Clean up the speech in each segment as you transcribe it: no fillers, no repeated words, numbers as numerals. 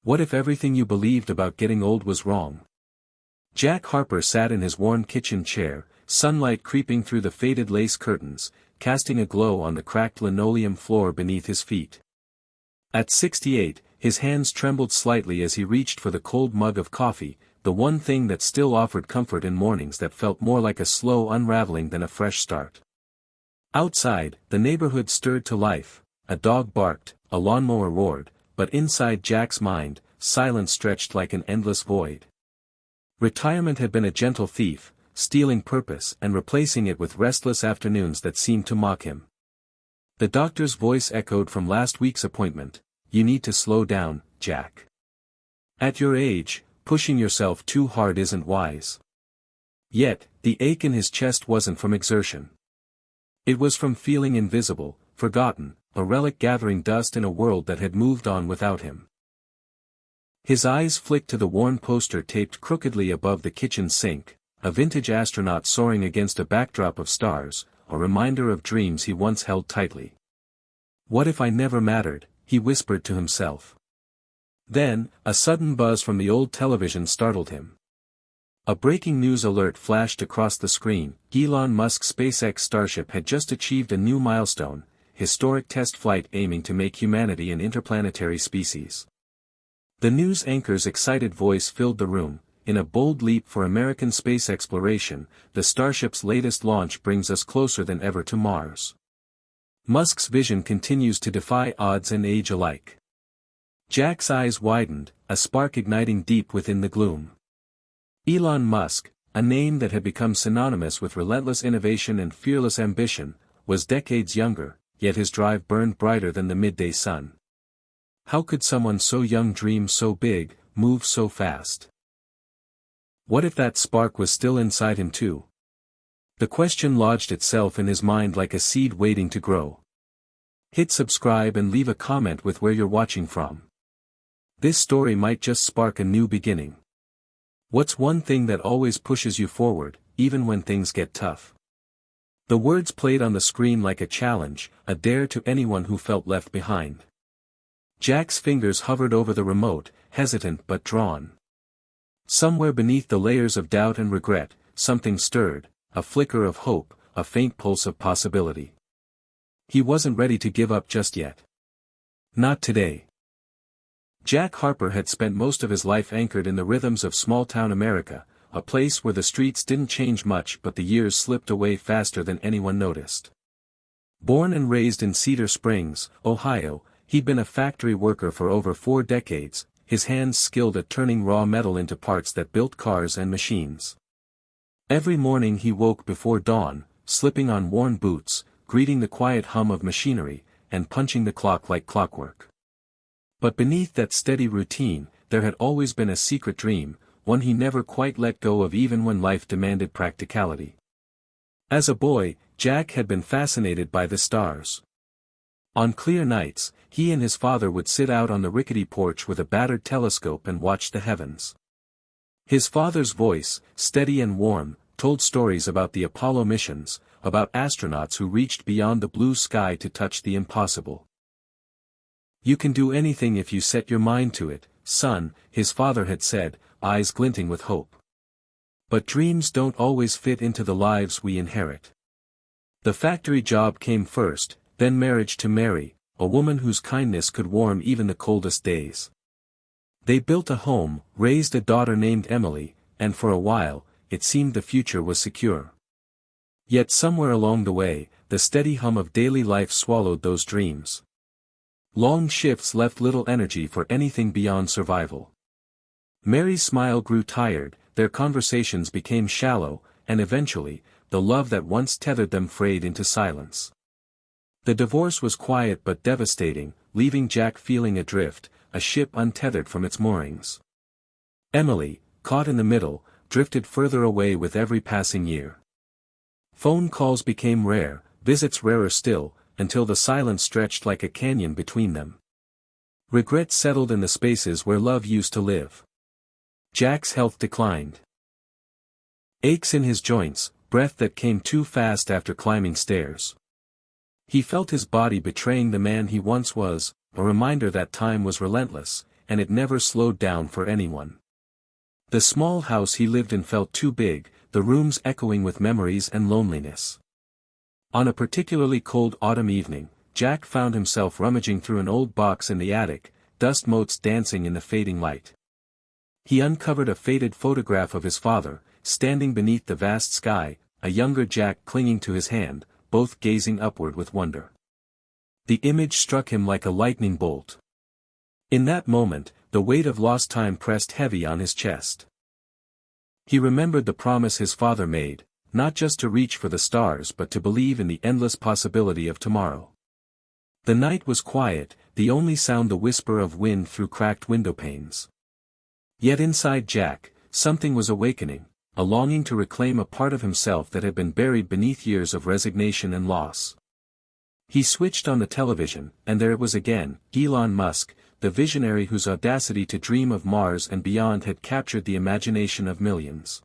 What if everything you believed about getting old was wrong? Jack Harper sat in his worn kitchen chair, sunlight creeping through the faded lace curtains, casting a glow on the cracked linoleum floor beneath his feet. At 68, his hands trembled slightly as he reached for the cold mug of coffee, the one thing that still offered comfort in mornings that felt more like a slow unraveling than a fresh start. Outside, the neighborhood stirred to life, a dog barked, a lawnmower roared, but inside Jack's mind, silence stretched like an endless void. Retirement had been a gentle thief, stealing purpose and replacing it with restless afternoons that seemed to mock him. The doctor's voice echoed from last week's appointment, "You need to slow down, Jack. At your age, pushing yourself too hard isn't wise." Yet, the ache in his chest wasn't from exertion. It was from feeling invisible, forgotten, a relic gathering dust in a world that had moved on without him. His eyes flicked to the worn poster taped crookedly above the kitchen sink, a vintage astronaut soaring against a backdrop of stars, a reminder of dreams he once held tightly. What if I never mattered, he whispered to himself. Then, a sudden buzz from the old television startled him. A breaking news alert flashed across the screen. Elon Musk's SpaceX Starship had just achieved a new milestone, historic test flight aiming to make humanity an interplanetary species. The news anchor's excited voice filled the room. In a bold leap for American space exploration, the Starship's latest launch brings us closer than ever to Mars. Musk's vision continues to defy odds and age alike. Jack's eyes widened, a spark igniting deep within the gloom. Elon Musk, a name that had become synonymous with relentless innovation and fearless ambition, was decades younger, yet his drive burned brighter than the midday sun. How could someone so young dream so big, move so fast? What if that spark was still inside him too? The question lodged itself in his mind like a seed waiting to grow. Hit subscribe and leave a comment with where you're watching from. This story might just spark a new beginning. What's one thing that always pushes you forward, even when things get tough? The words played on the screen like a challenge, a dare to anyone who felt left behind. Jack's fingers hovered over the remote, hesitant but drawn. Somewhere beneath the layers of doubt and regret, something stirred, a flicker of hope, a faint pulse of possibility. He wasn't ready to give up just yet. Not today. Jack Harper had spent most of his life anchored in the rhythms of small-town America, a place where the streets didn't change much but the years slipped away faster than anyone noticed. Born and raised in Cedar Springs, Ohio, he'd been a factory worker for over 4 decades, his hands skilled at turning raw metal into parts that built cars and machines. Every morning he woke before dawn, slipping on worn boots, greeting the quiet hum of machinery, and punching the clock like clockwork. But beneath that steady routine, there had always been a secret dream, one he never quite let go of even when life demanded practicality. As a boy, Jack had been fascinated by the stars. On clear nights, he and his father would sit out on the rickety porch with a battered telescope and watch the heavens. His father's voice, steady and warm, told stories about the Apollo missions, about astronauts who reached beyond the blue sky to touch the impossible. "You can do anything if you set your mind to it, son," his father had said, eyes glinting with hope. But dreams don't always fit into the lives we inherit. The factory job came first, then marriage to Mary, a woman whose kindness could warm even the coldest days. They built a home, raised a daughter named Emily, and for a while, it seemed the future was secure. Yet somewhere along the way, the steady hum of daily life swallowed those dreams. Long shifts left little energy for anything beyond survival. Mary's smile grew tired, their conversations became shallow, and eventually, the love that once tethered them frayed into silence. The divorce was quiet but devastating, leaving Jack feeling adrift, a ship untethered from its moorings. Emily, caught in the middle, drifted further away with every passing year. Phone calls became rare, visits rarer still, until the silence stretched like a canyon between them. Regret settled in the spaces where love used to live. Jack's health declined. Aches in his joints, breath that came too fast after climbing stairs. He felt his body betraying the man he once was, a reminder that time was relentless, and it never slowed down for anyone. The small house he lived in felt too big, the rooms echoing with memories and loneliness. On a particularly cold autumn evening, Jack found himself rummaging through an old box in the attic, dust motes dancing in the fading light. He uncovered a faded photograph of his father, standing beneath the vast sky, a younger Jack clinging to his hand, both gazing upward with wonder. The image struck him like a lightning bolt. In that moment, the weight of lost time pressed heavy on his chest. He remembered the promise his father made, not just to reach for the stars but to believe in the endless possibility of tomorrow. The night was quiet, the only sound the whisper of wind through cracked window panes. Yet inside Jack, something was awakening, a longing to reclaim a part of himself that had been buried beneath years of resignation and loss. He switched on the television, and there it was again, Elon Musk, the visionary whose audacity to dream of Mars and beyond had captured the imagination of millions.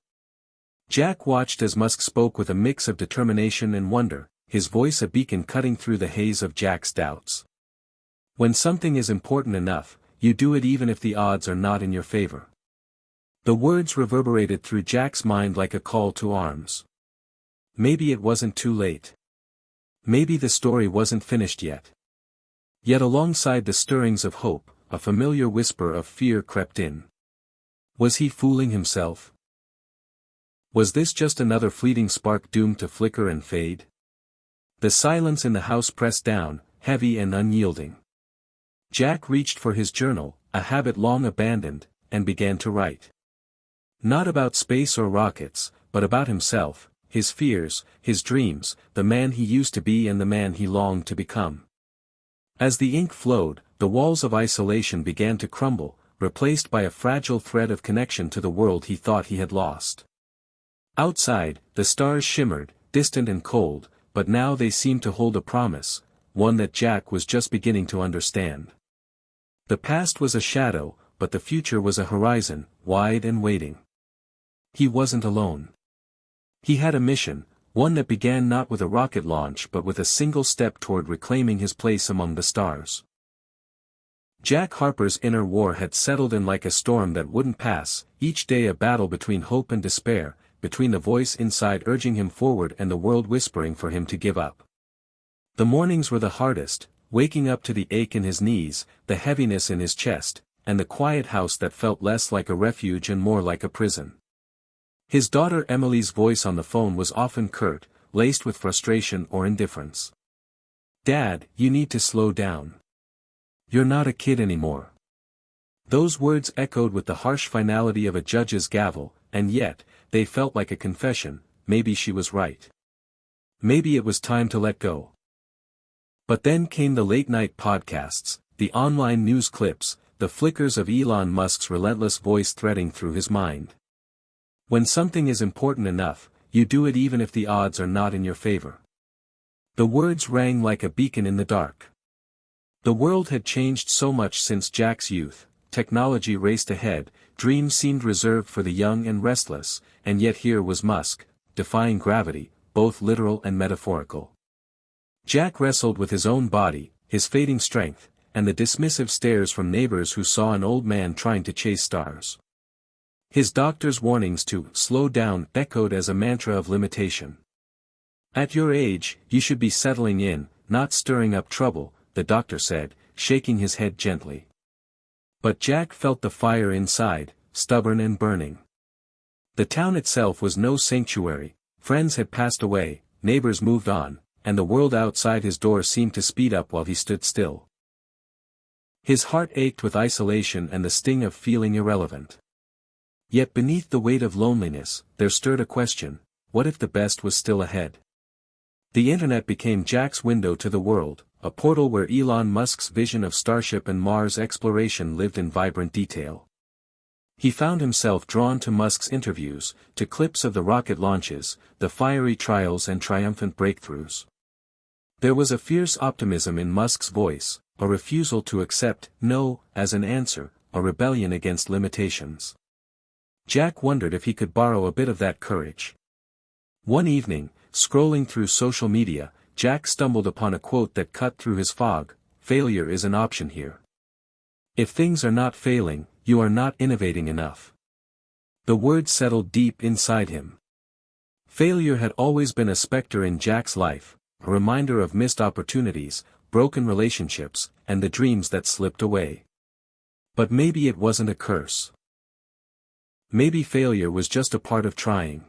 Jack watched as Musk spoke with a mix of determination and wonder, his voice a beacon cutting through the haze of Jack's doubts. When something is important enough, you do it even if the odds are not in your favor. The words reverberated through Jack's mind like a call to arms. Maybe it wasn't too late. Maybe the story wasn't finished yet. Yet alongside the stirrings of hope, a familiar whisper of fear crept in. Was he fooling himself? Was this just another fleeting spark doomed to flicker and fade? The silence in the house pressed down, heavy and unyielding. Jack reached for his journal, a habit long abandoned, and began to write. Not about space or rockets, but about himself, his fears, his dreams, the man he used to be and the man he longed to become. As the ink flowed, the walls of isolation began to crumble, replaced by a fragile thread of connection to the world he thought he had lost. Outside, the stars shimmered, distant and cold, but now they seemed to hold a promise, one that Jack was just beginning to understand. The past was a shadow, but the future was a horizon, wide and waiting. He wasn't alone. He had a mission, one that began not with a rocket launch but with a single step toward reclaiming his place among the stars. Jack Harper's inner war had settled in like a storm that wouldn't pass, each day a battle between hope and despair, between the voice inside urging him forward and the world whispering for him to give up. The mornings were the hardest, waking up to the ache in his knees, the heaviness in his chest, and the quiet house that felt less like a refuge and more like a prison. His daughter Emily's voice on the phone was often curt, laced with frustration or indifference. "Dad, you need to slow down. You're not a kid anymore." Those words echoed with the harsh finality of a judge's gavel, and yet, they felt like a confession. Maybe she was right. Maybe it was time to let go. But then came the late-night podcasts, the online news clips, the flickers of Elon Musk's relentless voice threading through his mind. When something is important enough, you do it even if the odds are not in your favor. The words rang like a beacon in the dark. The world had changed so much since Jack's youth, technology raced ahead, dreams seemed reserved for the young and restless, and yet here was Musk, defying gravity, both literal and metaphorical. Jack wrestled with his own body, his fading strength, and the dismissive stares from neighbors who saw an old man trying to chase stars. His doctor's warnings to slow down echoed as a mantra of limitation. "At your age, you should be settling in, not stirring up trouble," the doctor said, shaking his head gently. But Jack felt the fire inside, stubborn and burning. The town itself was no sanctuary, friends had passed away, neighbors moved on, and the world outside his door seemed to speed up while he stood still. His heart ached with isolation and the sting of feeling irrelevant. Yet beneath the weight of loneliness, there stirred a question: what if the best was still ahead? The internet became Jack's window to the world, a portal where Elon Musk's vision of Starship and Mars exploration lived in vibrant detail. He found himself drawn to Musk's interviews, to clips of the rocket launches, the fiery trials and triumphant breakthroughs. There was a fierce optimism in Musk's voice, a refusal to accept no as an answer, a rebellion against limitations. Jack wondered if he could borrow a bit of that courage. One evening, scrolling through social media, Jack stumbled upon a quote that cut through his fog: "Failure is an option here." If things are not failing, you are not innovating enough. The word settled deep inside him. Failure had always been a specter in Jack's life, a reminder of missed opportunities, broken relationships, and the dreams that slipped away. But maybe it wasn't a curse. Maybe failure was just a part of trying.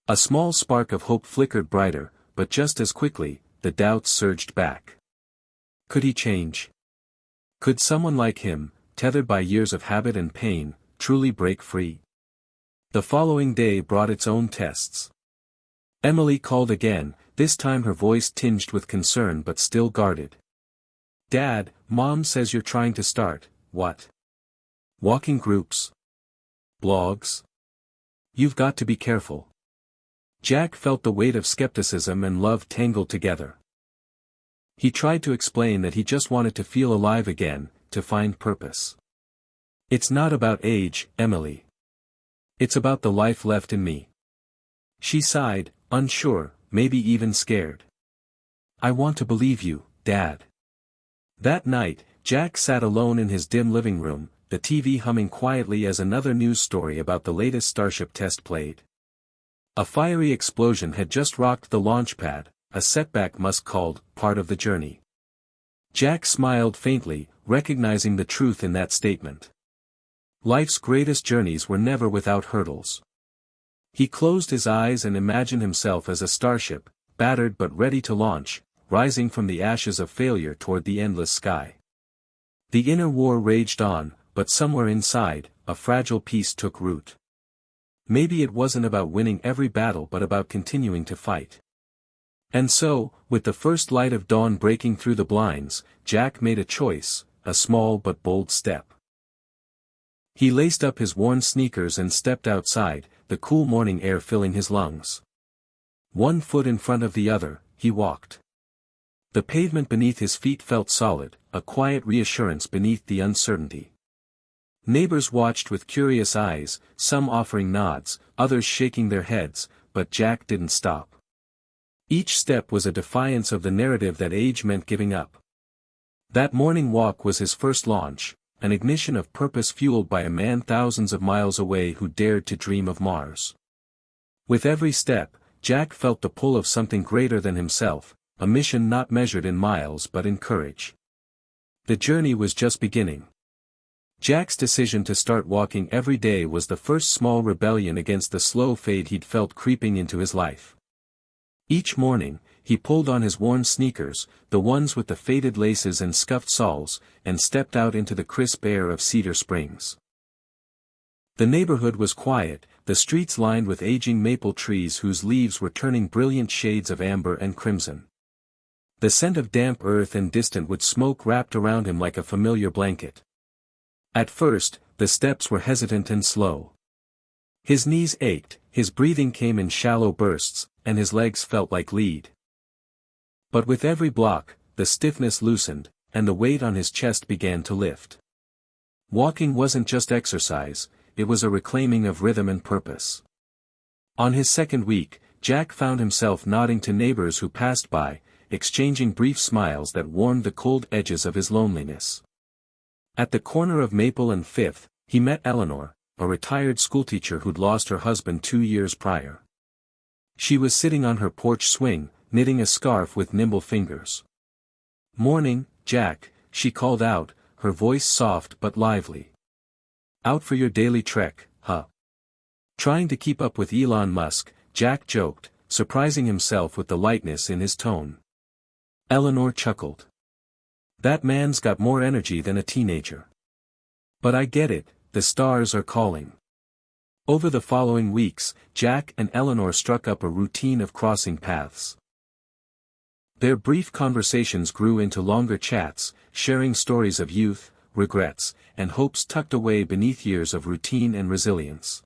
A small spark of hope flickered brighter, but just as quickly, the doubts surged back. Could he change? Could someone like him, tethered by years of habit and pain, truly break free? The following day brought its own tests. Emily called again, this time her voice tinged with concern but still guarded. "Dad, Mom says you're trying to start, what? Walking groups? Blogs? You've got to be careful." Jack felt the weight of skepticism and love tangled together. He tried to explain that he just wanted to feel alive again, to find purpose. "It's not about age, Emily. It's about the life left in me." She sighed, unsure, maybe even scared. "I want to believe you, Dad." That night, Jack sat alone in his dim living room, the TV humming quietly as another news story about the latest Starship test played. A fiery explosion had just rocked the launch pad, a setback Musk called part of the journey. Jack smiled faintly, recognizing the truth in that statement. Life's greatest journeys were never without hurdles. He closed his eyes and imagined himself as a starship, battered but ready to launch, rising from the ashes of failure toward the endless sky. The inner war raged on, but somewhere inside, a fragile peace took root. Maybe it wasn't about winning every battle but about continuing to fight. And so, with the first light of dawn breaking through the blinds, Jack made a choice, a small but bold step. He laced up his worn sneakers and stepped outside, the cool morning air filling his lungs. One foot in front of the other, he walked. The pavement beneath his feet felt solid, a quiet reassurance beneath the uncertainty. Neighbors watched with curious eyes, some offering nods, others shaking their heads, but Jack didn't stop. Each step was a defiance of the narrative that age meant giving up. That morning walk was his first launch, an ignition of purpose fueled by a man thousands of miles away who dared to dream of Mars. With every step, Jack felt the pull of something greater than himself, a mission not measured in miles but in courage. The journey was just beginning. Jack's decision to start walking every day was the first small rebellion against the slow fade he'd felt creeping into his life. Each morning, he pulled on his worn sneakers, the ones with the faded laces and scuffed soles, and stepped out into the crisp air of Cedar Springs. The neighborhood was quiet, the streets lined with aging maple trees whose leaves were turning brilliant shades of amber and crimson. The scent of damp earth and distant wood smoke wrapped around him like a familiar blanket. At first, the steps were hesitant and slow. His knees ached, his breathing came in shallow bursts, and his legs felt like lead. But with every block, the stiffness loosened, and the weight on his chest began to lift. Walking wasn't just exercise, it was a reclaiming of rhythm and purpose. On his second week, Jack found himself nodding to neighbors who passed by, exchanging brief smiles that warmed the cold edges of his loneliness. At the corner of Maple and Fifth, he met Eleanor, a retired schoolteacher who'd lost her husband 2 years prior. She was sitting on her porch swing, knitting a scarf with nimble fingers. "Morning, Jack," she called out, her voice soft but lively. "Out for your daily trek, huh?" Trying to keep up with Elon Musk, Jack joked, surprising himself with the lightness in his tone. Eleanor chuckled. "That man's got more energy than a teenager. But I get it, the stars are calling." Over the following weeks, Jack and Eleanor struck up a routine of crossing paths. Their brief conversations grew into longer chats, sharing stories of youth, regrets, and hopes tucked away beneath years of routine and resilience.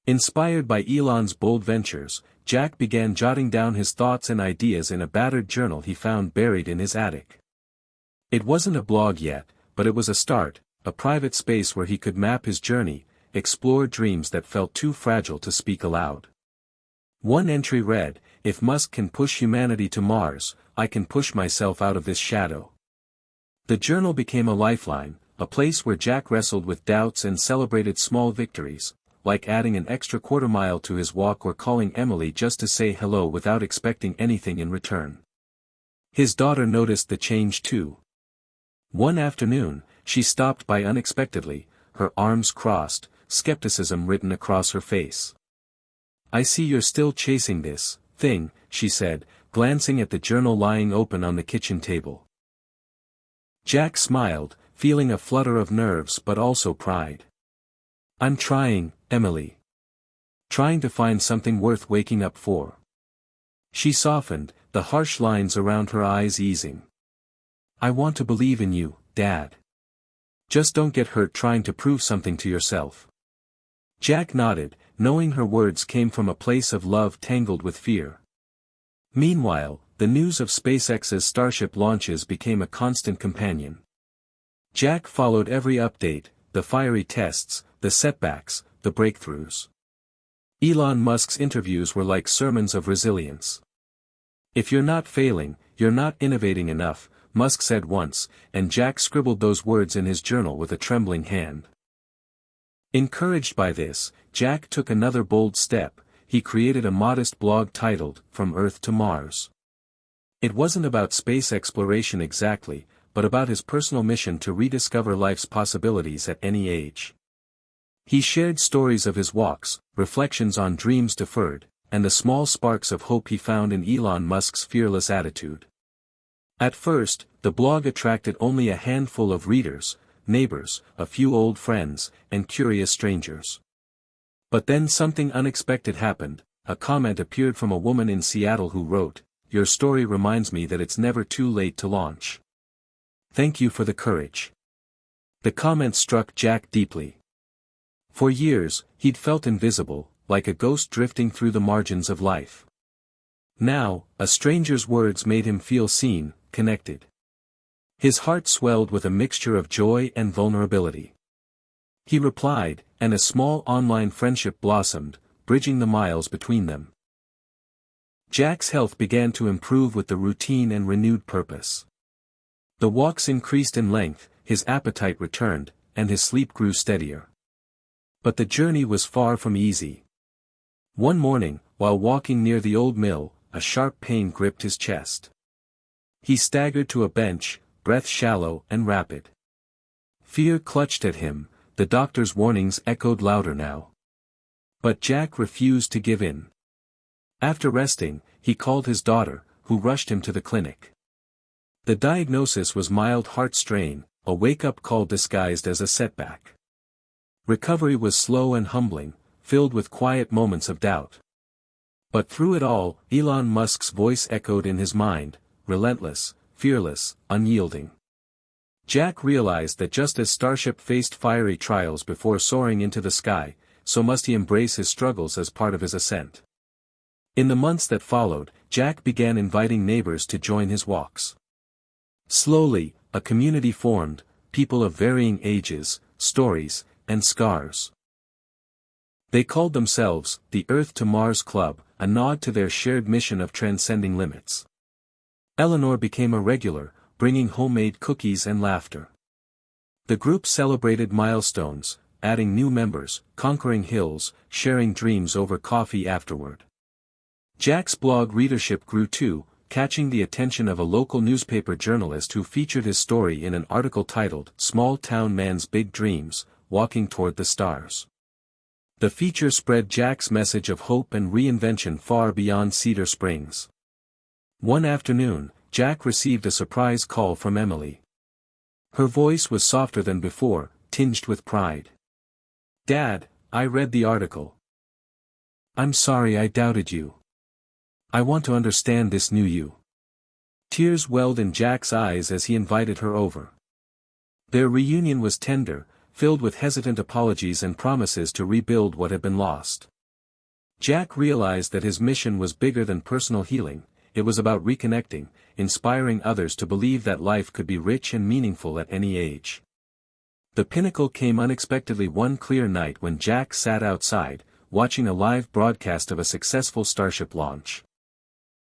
Inspired by Elon's bold ventures, Jack began jotting down his thoughts and ideas in a battered journal he found buried in his attic. It wasn't a blog yet, but it was a start, a private space where he could map his journey, explore dreams that felt too fragile to speak aloud. One entry read, "If Musk can push humanity to Mars, I can push myself out of this shadow." The journal became a lifeline, a place where Jack wrestled with doubts and celebrated small victories, like adding an extra quarter-mile to his walk or calling Emily just to say hello without expecting anything in return. His daughter noticed the change too. One afternoon, she stopped by unexpectedly, her arms crossed, skepticism written across her face. "I see you're still chasing this thing," she said, glancing at the journal lying open on the kitchen table. Jack smiled, feeling a flutter of nerves but also pride. "I'm trying, Emily. Trying to find something worth waking up for." She softened, the harsh lines around her eyes easing. "I want to believe in you, Dad. Just don't get hurt trying to prove something to yourself." Jack nodded, knowing her words came from a place of love tangled with fear. Meanwhile, the news of SpaceX's Starship launches became a constant companion. Jack followed every update, the fiery tests, the setbacks, the breakthroughs. Elon Musk's interviews were like sermons of resilience. "If you're not failing, you're not innovating enough," Musk said once, and Jack scribbled those words in his journal with a trembling hand. Encouraged by this, Jack took another bold step. He created a modest blog titled, "From Earth to Mars." It wasn't about space exploration exactly, but about his personal mission to rediscover life's possibilities at any age. He shared stories of his walks, reflections on dreams deferred, and the small sparks of hope he found in Elon Musk's fearless attitude. At first, the blog attracted only a handful of readers, neighbors, a few old friends, and curious strangers. But then something unexpected happened. A comment appeared from a woman in Seattle who wrote, "Your story reminds me that it's never too late to launch. Thank you for the courage." The comment struck Jack deeply. For years, he'd felt invisible, like a ghost drifting through the margins of life. Now, a stranger's words made him feel seen, connected. His heart swelled with a mixture of joy and vulnerability. He replied, and a small online friendship blossomed, bridging the miles between them. Jack's health began to improve with the routine and renewed purpose. The walks increased in length, his appetite returned, and his sleep grew steadier. But the journey was far from easy. One morning, while walking near the old mill, a sharp pain gripped his chest. He staggered to a bench, breath shallow and rapid. Fear clutched at him, the doctor's warnings echoed louder now. But Jack refused to give in. After resting, he called his daughter, who rushed him to the clinic. The diagnosis was mild heart strain, a wake-up call disguised as a setback. Recovery was slow and humbling, filled with quiet moments of doubt. But through it all, Elon Musk's voice echoed in his mind, relentless, fearless, unyielding. Jack realized that just as Starship faced fiery trials before soaring into the sky, so must he embrace his struggles as part of his ascent. In the months that followed, Jack began inviting neighbors to join his walks. Slowly, a community formed, people of varying ages, stories, and scars. They called themselves, the Earth to Mars Club, a nod to their shared mission of transcending limits. Eleanor became a regular, bringing homemade cookies and laughter. The group celebrated milestones, adding new members, conquering hills, sharing dreams over coffee afterward. Jack's blog readership grew too, catching the attention of a local newspaper journalist who featured his story in an article titled, "Small Town Man's Big Dreams, Walking Toward the Stars." The feature spread Jack's message of hope and reinvention far beyond Cedar Springs. One afternoon, Jack received a surprise call from Emily. Her voice was softer than before, tinged with pride. "Dad, I read the article. I'm sorry I doubted you. I want to understand this new you." Tears welled in Jack's eyes as he invited her over. Their reunion was tender, filled with hesitant apologies and promises to rebuild what had been lost. Jack realized that his mission was bigger than personal healing. It was about reconnecting, inspiring others to believe that life could be rich and meaningful at any age. The pinnacle came unexpectedly one clear night when Jack sat outside, watching a live broadcast of a successful Starship launch.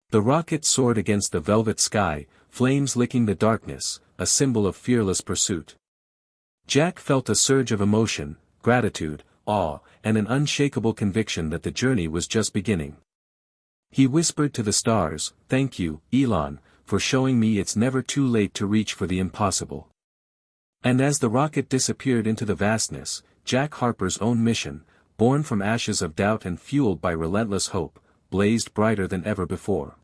The rocket soared against the velvet sky, flames licking the darkness, a symbol of fearless pursuit. Jack felt a surge of emotion, gratitude, awe, and an unshakable conviction that the journey was just beginning. He whispered to the stars, "Thank you, Elon, for showing me it's never too late to reach for the impossible." And as the rocket disappeared into the vastness, Jack Harper's own mission, born from ashes of doubt and fueled by relentless hope, blazed brighter than ever before.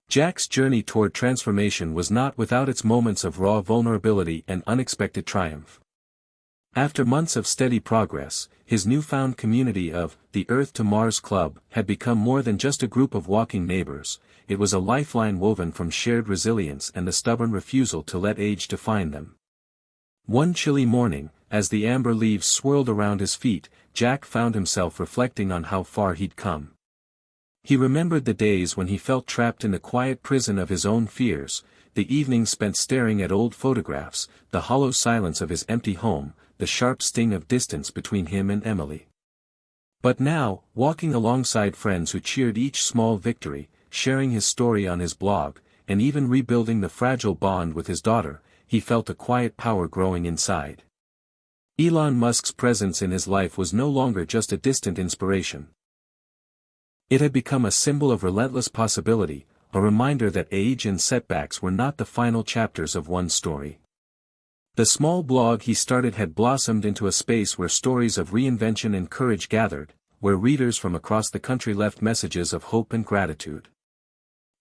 Jack's journey toward transformation was not without its moments of raw vulnerability and unexpected triumph. After months of steady progress, his newfound community of the Earth to Mars Club had become more than just a group of walking neighbors. It was a lifeline woven from shared resilience and the stubborn refusal to let age define them. One chilly morning, as the amber leaves swirled around his feet, Jack found himself reflecting on how far he'd come. He remembered the days when he felt trapped in the quiet prison of his own fears, the evenings spent staring at old photographs, the hollow silence of his empty home, the sharp sting of distance between him and Emily. But now, walking alongside friends who cheered each small victory, sharing his story on his blog, and even rebuilding the fragile bond with his daughter, he felt a quiet power growing inside. Elon Musk's presence in his life was no longer just a distant inspiration. It had become a symbol of relentless possibility, a reminder that age and setbacks were not the final chapters of one's story. The small blog he started had blossomed into a space where stories of reinvention and courage gathered, where readers from across the country left messages of hope and gratitude.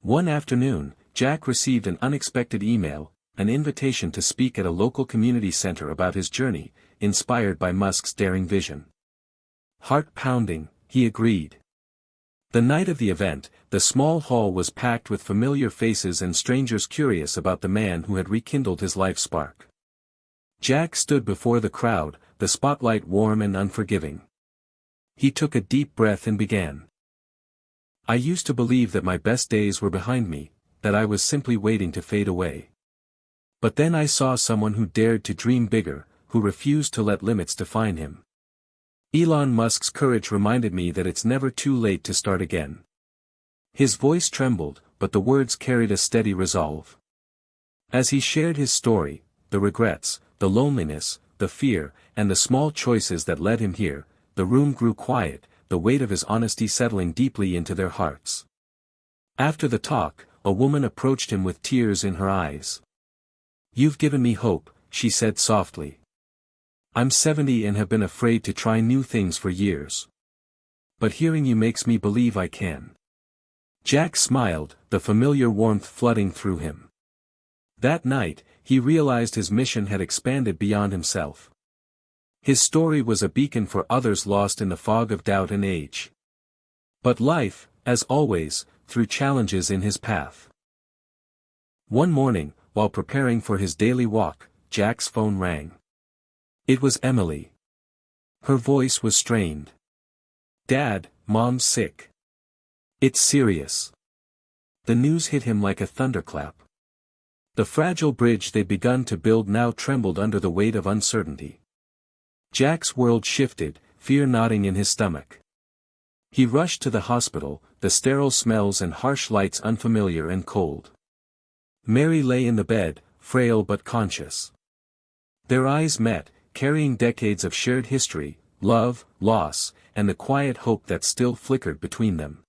One afternoon, Jack received an unexpected email, an invitation to speak at a local community center about his journey, inspired by Musk's daring vision. Heart-pounding, he agreed. The night of the event, the small hall was packed with familiar faces and strangers curious about the man who had rekindled his life spark. Jack stood before the crowd, the spotlight warm and unforgiving. He took a deep breath and began. "I used to believe that my best days were behind me, that I was simply waiting to fade away. But then I saw someone who dared to dream bigger, who refused to let limits define him. Elon Musk's courage reminded me that it's never too late to start again." His voice trembled, but the words carried a steady resolve. As he shared his story, the regrets, the loneliness, the fear, and the small choices that led him here, the room grew quiet, the weight of his honesty settling deeply into their hearts. After the talk, a woman approached him with tears in her eyes. "You've given me hope," she said softly. "I'm 70 and have been afraid to try new things for years. But hearing you makes me believe I can." Jack smiled, the familiar warmth flooding through him. That night, he realized his mission had expanded beyond himself. His story was a beacon for others lost in the fog of doubt and age. But life, as always, threw challenges in his path. One morning, while preparing for his daily walk, Jack's phone rang. It was Emily. Her voice was strained. "Dad, Mom's sick. It's serious." The news hit him like a thunderclap. The fragile bridge they'd begun to build now trembled under the weight of uncertainty. Jack's world shifted, fear knotting in his stomach. He rushed to the hospital, the sterile smells and harsh lights unfamiliar and cold. Mary lay in the bed, frail but conscious. Their eyes met, carrying decades of shared history, love, loss, and the quiet hope that still flickered between them.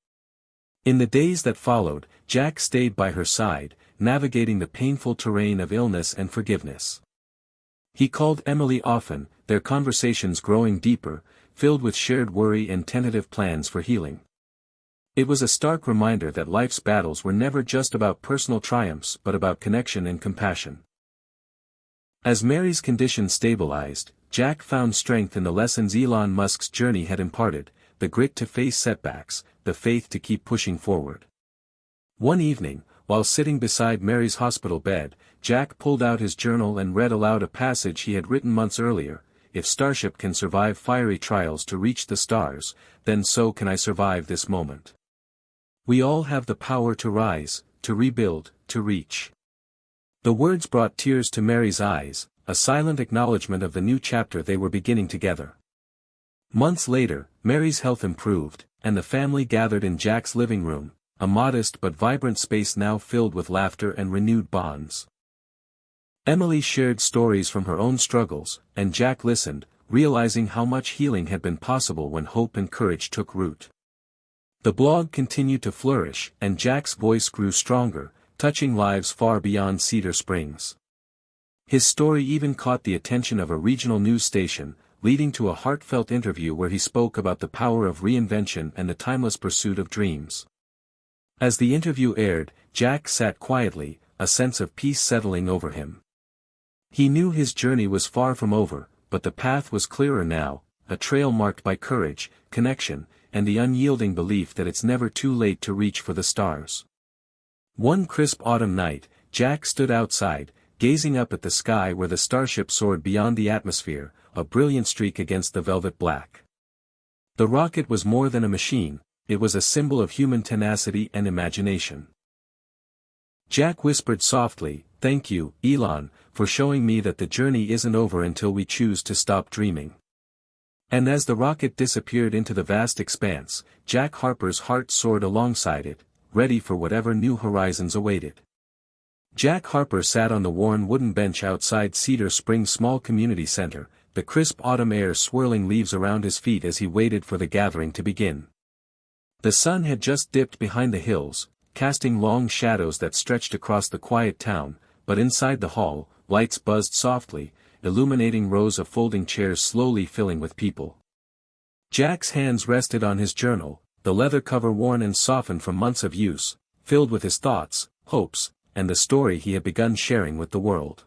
In the days that followed, Jack stayed by her side, navigating the painful terrain of illness and forgiveness. He called Emily often, their conversations growing deeper, filled with shared worry and tentative plans for healing. It was a stark reminder that life's battles were never just about personal triumphs but about connection and compassion. As Mary's condition stabilized, Jack found strength in the lessons Elon Musk's journey had imparted, the grit to face setbacks, the faith to keep pushing forward. One evening, while sitting beside Mary's hospital bed, Jack pulled out his journal and read aloud a passage he had written months earlier. "If Starship can survive fiery trials to reach the stars, then so can I survive this moment. We all have the power to rise, to rebuild, to reach." The words brought tears to Mary's eyes, a silent acknowledgement of the new chapter they were beginning together. Months later, Mary's health improved, and the family gathered in Jack's living room, a modest but vibrant space now filled with laughter and renewed bonds. Emily shared stories from her own struggles, and Jack listened, realizing how much healing had been possible when hope and courage took root. The blog continued to flourish, and Jack's voice grew stronger, touching lives far beyond Cedar Springs. His story even caught the attention of a regional news station, leading to a heartfelt interview where he spoke about the power of reinvention and the timeless pursuit of dreams. As the interview aired, Jack sat quietly, a sense of peace settling over him. He knew his journey was far from over, but the path was clearer now, a trail marked by courage, connection, and the unyielding belief that it's never too late to reach for the stars. One crisp autumn night, Jack stood outside, gazing up at the sky where the starship soared beyond the atmosphere, a brilliant streak against the velvet black. The rocket was more than a machine, it was a symbol of human tenacity and imagination. Jack whispered softly, "Thank you, Elon, for showing me that the journey isn't over until we choose to stop dreaming." And as the rocket disappeared into the vast expanse, Jack Harper's heart soared alongside it, ready for whatever new horizons awaited. Jack Harper sat on the worn wooden bench outside Cedar Springs Small Community Center, the crisp autumn air swirling leaves around his feet as he waited for the gathering to begin. The sun had just dipped behind the hills, casting long shadows that stretched across the quiet town, but inside the hall, lights buzzed softly, illuminating rows of folding chairs slowly filling with people. Jack's hands rested on his journal, the leather cover worn and softened from months of use, filled with his thoughts, hopes, and the story he had begun sharing with the world.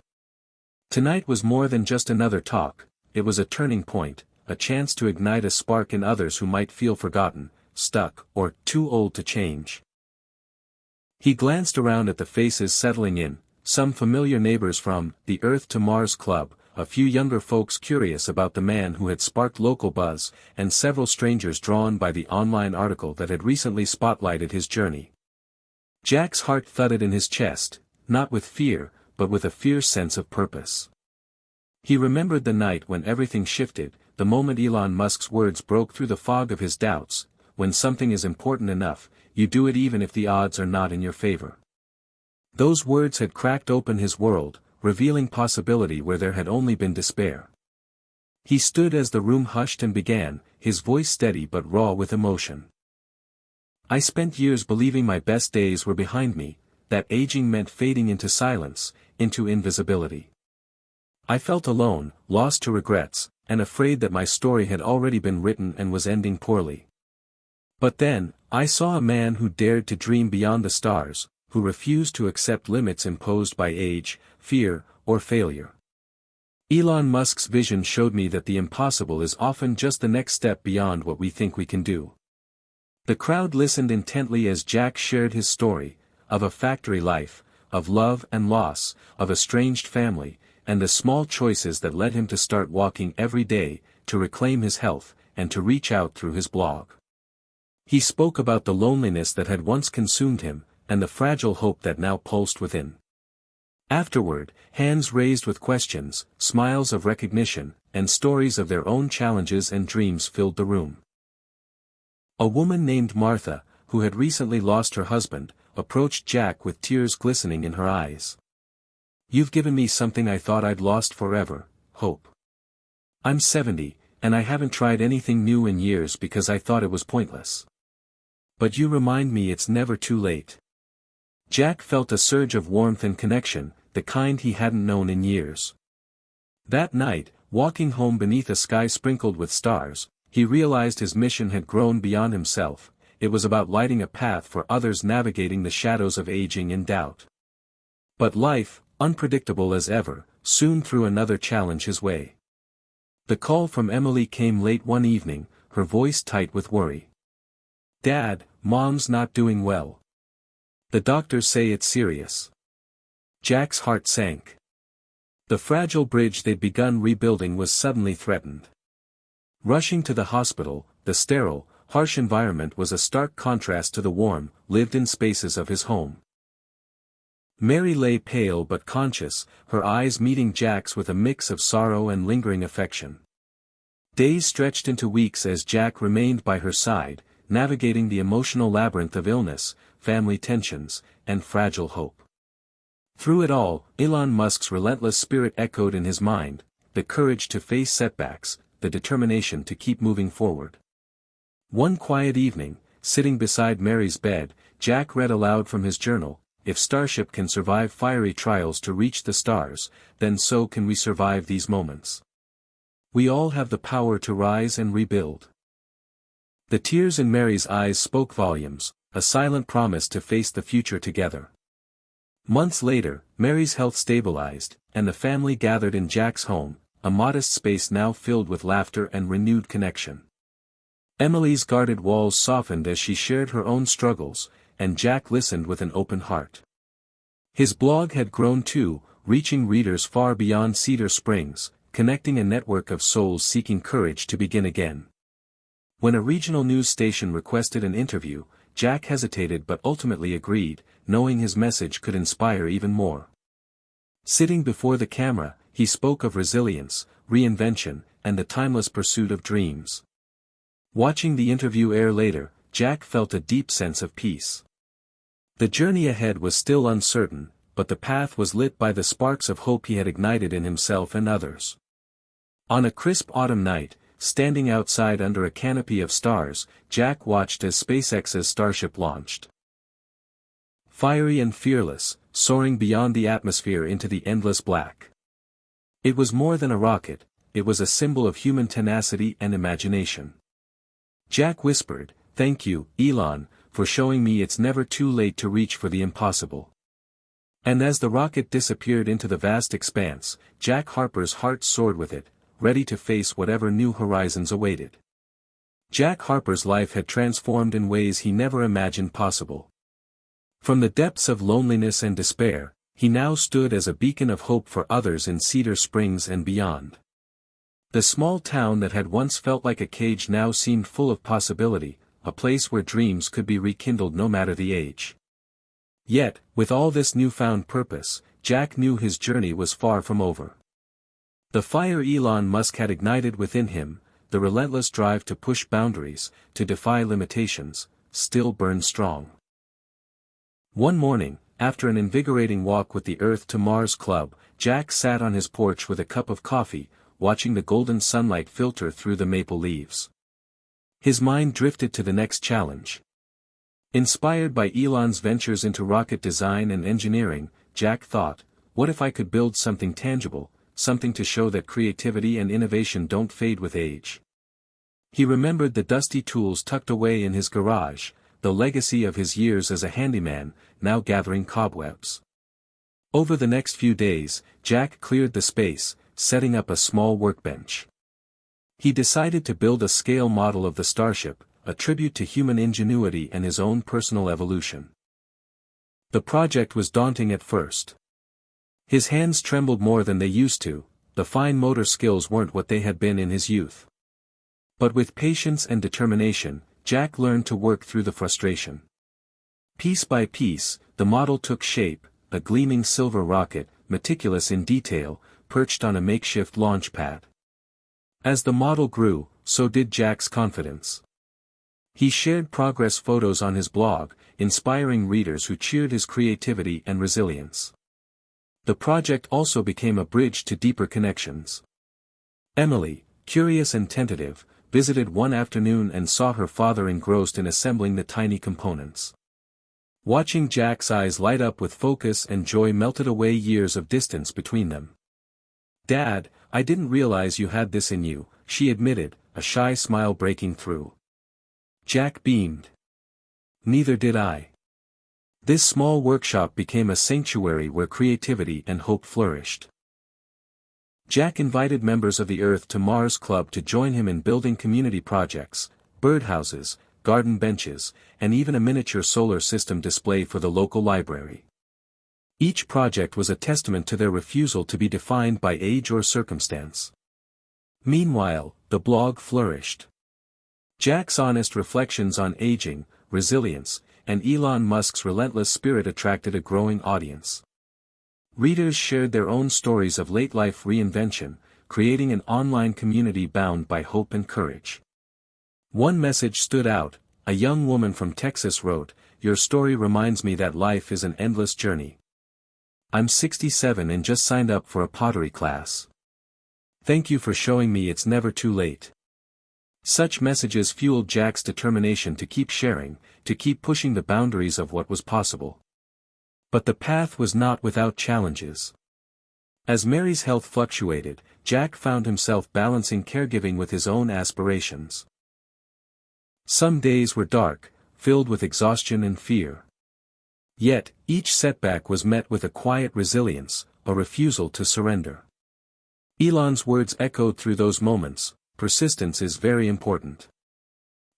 Tonight was more than just another talk, it was a turning point, a chance to ignite a spark in others who might feel forgotten, stuck, or too old to change. He glanced around at the faces settling in, some familiar neighbors from the Earth to Mars Club, a few younger folks curious about the man who had sparked local buzz, and several strangers drawn by the online article that had recently spotlighted his journey. Jack's heart thudded in his chest, not with fear, but with a fierce sense of purpose. He remembered the night when everything shifted, the moment Elon Musk's words broke through the fog of his doubts, "When something is important enough, you do it even if the odds are not in your favor." Those words had cracked open his world, revealing possibility where there had only been despair. He stood as the room hushed and began, his voice steady but raw with emotion. "I spent years believing my best days were behind me, that aging meant fading into silence, into invisibility. I felt alone, lost to regrets, and afraid that my story had already been written and was ending poorly. But then, I saw a man who dared to dream beyond the stars, who refused to accept limits imposed by age, fear, or failure. Elon Musk's vision showed me that the impossible is often just the next step beyond what we think we can do." The crowd listened intently as Jack shared his story, of a factory life, of love and loss, of estranged family, and the small choices that led him to start walking every day, to reclaim his health, and to reach out through his blog. He spoke about the loneliness that had once consumed him, and the fragile hope that now pulsed within. Afterward, hands raised with questions, smiles of recognition, and stories of their own challenges and dreams filled the room. A woman named Martha, who had recently lost her husband, approached Jack with tears glistening in her eyes. "You've given me something I thought I'd lost forever, hope. I'm 70, and I haven't tried anything new in years because I thought it was pointless. But you remind me it's never too late." Jack felt a surge of warmth and connection, the kind he hadn't known in years. That night, walking home beneath a sky sprinkled with stars, he realized his mission had grown beyond himself, it was about lighting a path for others navigating the shadows of aging and doubt. But life, unpredictable as ever, soon threw another challenge his way. The call from Emily came late one evening, her voice tight with worry. "Dad, Mom's not doing well. The doctors say it's serious." Jack's heart sank. The fragile bridge they'd begun rebuilding was suddenly threatened. Rushing to the hospital, the sterile, harsh environment was a stark contrast to the warm, lived-in spaces of his home. Mary lay pale but conscious, her eyes meeting Jack's with a mix of sorrow and lingering affection. Days stretched into weeks as Jack remained by her side, navigating the emotional labyrinth of illness, family tensions, and fragile hope. Through it all, Elon Musk's relentless spirit echoed in his mind, the courage to face setbacks, the determination to keep moving forward. One quiet evening, sitting beside Mary's bed, Jack read aloud from his journal, "If Starship can survive fiery trials to reach the stars, then so can we survive these moments. We all have the power to rise and rebuild." The tears in Mary's eyes spoke volumes, a silent promise to face the future together. Months later, Mary's health stabilized, and the family gathered in Jack's home, a modest space now filled with laughter and renewed connection. Emily's guarded walls softened as she shared her own struggles, and Jack listened with an open heart. His blog had grown too, reaching readers far beyond Cedar Springs, connecting a network of souls seeking courage to begin again. When a regional news station requested an interview, Jack hesitated but ultimately agreed, knowing his message could inspire even more. Sitting before the camera, he spoke of resilience, reinvention, and the timeless pursuit of dreams. Watching the interview air later, Jack felt a deep sense of peace. The journey ahead was still uncertain, but the path was lit by the sparks of hope he had ignited in himself and others. On a crisp autumn night, standing outside under a canopy of stars, Jack watched as SpaceX's Starship launched. Fiery and fearless, soaring beyond the atmosphere into the endless black. It was more than a rocket, it was a symbol of human tenacity and imagination. Jack whispered, "Thank you, Elon, for showing me it's never too late to reach for the impossible." And as the rocket disappeared into the vast expanse, Jack Harper's heart soared with it, ready to face whatever new horizons awaited. Jack Harper's life had transformed in ways he never imagined possible. From the depths of loneliness and despair, he now stood as a beacon of hope for others in Cedar Springs and beyond. The small town that had once felt like a cage now seemed full of possibility, a place where dreams could be rekindled no matter the age. Yet, with all this newfound purpose, Jack knew his journey was far from over. The fire Elon Musk had ignited within him, the relentless drive to push boundaries, to defy limitations, still burned strong. One morning, after an invigorating walk with the Earth to Mars Club, Jack sat on his porch with a cup of coffee, watching the golden sunlight filter through the maple leaves. His mind drifted to the next challenge. Inspired by Elon's ventures into rocket design and engineering, Jack thought, what if I could build something tangible, something to show that creativity and innovation don't fade with age? He remembered the dusty tools tucked away in his garage, the legacy of his years as a handyman, now gathering cobwebs. Over the next few days, Jack cleared the space, setting up a small workbench. He decided to build a scale model of the Starship, a tribute to human ingenuity and his own personal evolution. The project was daunting at first. His hands trembled more than they used to, the fine motor skills weren't what they had been in his youth. But with patience and determination, Jack learned to work through the frustration. Piece by piece, the model took shape, a gleaming silver rocket, meticulous in detail, perched on a makeshift launch pad. As the model grew, so did Jack's confidence. He shared progress photos on his blog, inspiring readers who cheered his creativity and resilience. The project also became a bridge to deeper connections. Emily, curious and tentative, visited one afternoon and saw her father engrossed in assembling the tiny components. Watching Jack's eyes light up with focus and joy melted away years of distance between them. "Dad, I didn't realize you had this in you," she admitted, a shy smile breaking through. Jack beamed. "Neither did I." This small workshop became a sanctuary where creativity and hope flourished. Jack invited members of the Earth to Mars Club to join him in building community projects, birdhouses, garden benches, and even a miniature solar system display for the local library. Each project was a testament to their refusal to be defined by age or circumstance. Meanwhile, the blog flourished. Jack's honest reflections on aging, resilience, and Elon Musk's relentless spirit attracted a growing audience. Readers shared their own stories of late-life reinvention, creating an online community bound by hope and courage. One message stood out. A young woman from Texas wrote, "Your story reminds me that life is an endless journey. I'm 67 and just signed up for a pottery class. Thank you for showing me it's never too late. Such messages fueled Jack's determination to keep sharing, to keep pushing the boundaries of what was possible. But the path was not without challenges. As Mary's health fluctuated, Jack found himself balancing caregiving with his own aspirations. Some days were dark, filled with exhaustion and fear. Yet, each setback was met with a quiet resilience, a refusal to surrender. Elon's words echoed through those moments: persistence is very important.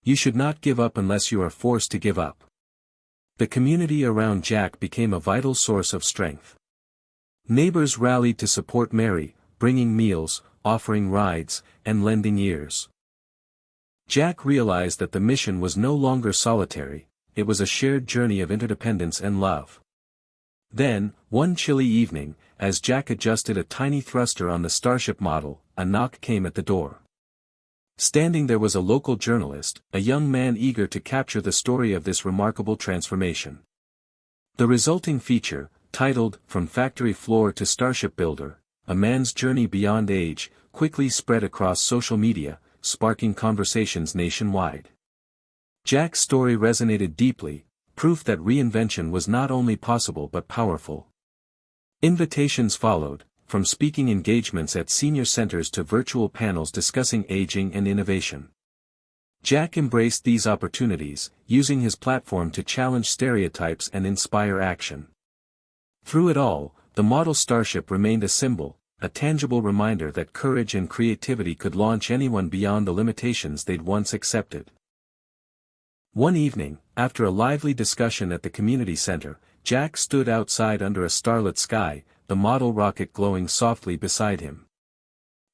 You should not give up unless you are forced to give up. The community around Jack became a vital source of strength. Neighbors rallied to support Mary, bringing meals, offering rides, and lending ears. Jack realized that the mission was no longer solitary, it was a shared journey of interdependence and love. Then, one chilly evening, as Jack adjusted a tiny thruster on the Starship model, a knock came at the door. Standing there was a local journalist, a young man eager to capture the story of this remarkable transformation. The resulting feature, titled "From Factory Floor to Starship Builder: A Man's Journey Beyond Age," quickly spread across social media, sparking conversations nationwide. Jack's story resonated deeply, proof that reinvention was not only possible but powerful. Invitations followed, from speaking engagements at senior centers to virtual panels discussing aging and innovation. Jack embraced these opportunities, using his platform to challenge stereotypes and inspire action. Through it all, the model Starship remained a symbol, a tangible reminder that courage and creativity could launch anyone beyond the limitations they'd once accepted. One evening, after a lively discussion at the community center, Jack stood outside under a starlit sky, the model rocket glowing softly beside him.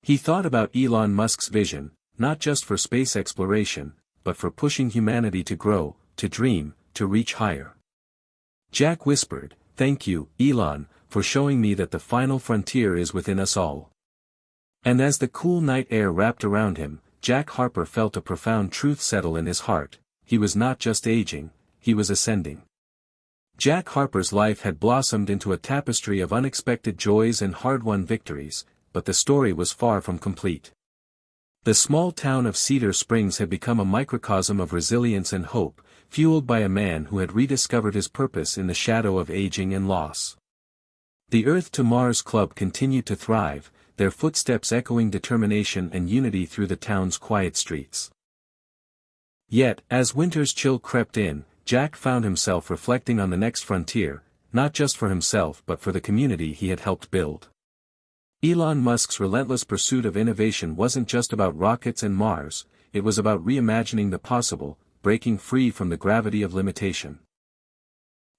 He thought about Elon Musk's vision, not just for space exploration, but for pushing humanity to grow, to dream, to reach higher. Jack whispered, "Thank you, Elon, for showing me that the final frontier is within us all." And as the cool night air wrapped around him, Jack Harper felt a profound truth settle in his heart: he was not just aging, he was ascending. Jack Harper's life had blossomed into a tapestry of unexpected joys and hard-won victories, but the story was far from complete. The small town of Cedar Springs had become a microcosm of resilience and hope, fueled by a man who had rediscovered his purpose in the shadow of aging and loss. The Earth to Mars Club continued to thrive, their footsteps echoing determination and unity through the town's quiet streets. Yet, as winter's chill crept in, Jack found himself reflecting on the next frontier, not just for himself but for the community he had helped build. Elon Musk's relentless pursuit of innovation wasn't just about rockets and Mars, it was about reimagining the possible, breaking free from the gravity of limitation.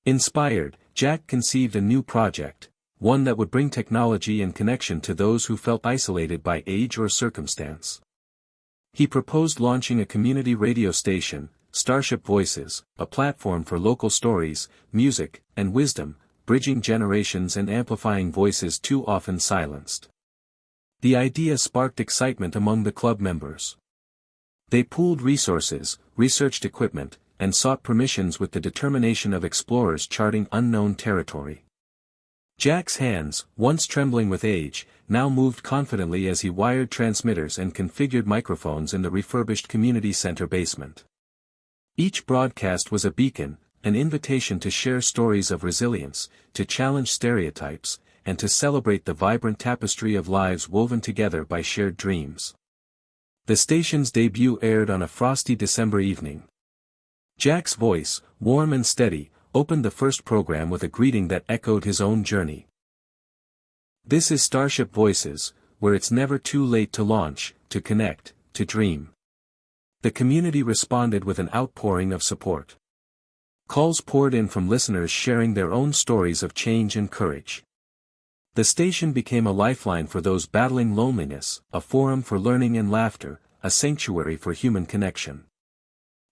Inspired, Jack conceived a new project, one that would bring technology and connection to those who felt isolated by age or circumstance. He proposed launching a community radio station, Starship Voices, a platform for local stories, music, and wisdom, bridging generations and amplifying voices too often silenced. The idea sparked excitement among the club members. They pooled resources, researched equipment, and sought permissions with the determination of explorers charting unknown territory. Jack's hands, once trembling with age, now moved confidently as he wired transmitters and configured microphones in the refurbished community center basement. Each broadcast was a beacon, an invitation to share stories of resilience, to challenge stereotypes, and to celebrate the vibrant tapestry of lives woven together by shared dreams. The station's debut aired on a frosty December evening. Jack's voice, warm and steady, opened the first program with a greeting that echoed his own journey. "This is Starship Voices, where it's never too late to launch, to connect, to dream." The community responded with an outpouring of support. Calls poured in from listeners sharing their own stories of change and courage. The station became a lifeline for those battling loneliness, a forum for learning and laughter, a sanctuary for human connection.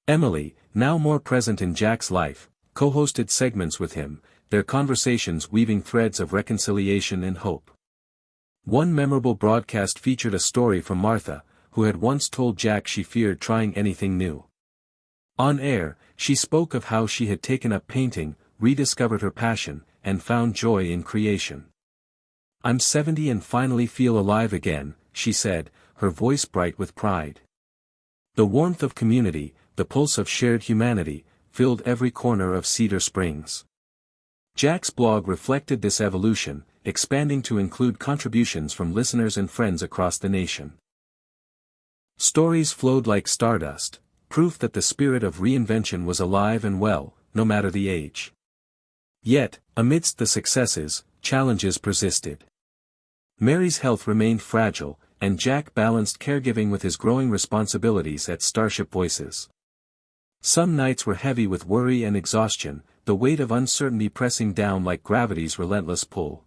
Emily, now more present in Jack's life, co-hosted segments with him, their conversations weaving threads of reconciliation and hope. One memorable broadcast featured a story from Martha, who had once told Jack she feared trying anything new. On air, she spoke of how she had taken up painting, rediscovered her passion, and found joy in creation. "I'm 70 and finally feel alive again," she said, her voice bright with pride. The warmth of community, the pulse of shared humanity, filled every corner of Cedar Springs. Jack's blog reflected this evolution, expanding to include contributions from listeners and friends across the nation. Stories flowed like stardust, proof that the spirit of reinvention was alive and well, no matter the age. Yet, amidst the successes, challenges persisted. Mary's health remained fragile, and Jack balanced caregiving with his growing responsibilities at Starship Voices. Some nights were heavy with worry and exhaustion, the weight of uncertainty pressing down like gravity's relentless pull.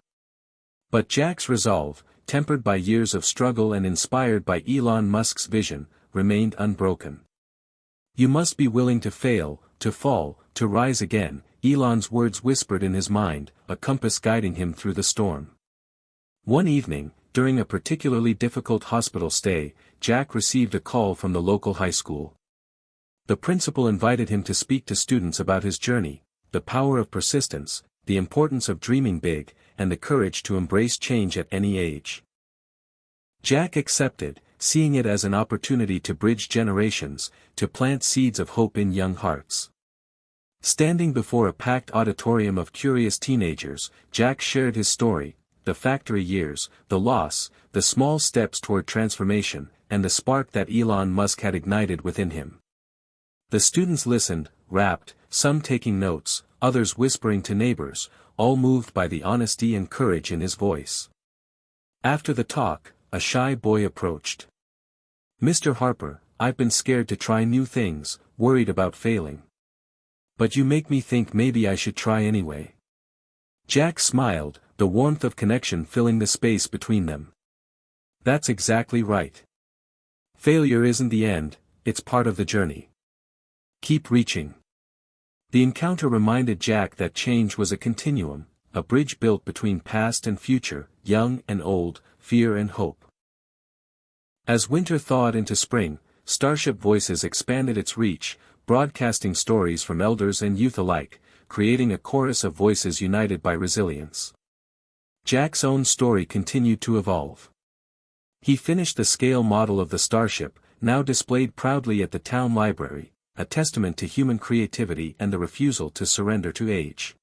But Jack's resolve, tempered by years of struggle and inspired by Elon Musk's vision, remained unbroken. "You must be willing to fail, to fall, to rise again," Elon's words whispered in his mind, a compass guiding him through the storm. One evening, during a particularly difficult hospital stay, Jack received a call from the local high school. The principal invited him to speak to students about his journey, the power of persistence, the importance of dreaming big, and the courage to embrace change at any age. Jack accepted, seeing it as an opportunity to bridge generations, to plant seeds of hope in young hearts. Standing before a packed auditorium of curious teenagers, Jack shared his story, the factory years, the loss, the small steps toward transformation, and the spark that Elon Musk had ignited within him. The students listened, rapt, some taking notes, others whispering to neighbors, all moved by the honesty and courage in his voice. After the talk, a shy boy approached. "Mr. Harper, I've been scared to try new things, worried about failing. But you make me think maybe I should try anyway." Jack smiled, the warmth of connection filling the space between them. "That's exactly right. Failure isn't the end, it's part of the journey. Keep reaching." The encounter reminded Jack that change was a continuum, a bridge built between past and future, young and old, fear and hope. As winter thawed into spring, Starship Voices expanded its reach, broadcasting stories from elders and youth alike, creating a chorus of voices united by resilience. Jack's own story continued to evolve. He finished the scale model of the Starship, now displayed proudly at the town library, a testament to human creativity and the refusal to surrender to age.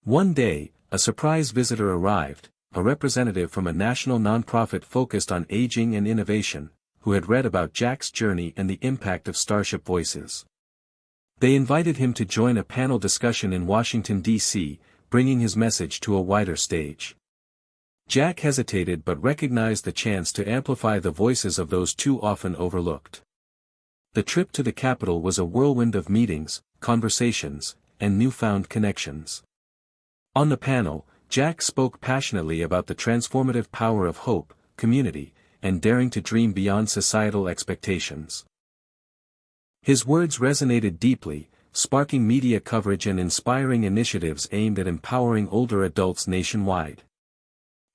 One day, a surprise visitor arrived, a representative from a national nonprofit focused on aging and innovation, who had read about Jack's journey and the impact of Starship Voices. They invited him to join a panel discussion in Washington, D.C., bringing his message to a wider stage. Jack hesitated but recognized the chance to amplify the voices of those too often overlooked. The trip to the Capitol was a whirlwind of meetings, conversations, and newfound connections. On the panel, Jack spoke passionately about the transformative power of hope, community, and daring to dream beyond societal expectations. His words resonated deeply, sparking media coverage and inspiring initiatives aimed at empowering older adults nationwide.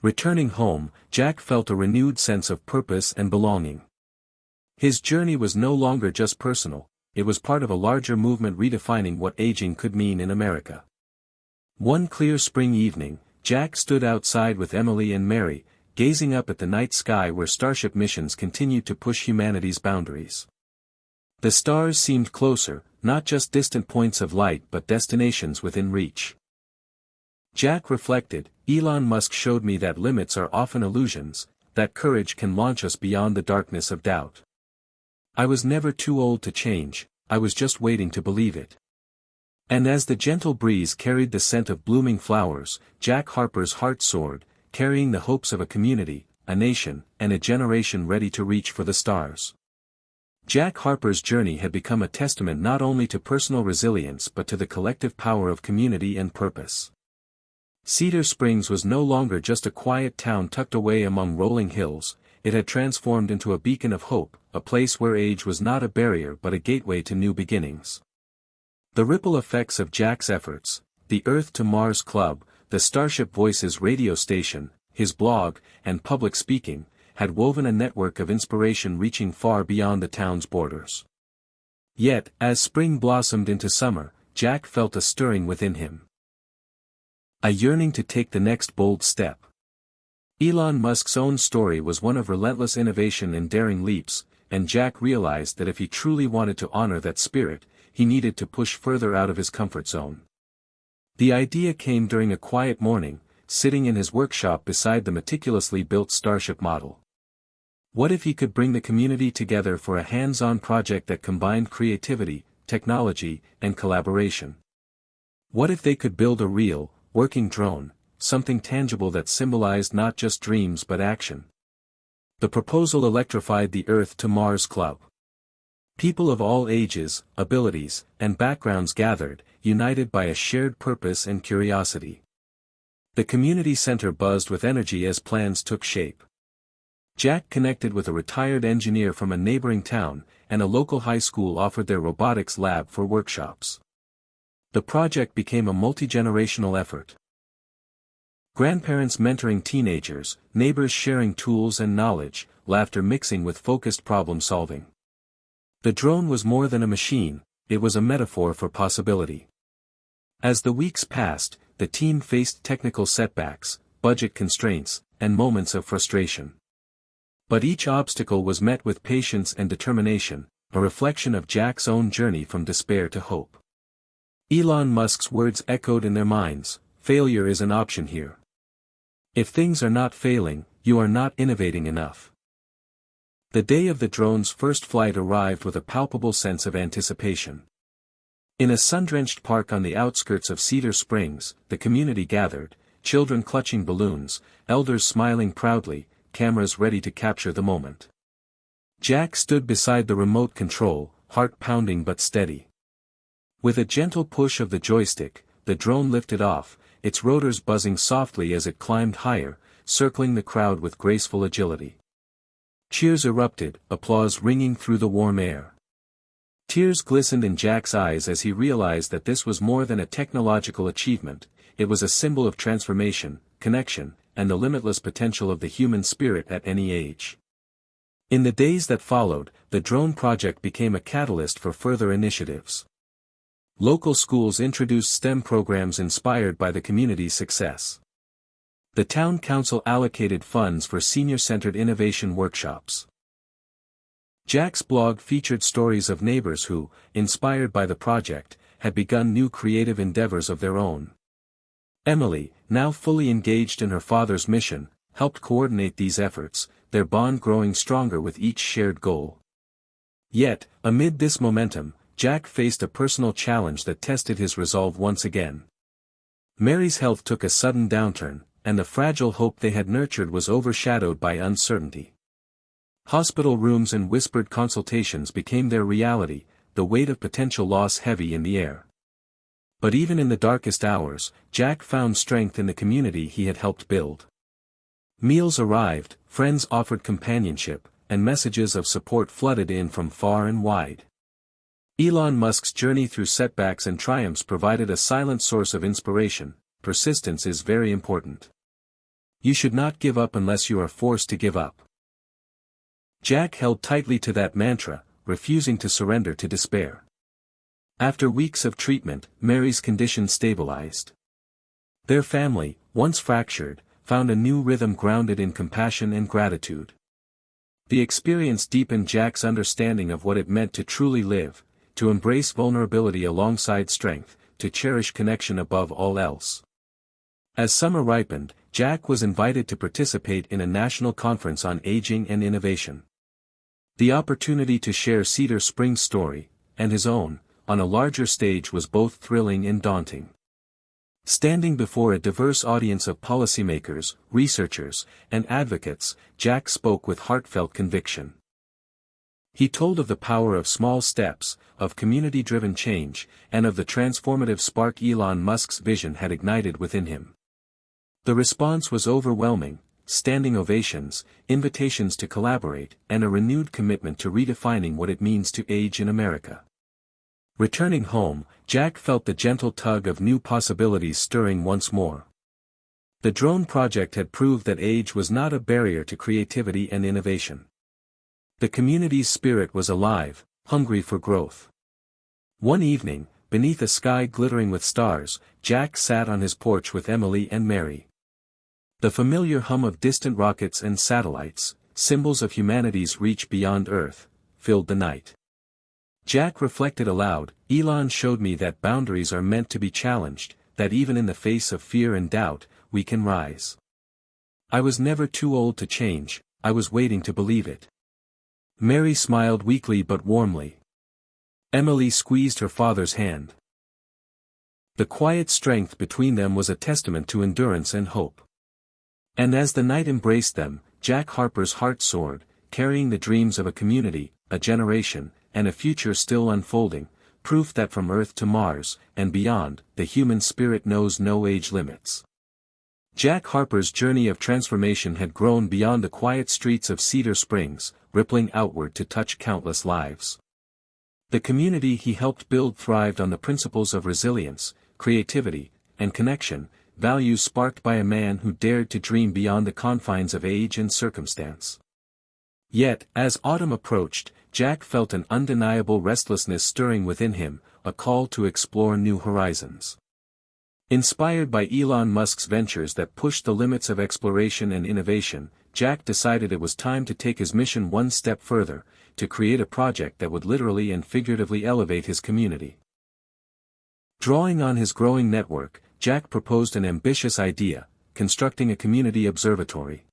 Returning home, Jack felt a renewed sense of purpose and belonging. His journey was no longer just personal, it was part of a larger movement redefining what aging could mean in America. One clear spring evening, Jack stood outside with Emily and Mary, gazing up at the night sky where Starship missions continued to push humanity's boundaries. The stars seemed closer, not just distant points of light but destinations within reach. Jack reflected, "Elon Musk showed me that limits are often illusions, that courage can launch us beyond the darkness of doubt. I was never too old to change, I was just waiting to believe it." And as the gentle breeze carried the scent of blooming flowers, Jack Harper's heart soared, carrying the hopes of a community, a nation, and a generation ready to reach for the stars. Jack Harper's journey had become a testament not only to personal resilience but to the collective power of community and purpose. Cedar Springs was no longer just a quiet town tucked away among rolling hills, it had transformed into a beacon of hope, a place where age was not a barrier but a gateway to new beginnings. The ripple effects of Jack's efforts, the Earth to Mars Club, the Starship Voices radio station, his blog, and public speaking, had woven a network of inspiration reaching far beyond the town's borders. Yet, as spring blossomed into summer, Jack felt a stirring within him. a yearning to take the next bold step. Elon Musk's own story was one of relentless innovation and daring leaps, and Jack realized that if he truly wanted to honor that spirit, he needed to push further out of his comfort zone. The idea came during a quiet morning, sitting in his workshop beside the meticulously built Starship model. What if he could bring the community together for a hands-on project that combined creativity, technology, and collaboration? What if they could build a real, working drone, something tangible that symbolized not just dreams but action? The proposal electrified the Earth to Mars Club. People of all ages, abilities, and backgrounds gathered, united by a shared purpose and curiosity. The community center buzzed with energy as plans took shape. Jack connected with a retired engineer from a neighboring town, and a local high school offered their robotics lab for workshops. The project became a multi-generational effort. Grandparents mentoring teenagers, neighbors sharing tools and knowledge, laughter mixing with focused problem-solving. The drone was more than a machine, it was a metaphor for possibility. As the weeks passed, the team faced technical setbacks, budget constraints, and moments of frustration. But each obstacle was met with patience and determination, a reflection of Jack's own journey from despair to hope. Elon Musk's words echoed in their minds, "Failure is an option here. If things are not failing, you are not innovating enough." The day of the drone's first flight arrived with a palpable sense of anticipation. In a sun-drenched park on the outskirts of Cedar Springs, the community gathered, children clutching balloons, elders smiling proudly, cameras ready to capture the moment. Jack stood beside the remote control, heart pounding but steady. With a gentle push of the joystick, the drone lifted off, its rotors buzzing softly as it climbed higher, circling the crowd with graceful agility. Cheers erupted, applause ringing through the warm air. Tears glistened in Jack's eyes as he realized that this was more than a technological achievement, it was a symbol of transformation, connection, and the limitless potential of the human spirit at any age. In the days that followed, the drone project became a catalyst for further initiatives. Local schools introduced STEM programs inspired by the community's success. The town council allocated funds for senior-centered innovation workshops. Jack's blog featured stories of neighbors who, inspired by the project, had begun new creative endeavors of their own. Emily, now fully engaged in her father's mission, helped coordinate these efforts, their bond growing stronger with each shared goal. Yet, amid this momentum, Jack faced a personal challenge that tested his resolve once again. Mary's health took a sudden downturn, and the fragile hope they had nurtured was overshadowed by uncertainty. Hospital rooms and whispered consultations became their reality, the weight of potential loss heavy in the air. But even in the darkest hours, Jack found strength in the community he had helped build. Meals arrived, friends offered companionship, and messages of support flooded in from far and wide. Elon Musk's journey through setbacks and triumphs provided a silent source of inspiration. Persistence is very important. You should not give up unless you are forced to give up. Jack held tightly to that mantra, refusing to surrender to despair. After weeks of treatment, Mary's condition stabilized. Their family, once fractured, found a new rhythm grounded in compassion and gratitude. The experience deepened Jack's understanding of what it meant to truly live, to embrace vulnerability alongside strength, to cherish connection above all else. As summer ripened, Jack was invited to participate in a national conference on aging and innovation. The opportunity to share Cedar Springs' story, and his own, on a larger stage was both thrilling and daunting. Standing before a diverse audience of policymakers, researchers, and advocates, Jack spoke with heartfelt conviction. He told of the power of small steps, of community-driven change, and of the transformative spark Elon Musk's vision had ignited within him. The response was overwhelming, standing ovations, invitations to collaborate, and a renewed commitment to redefining what it means to age in America. Returning home, Jack felt the gentle tug of new possibilities stirring once more. The drone project had proved that age was not a barrier to creativity and innovation. The community's spirit was alive, hungry for growth. One evening, beneath a sky glittering with stars, Jack sat on his porch with Emily and Mary. The familiar hum of distant rockets and satellites, symbols of humanity's reach beyond Earth, filled the night. Jack reflected aloud, Elon showed me that boundaries are meant to be challenged, that even in the face of fear and doubt, we can rise. I was never too old to change, I was waiting to believe it. Mary smiled weakly but warmly. Emily squeezed her father's hand. The quiet strength between them was a testament to endurance and hope. And as the night embraced them, Jack Harper's heart soared, carrying the dreams of a community, a generation, and a future still unfolding, proof that from Earth to Mars, and beyond, the human spirit knows no age limits. Jack Harper's journey of transformation had grown beyond the quiet streets of Cedar Springs, rippling outward to touch countless lives. The community he helped build thrived on the principles of resilience, creativity, and connection, values sparked by a man who dared to dream beyond the confines of age and circumstance. Yet, as autumn approached, Jack felt an undeniable restlessness stirring within him, a call to explore new horizons. Inspired by Elon Musk's ventures that pushed the limits of exploration and innovation, Jack decided it was time to take his mission one step further, to create a project that would literally and figuratively elevate his community. Drawing on his growing network, Jack proposed an ambitious idea, constructing a community observatory.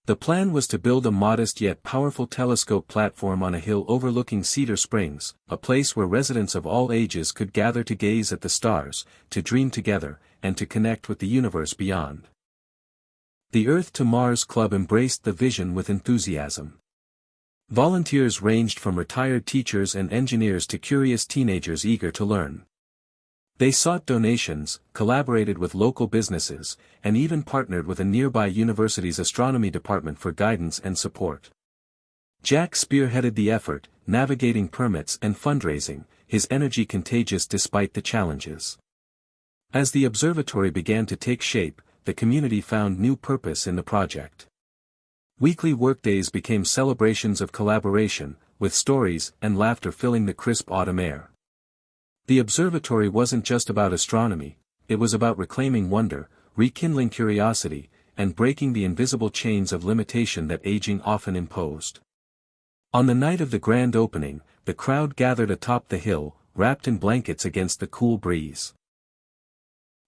The plan was to build a modest yet powerful telescope platform on a hill overlooking Cedar Springs, a place where residents of all ages could gather to gaze at the stars, to dream together, and to connect with the universe beyond. The Earth to Mars Club embraced the vision with enthusiasm. Volunteers ranged from retired teachers and engineers to curious teenagers eager to learn. They sought donations, collaborated with local businesses, and even partnered with a nearby university's astronomy department for guidance and support. Jack spearheaded the effort, navigating permits and fundraising, his energy contagious despite the challenges. As the observatory began to take shape, the community found new purpose in the project. Weekly workdays became celebrations of collaboration, with stories and laughter filling the crisp autumn air. The observatory wasn't just about astronomy, it was about reclaiming wonder, rekindling curiosity, and breaking the invisible chains of limitation that aging often imposed. On the night of the grand opening, the crowd gathered atop the hill, wrapped in blankets against the cool breeze.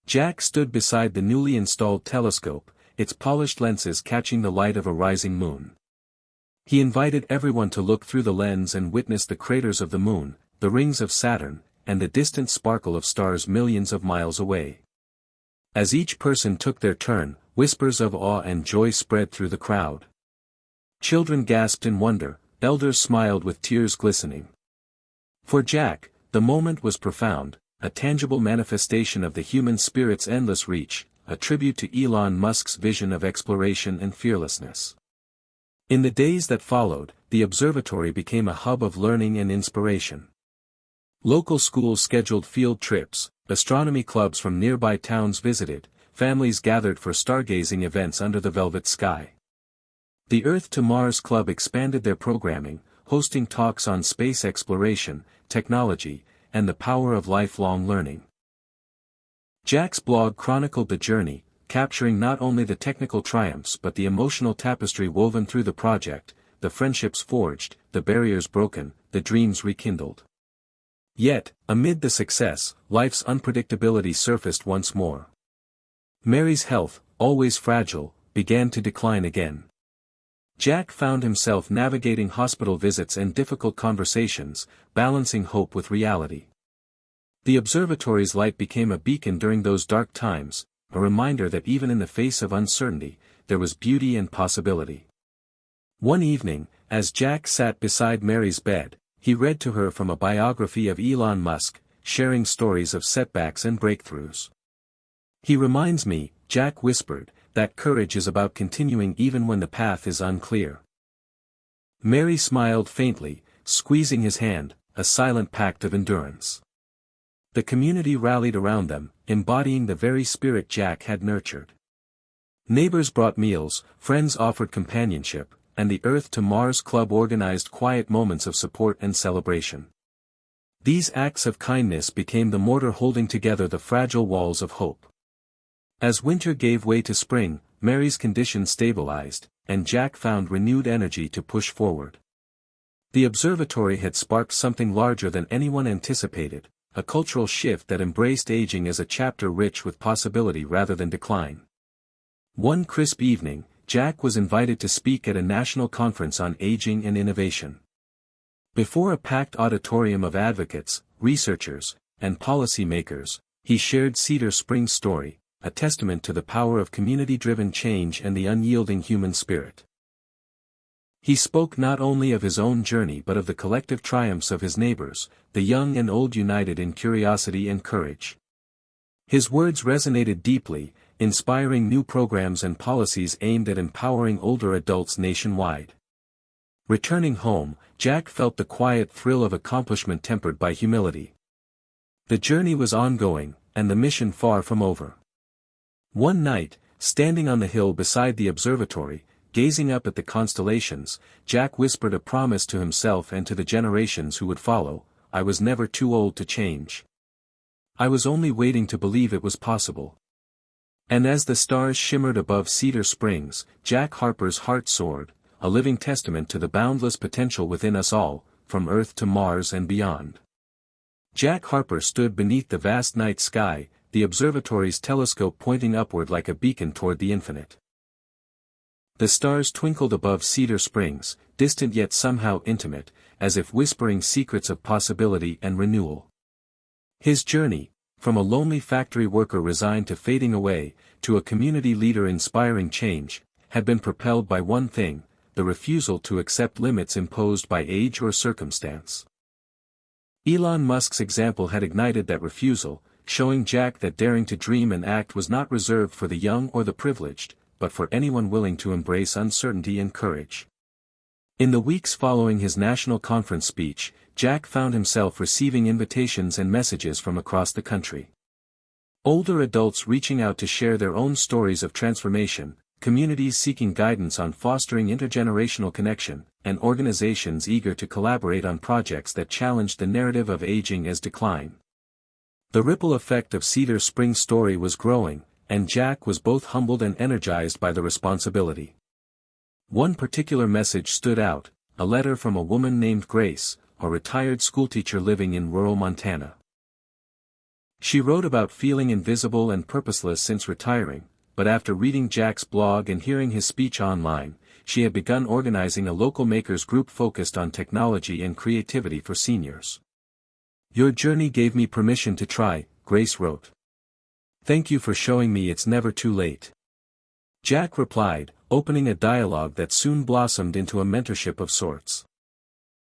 Jack stood beside the newly installed telescope, its polished lenses catching the light of a rising moon. He invited everyone to look through the lens and witness the craters of the moon, the rings of Saturn, and the distant sparkle of stars millions of miles away. As each person took their turn, whispers of awe and joy spread through the crowd. Children gasped in wonder, elders smiled with tears glistening. For Jack, the moment was profound, a tangible manifestation of the human spirit's endless reach, a tribute to Elon Musk's vision of exploration and fearlessness. In the days that followed, the observatory became a hub of learning and inspiration. Local schools scheduled field trips, astronomy clubs from nearby towns visited, families gathered for stargazing events under the velvet sky. The Earth to Mars Club expanded their programming, hosting talks on space exploration, technology, and the power of lifelong learning. Jack's blog chronicled the journey, capturing not only the technical triumphs but the emotional tapestry woven through the project, the friendships forged, the barriers broken, the dreams rekindled. Yet, amid the success, life's unpredictability surfaced once more. Mary's health, always fragile, began to decline again. Jack found himself navigating hospital visits and difficult conversations, balancing hope with reality. The observatory's light became a beacon during those dark times, a reminder that even in the face of uncertainty, there was beauty and possibility. One evening, as Jack sat beside Mary's bed, he read to her from a biography of Elon Musk, sharing stories of setbacks and breakthroughs. "He reminds me," Jack whispered, "that courage is about continuing even when the path is unclear." Mary smiled faintly, squeezing his hand, a silent pact of endurance. The community rallied around them, embodying the very spirit Jack had nurtured. Neighbors brought meals, friends offered companionship, and the Earth to Mars Club organized quiet moments of support and celebration. These acts of kindness became the mortar holding together the fragile walls of hope. As winter gave way to spring, Mary's condition stabilized, and Jack found renewed energy to push forward. The observatory had sparked something larger than anyone anticipated, a cultural shift that embraced aging as a chapter rich with possibility rather than decline. One crisp evening, Jack was invited to speak at a national conference on aging and innovation. Before a packed auditorium of advocates, researchers, and policymakers, he shared Cedar Springs' story, a testament to the power of community-driven change and the unyielding human spirit. He spoke not only of his own journey but of the collective triumphs of his neighbors, the young and old united in curiosity and courage. His words resonated deeply, inspiring new programs and policies aimed at empowering older adults nationwide. Returning home, Jack felt the quiet thrill of accomplishment tempered by humility. The journey was ongoing, and the mission far from over. One night, standing on the hill beside the observatory, gazing up at the constellations, Jack whispered a promise to himself and to the generations who would follow: "I was never too old to change. I was only waiting to believe it was possible." And as the stars shimmered above Cedar Springs, Jack Harper's heart soared, a living testament to the boundless potential within us all, from Earth to Mars and beyond. Jack Harper stood beneath the vast night sky, the observatory's telescope pointing upward like a beacon toward the infinite. The stars twinkled above Cedar Springs, distant yet somehow intimate, as if whispering secrets of possibility and renewal. His journey, from a lonely factory worker resigned to fading away, to a community leader inspiring change, had been propelled by one thing: the refusal to accept limits imposed by age or circumstance. Elon Musk's example had ignited that refusal, showing Jack that daring to dream and act was not reserved for the young or the privileged, but for anyone willing to embrace uncertainty and courage. In the weeks following his national conference speech, Jack found himself receiving invitations and messages from across the country. Older adults reaching out to share their own stories of transformation, communities seeking guidance on fostering intergenerational connection, and organizations eager to collaborate on projects that challenged the narrative of aging as decline. The ripple effect of Cedar Springs' story was growing, and Jack was both humbled and energized by the responsibility. One particular message stood out: a letter from a woman named Grace, a retired schoolteacher living in rural Montana. She wrote about feeling invisible and purposeless since retiring, but after reading Jack's blog and hearing his speech online, she had begun organizing a local makers group focused on technology and creativity for seniors. "Your journey gave me permission to try," Grace wrote. "Thank you for showing me it's never too late." Jack replied, opening a dialogue that soon blossomed into a mentorship of sorts.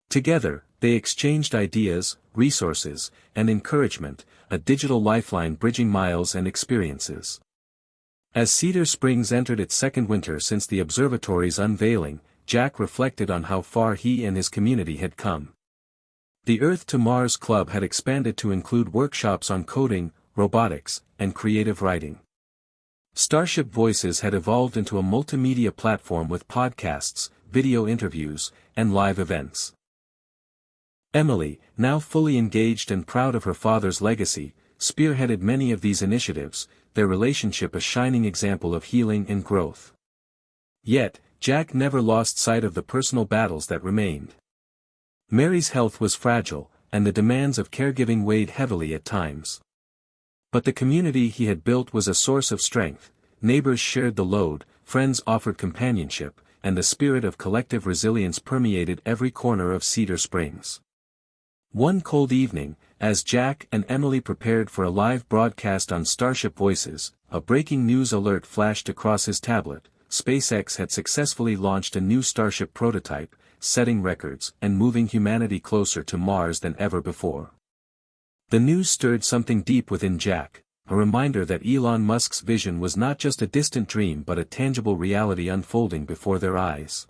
Together, they exchanged ideas, resources, and encouragement, a digital lifeline bridging miles and experiences. As Cedar Springs entered its second winter since the observatory's unveiling, Jack reflected on how far he and his community had come. The Earth to Mars Club had expanded to include workshops on coding, robotics, and creative writing. Starship Voices had evolved into a multimedia platform with podcasts, video interviews, and live events. Emily, now fully engaged and proud of her father's legacy, spearheaded many of these initiatives, their relationship a shining example of healing and growth. Yet, Jack never lost sight of the personal battles that remained. Mary's health was fragile, and the demands of caregiving weighed heavily at times. But the community he had built was a source of strength. Neighbors shared the load, friends offered companionship, and the spirit of collective resilience permeated every corner of Cedar Springs. One cold evening, as Jack and Emily prepared for a live broadcast on Starship Voices, a breaking news alert flashed across his tablet: SpaceX had successfully launched a new Starship prototype, setting records and moving humanity closer to Mars than ever before. The news stirred something deep within Jack, a reminder that Elon Musk's vision was not just a distant dream but a tangible reality unfolding before their eyes.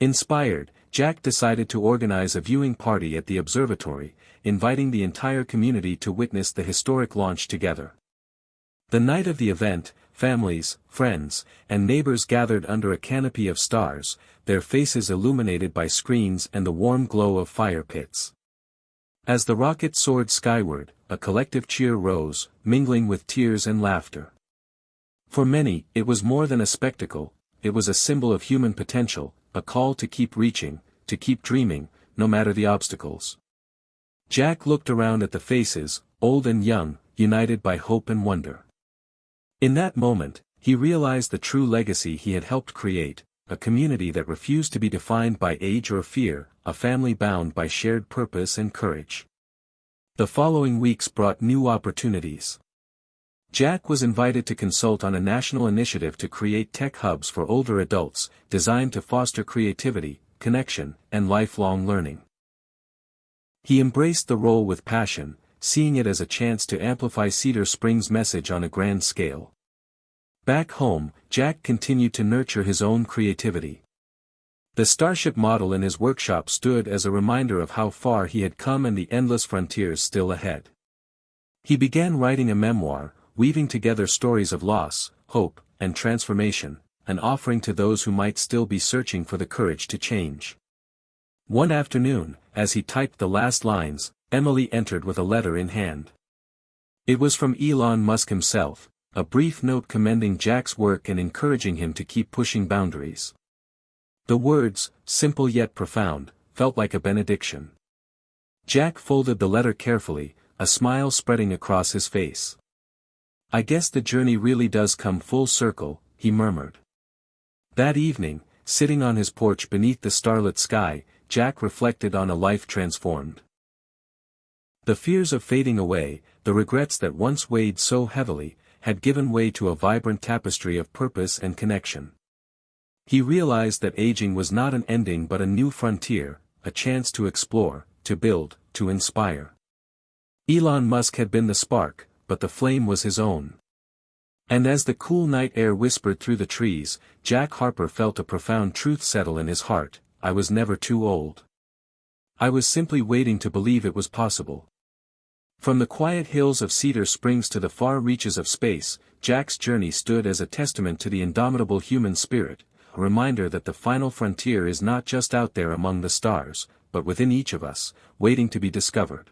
Inspired, Jack decided to organize a viewing party at the observatory, inviting the entire community to witness the historic launch together. The night of the event, families, friends, and neighbors gathered under a canopy of stars, their faces illuminated by screens and the warm glow of fire pits. As the rocket soared skyward, a collective cheer rose, mingling with tears and laughter. For many, it was more than a spectacle, it was a symbol of human potential, a call to keep reaching, to keep dreaming, no matter the obstacles. Jack looked around at the faces, old and young, united by hope and wonder. In that moment, he realized the true legacy he had helped create, a community that refused to be defined by age or fear, a family bound by shared purpose and courage. The following weeks brought new opportunities. Jack was invited to consult on a national initiative to create tech hubs for older adults, designed to foster creativity, connection, and lifelong learning. He embraced the role with passion, seeing it as a chance to amplify Cedar Springs' message on a grand scale. Back home, Jack continued to nurture his own creativity. The Starship model in his workshop stood as a reminder of how far he had come and the endless frontiers still ahead. He began writing a memoir, weaving together stories of loss, hope, and transformation, an offering to those who might still be searching for the courage to change. One afternoon, as he typed the last lines, Emily entered with a letter in hand. It was from Elon Musk himself, a brief note commending Jack's work and encouraging him to keep pushing boundaries. The words, simple yet profound, felt like a benediction. Jack folded the letter carefully, a smile spreading across his face. "I guess the journey really does come full circle," he murmured. That evening, sitting on his porch beneath the starlit sky, Jack reflected on a life transformed. The fears of fading away, the regrets that once weighed so heavily, had given way to a vibrant tapestry of purpose and connection. He realized that aging was not an ending but a new frontier, a chance to explore, to build, to inspire. Elon Musk had been the spark, but the flame was his own. And as the cool night air whispered through the trees, Jack Harper felt a profound truth settle in his heart: I was never too old. I was simply waiting to believe it was possible. From the quiet hills of Cedar Springs to the far reaches of space, Jack's journey stood as a testament to the indomitable human spirit, a reminder that the final frontier is not just out there among the stars, but within each of us, waiting to be discovered.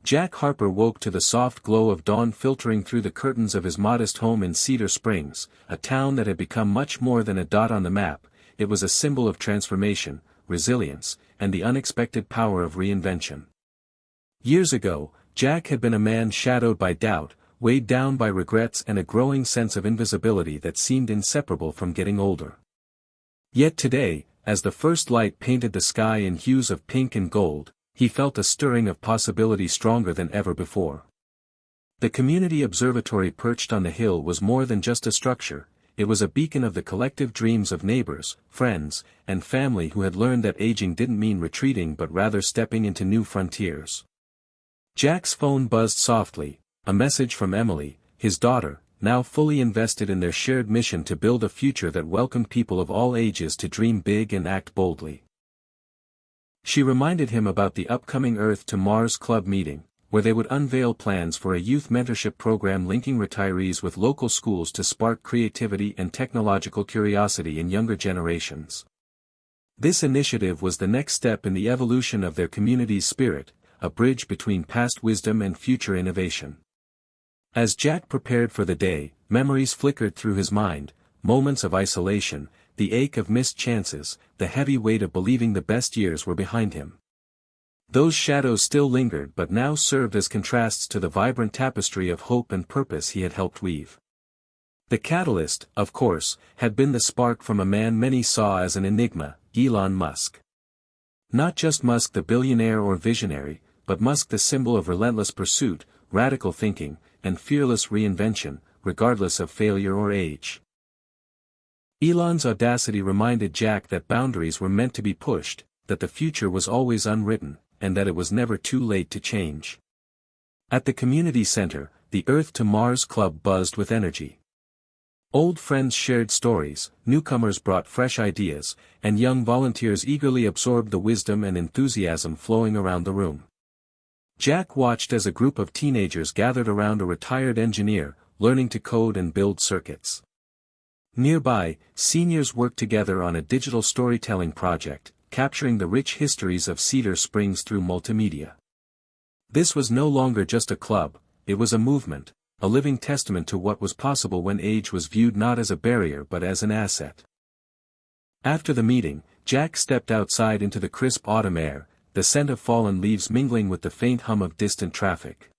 Jack Harper woke to the soft glow of dawn filtering through the curtains of his modest home in Cedar Springs, a town that had become much more than a dot on the map. It was a symbol of transformation, resilience, and the unexpected power of reinvention. Years ago, Jack had been a man shadowed by doubt, weighed down by regrets and a growing sense of invisibility that seemed inseparable from getting older. Yet today, as the first light painted the sky in hues of pink and gold, he felt a stirring of possibility stronger than ever before. The community observatory perched on the hill was more than just a structure. It was a beacon of the collective dreams of neighbors, friends, and family who had learned that aging didn't mean retreating but rather stepping into new frontiers. Jack's phone buzzed softly, a message from Emily, his daughter, now fully invested in their shared mission to build a future that welcomed people of all ages to dream big and act boldly. She reminded him about the upcoming Earth to Mars Club meeting, where they would unveil plans for a youth mentorship program linking retirees with local schools to spark creativity and technological curiosity in younger generations. This initiative was the next step in the evolution of their community's spirit, a bridge between past wisdom and future innovation. As Jack prepared for the day, memories flickered through his mind, moments of isolation, the ache of missed chances, the heavy weight of believing the best years were behind him. Those shadows still lingered but now served as contrasts to the vibrant tapestry of hope and purpose he had helped weave. The catalyst, of course, had been the spark from a man many saw as an enigma, Elon Musk. Not just Musk the billionaire or visionary, but Musk the symbol of relentless pursuit, radical thinking, and fearless reinvention, regardless of failure or age. Elon's audacity reminded Jack that boundaries were meant to be pushed, that the future was always unwritten, and that it was never too late to change. At the community center, the Earth to Mars Club buzzed with energy. Old friends shared stories, newcomers brought fresh ideas, and young volunteers eagerly absorbed the wisdom and enthusiasm flowing around the room. Jack watched as a group of teenagers gathered around a retired engineer, learning to code and build circuits. Nearby, seniors worked together on a digital storytelling project, capturing the rich histories of Cedar Springs through multimedia. This was no longer just a club, it was a movement, a living testament to what was possible when age was viewed not as a barrier but as an asset. After the meeting, Jack stepped outside into the crisp autumn air, the scent of fallen leaves mingling with the faint hum of distant traffic.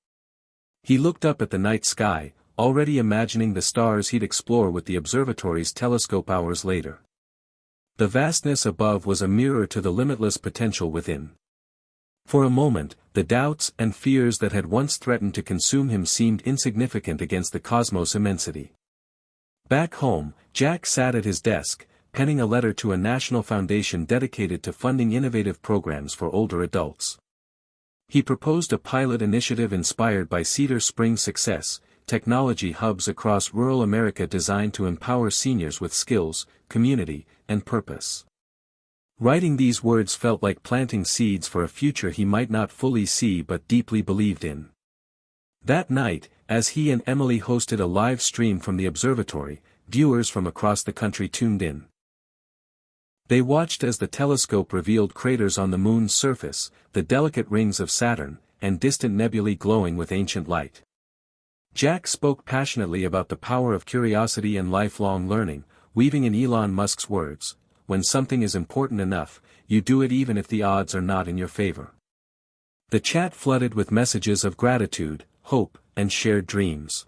He looked up at the night sky, already imagining the stars he'd explore with the observatory's telescope hours later. The vastness above was a mirror to the limitless potential within. For a moment, the doubts and fears that had once threatened to consume him seemed insignificant against the cosmos' immensity. Back home, Jack sat at his desk, penning a letter to a national foundation dedicated to funding innovative programs for older adults. He proposed a pilot initiative inspired by Cedar Springs' success, technology hubs across rural America designed to empower seniors with skills, community, and purpose. Writing these words felt like planting seeds for a future he might not fully see but deeply believed in. That night, as he and Emily hosted a live stream from the observatory, viewers from across the country tuned in. They watched as the telescope revealed craters on the moon's surface, the delicate rings of Saturn, and distant nebulae glowing with ancient light. Jack spoke passionately about the power of curiosity and lifelong learning, weaving in Elon Musk's words, "When something is important enough, you do it even if the odds are not in your favor." The chat flooded with messages of gratitude, hope, and shared dreams.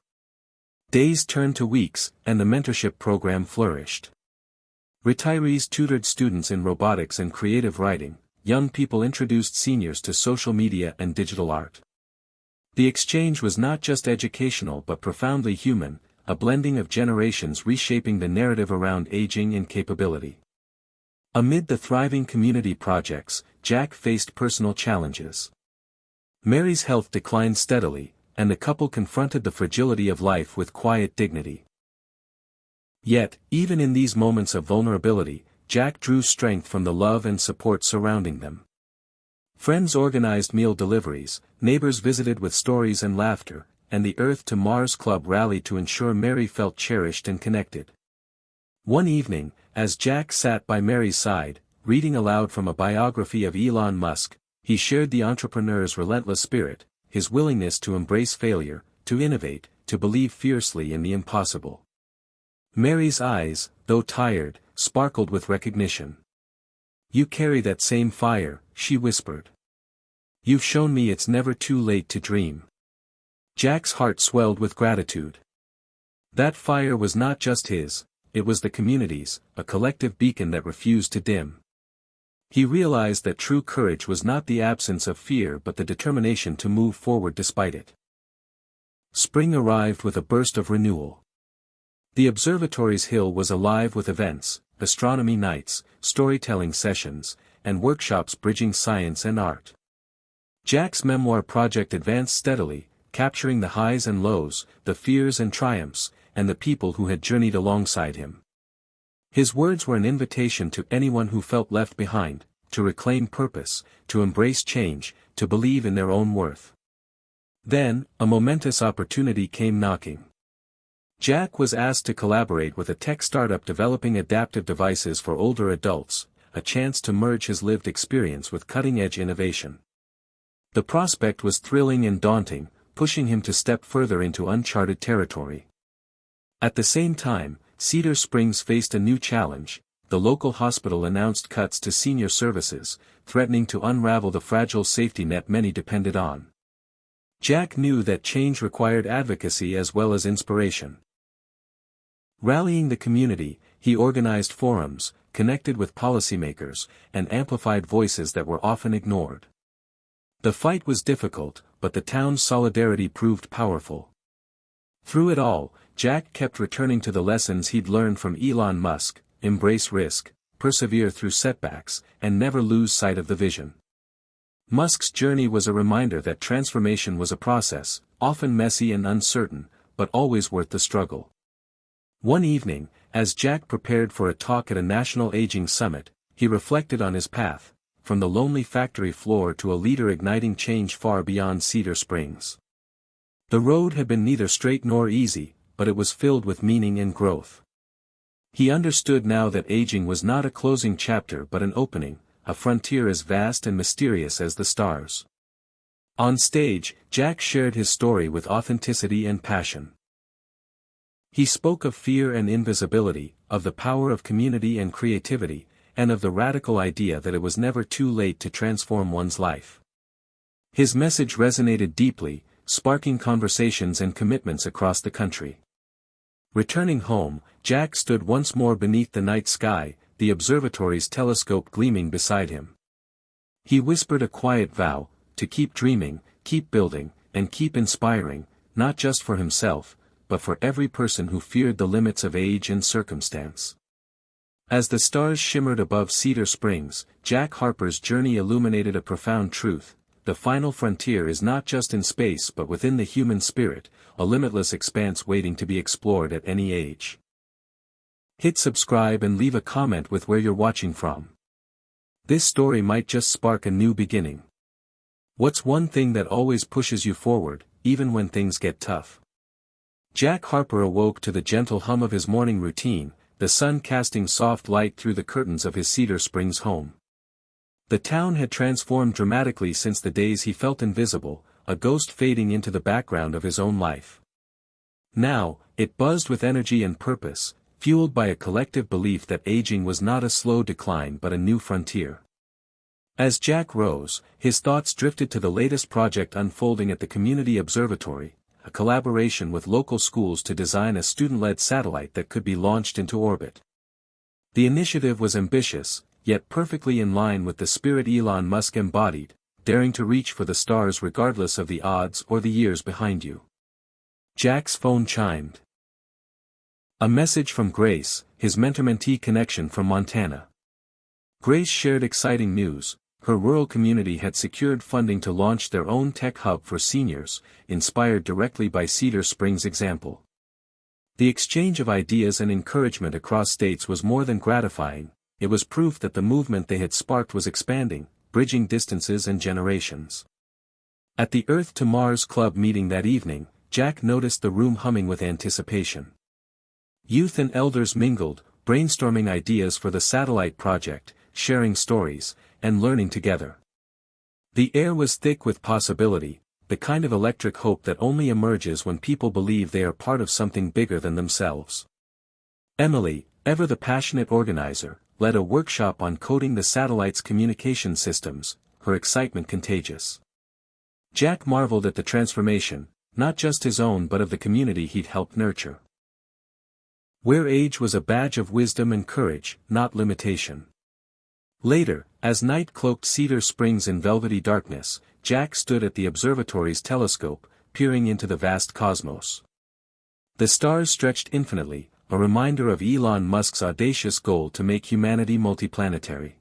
Days turned to weeks, and the mentorship program flourished. Retirees tutored students in robotics and creative writing, young people introduced seniors to social media and digital art. The exchange was not just educational but profoundly human, a blending of generations reshaping the narrative around aging and capability. Amid the thriving community projects, Jack faced personal challenges. Mary's health declined steadily, and the couple confronted the fragility of life with quiet dignity. Yet, even in these moments of vulnerability, Jack drew strength from the love and support surrounding them. Friends organized meal deliveries, neighbors visited with stories and laughter, and the Earth to Mars Club rallied to ensure Mary felt cherished and connected. One evening, as Jack sat by Mary's side, reading aloud from a biography of Elon Musk, he shared the entrepreneur's relentless spirit, his willingness to embrace failure, to innovate, to believe fiercely in the impossible. Mary's eyes, though tired, sparkled with recognition. "You carry that same fire," she whispered. "You've shown me it's never too late to dream." Jack's heart swelled with gratitude. That fire was not just his, it was the community's, a collective beacon that refused to dim. He realized that true courage was not the absence of fear but the determination to move forward despite it. Spring arrived with a burst of renewal. The observatory's hill was alive with events, astronomy nights, storytelling sessions, and workshops bridging science and art. Jack's memoir project advanced steadily, capturing the highs and lows, the fears and triumphs, and the people who had journeyed alongside him. His words were an invitation to anyone who felt left behind, to reclaim purpose, to embrace change, to believe in their own worth. Then, a momentous opportunity came knocking. Jack was asked to collaborate with a tech startup developing adaptive devices for older adults, a chance to merge his lived experience with cutting-edge innovation. The prospect was thrilling and daunting, pushing him to step further into uncharted territory. At the same time, Cedar Springs faced a new challenge. The local hospital announced cuts to senior services, threatening to unravel the fragile safety net many depended on. Jack knew that change required advocacy as well as inspiration. Rallying the community, he organized forums, connected with policymakers, and amplified voices that were often ignored. The fight was difficult, but the town's solidarity proved powerful. Through it all, Jack kept returning to the lessons he'd learned from Elon Musk: embrace risk, persevere through setbacks, and never lose sight of the vision. Musk's journey was a reminder that transformation was a process, often messy and uncertain, but always worth the struggle. One evening, as Jack prepared for a talk at a national aging summit, he reflected on his path, from the lonely factory floor to a leader igniting change far beyond Cedar Springs. The road had been neither straight nor easy, but it was filled with meaning and growth. He understood now that aging was not a closing chapter but an opening, a frontier as vast and mysterious as the stars. On stage, Jack shared his story with authenticity and passion. He spoke of fear and invisibility, of the power of community and creativity, and of the radical idea that it was never too late to transform one's life. His message resonated deeply, sparking conversations and commitments across the country. Returning home, Jack stood once more beneath the night sky, the observatory's telescope gleaming beside him. He whispered a quiet vow, to keep dreaming, keep building, and keep inspiring, not just for himself, but for every person who feared the limits of age and circumstance. As the stars shimmered above Cedar Springs, Jack Harper's journey illuminated a profound truth: the final frontier is not just in space but within the human spirit, a limitless expanse waiting to be explored at any age. Hit subscribe and leave a comment with where you're watching from. This story might just spark a new beginning. What's one thing that always pushes you forward, even when things get tough? Jack Harper awoke to the gentle hum of his morning routine, the sun casting soft light through the curtains of his Cedar Springs home. The town had transformed dramatically since the days he felt invisible, a ghost fading into the background of his own life. Now, it buzzed with energy and purpose, fueled by a collective belief that aging was not a slow decline but a new frontier. As Jack rose, his thoughts drifted to the latest project unfolding at the Community Observatory, a collaboration with local schools to design a student-led satellite that could be launched into orbit. The initiative was ambitious, yet perfectly in line with the spirit Elon Musk embodied, daring to reach for the stars regardless of the odds or the years behind you. Jack's phone chimed. A message from Grace, his mentor-mentee connection from Montana. Grace shared exciting news: her rural community had secured funding to launch their own tech hub for seniors, inspired directly by Cedar Springs' example. The exchange of ideas and encouragement across states was more than gratifying. It was proof that the movement they had sparked was expanding, bridging distances and generations. At the Earth to Mars Club meeting that evening, Jack noticed the room humming with anticipation. Youth and elders mingled, brainstorming ideas for the satellite project, sharing stories, and learning together. The air was thick with possibility, the kind of electric hope that only emerges when people believe they are part of something bigger than themselves. Emily, ever the passionate organizer, led a workshop on coding the satellite's communication systems, her excitement contagious. Jack marveled at the transformation, not just his own but of the community he'd helped nurture. Where age was a badge of wisdom and courage, not limitation. Later, as night cloaked Cedar Springs in velvety darkness, Jack stood at the observatory's telescope, peering into the vast cosmos. The stars stretched infinitely, a reminder of Elon Musk's audacious goal to make humanity multiplanetary.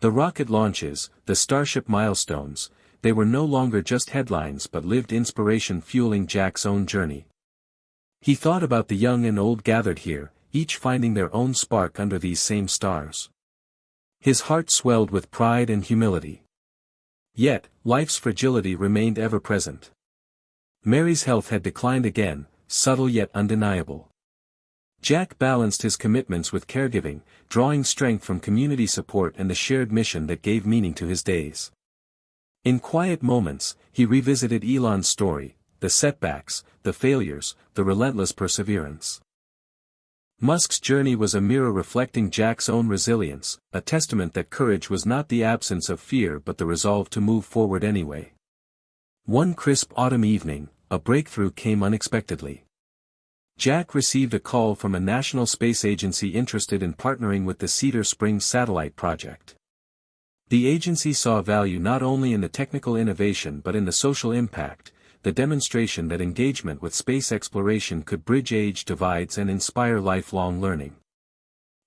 The rocket launches, the Starship milestones, they were no longer just headlines but lived inspiration fueling Jack's own journey. He thought about the young and old gathered here, each finding their own spark under these same stars. His heart swelled with pride and humility. Yet, life's fragility remained ever present. Mary's health had declined again, subtle yet undeniable. Jack balanced his commitments with caregiving, drawing strength from community support and the shared mission that gave meaning to his days. In quiet moments, he revisited Elon's story, the setbacks, the failures, the relentless perseverance. Musk's journey was a mirror reflecting Jack's own resilience, a testament that courage was not the absence of fear but the resolve to move forward anyway. One crisp autumn evening, a breakthrough came unexpectedly. Jack received a call from a national space agency interested in partnering with the Cedar Springs satellite project. The agency saw value not only in the technical innovation but in the social impact, the demonstration that engagement with space exploration could bridge age divides and inspire lifelong learning.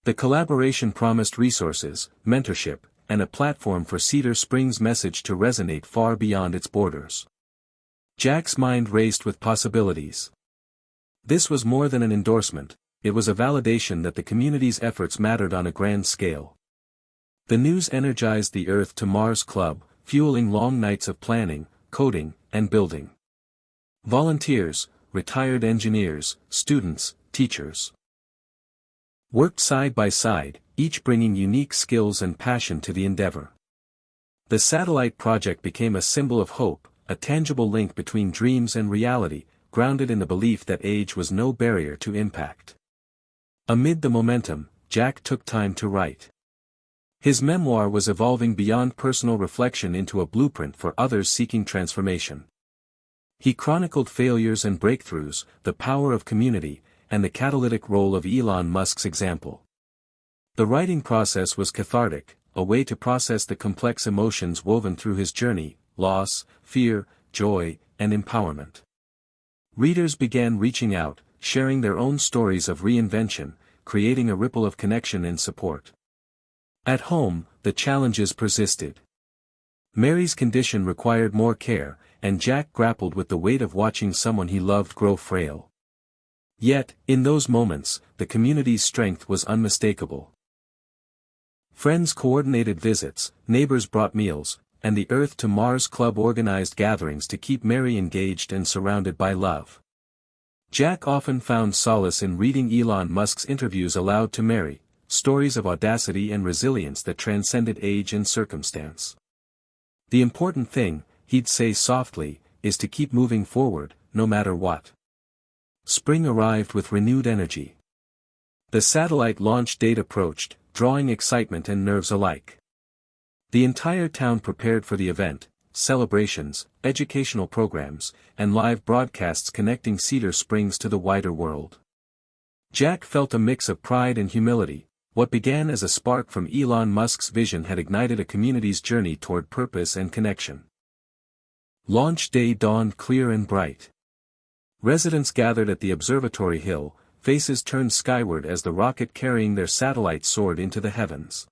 The collaboration promised resources, mentorship, and a platform for Cedar Springs' message to resonate far beyond its borders. Jack's mind raced with possibilities. This was more than an endorsement, it was a validation that the community's efforts mattered on a grand scale. The news energized the Earth to Mars Club, fueling long nights of planning, coding, and building. Volunteers, retired engineers, students, teachers worked side by side, each bringing unique skills and passion to the endeavor. The satellite project became a symbol of hope, a tangible link between dreams and reality, grounded in the belief that age was no barrier to impact. Amid the momentum, Jack took time to write. His memoir was evolving beyond personal reflection into a blueprint for others seeking transformation. He chronicled failures and breakthroughs, the power of community, and the catalytic role of Elon Musk's example. The writing process was cathartic, a way to process the complex emotions woven through his journey: loss, fear, joy, and empowerment. Readers began reaching out, sharing their own stories of reinvention, creating a ripple of connection and support. At home, the challenges persisted. Mary's condition required more care, and Jack grappled with the weight of watching someone he loved grow frail. Yet, in those moments, the community's strength was unmistakable. Friends coordinated visits, neighbors brought meals, and the Earth to Mars Club organized gatherings to keep Mary engaged and surrounded by love. Jack often found solace in reading Elon Musk's interviews aloud to Mary, stories of audacity and resilience that transcended age and circumstance. "The important thing," he'd say softly, "is to keep moving forward, no matter what." Spring arrived with renewed energy. The satellite launch date approached, drawing excitement and nerves alike. The entire town prepared for the event: celebrations, educational programs, and live broadcasts connecting Cedar Springs to the wider world. Jack felt a mix of pride and humility. What began as a spark from Elon Musk's vision had ignited a community's journey toward purpose and connection. Launch day dawned clear and bright. Residents gathered at the observatory hill, faces turned skyward as the rocket carrying their satellite soared into the heavens.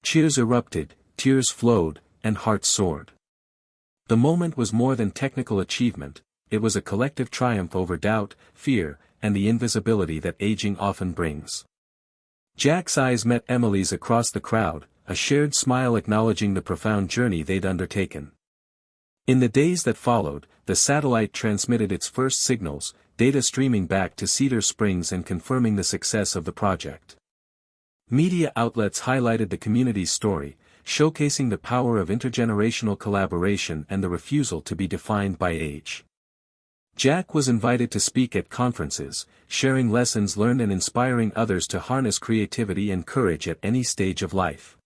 Cheers erupted, tears flowed, and hearts soared. The moment was more than technical achievement, it was a collective triumph over doubt, fear, and the invisibility that aging often brings. Jack's eyes met Emily's across the crowd, a shared smile acknowledging the profound journey they'd undertaken. In the days that followed, the satellite transmitted its first signals, data streaming back to Cedar Springs and confirming the success of the project. Media outlets highlighted the community's story, showcasing the power of intergenerational collaboration and the refusal to be defined by age. Jack was invited to speak at conferences, sharing lessons learned and inspiring others to harness creativity and courage at any stage of life.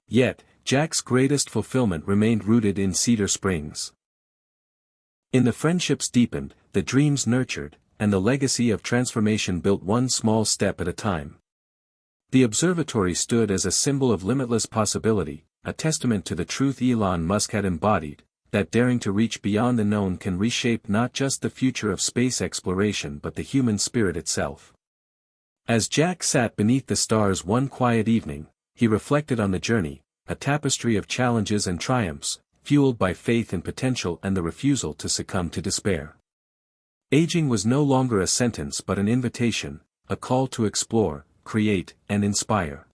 Yet, Jack's greatest fulfillment remained rooted in Cedar Springs. In the friendships deepened, the dreams nurtured, and the legacy of transformation built one small step at a time. The observatory stood as a symbol of limitless possibility, a testament to the truth Elon Musk had embodied, that daring to reach beyond the known can reshape not just the future of space exploration but the human spirit itself. As Jack sat beneath the stars one quiet evening, he reflected on the journey, a tapestry of challenges and triumphs, fueled by faith in potential and the refusal to succumb to despair. Aging was no longer a sentence but an invitation, a call to explore, create, and inspire.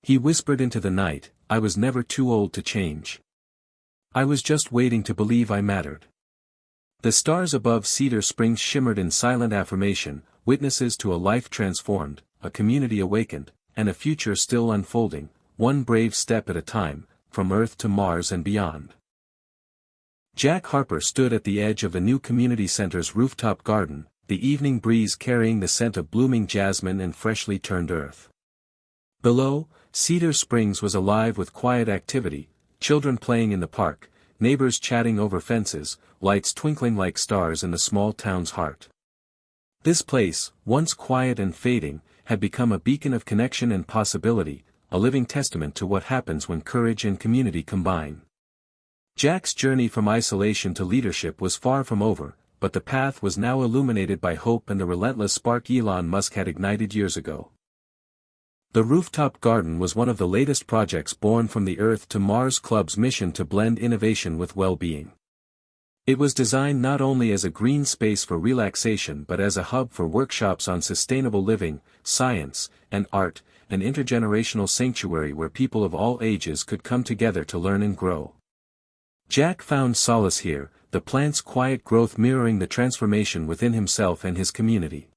He whispered into the night, "I was never too old to change. I was just waiting to believe I mattered." The stars above Cedar Springs shimmered in silent affirmation, witnesses to a life transformed, a community awakened, and a future still unfolding, one brave step at a time, from Earth to Mars and beyond. Jack Harper stood at the edge of the new community center's rooftop garden, the evening breeze carrying the scent of blooming jasmine and freshly turned earth. Below, Cedar Springs was alive with quiet activity, children playing in the park, neighbors chatting over fences, lights twinkling like stars in the small town's heart. This place, once quiet and fading, had become a beacon of connection and possibility, a living testament to what happens when courage and community combine. Jack's journey from isolation to leadership was far from over, but the path was now illuminated by hope and the relentless spark Elon Musk had ignited years ago. The rooftop garden was one of the latest projects born from the Earth to Mars Club's mission to blend innovation with well-being. It was designed not only as a green space for relaxation but as a hub for workshops on sustainable living, science, and art, an intergenerational sanctuary where people of all ages could come together to learn and grow. Jack found solace here, the plant's quiet growth mirroring the transformation within himself and his community.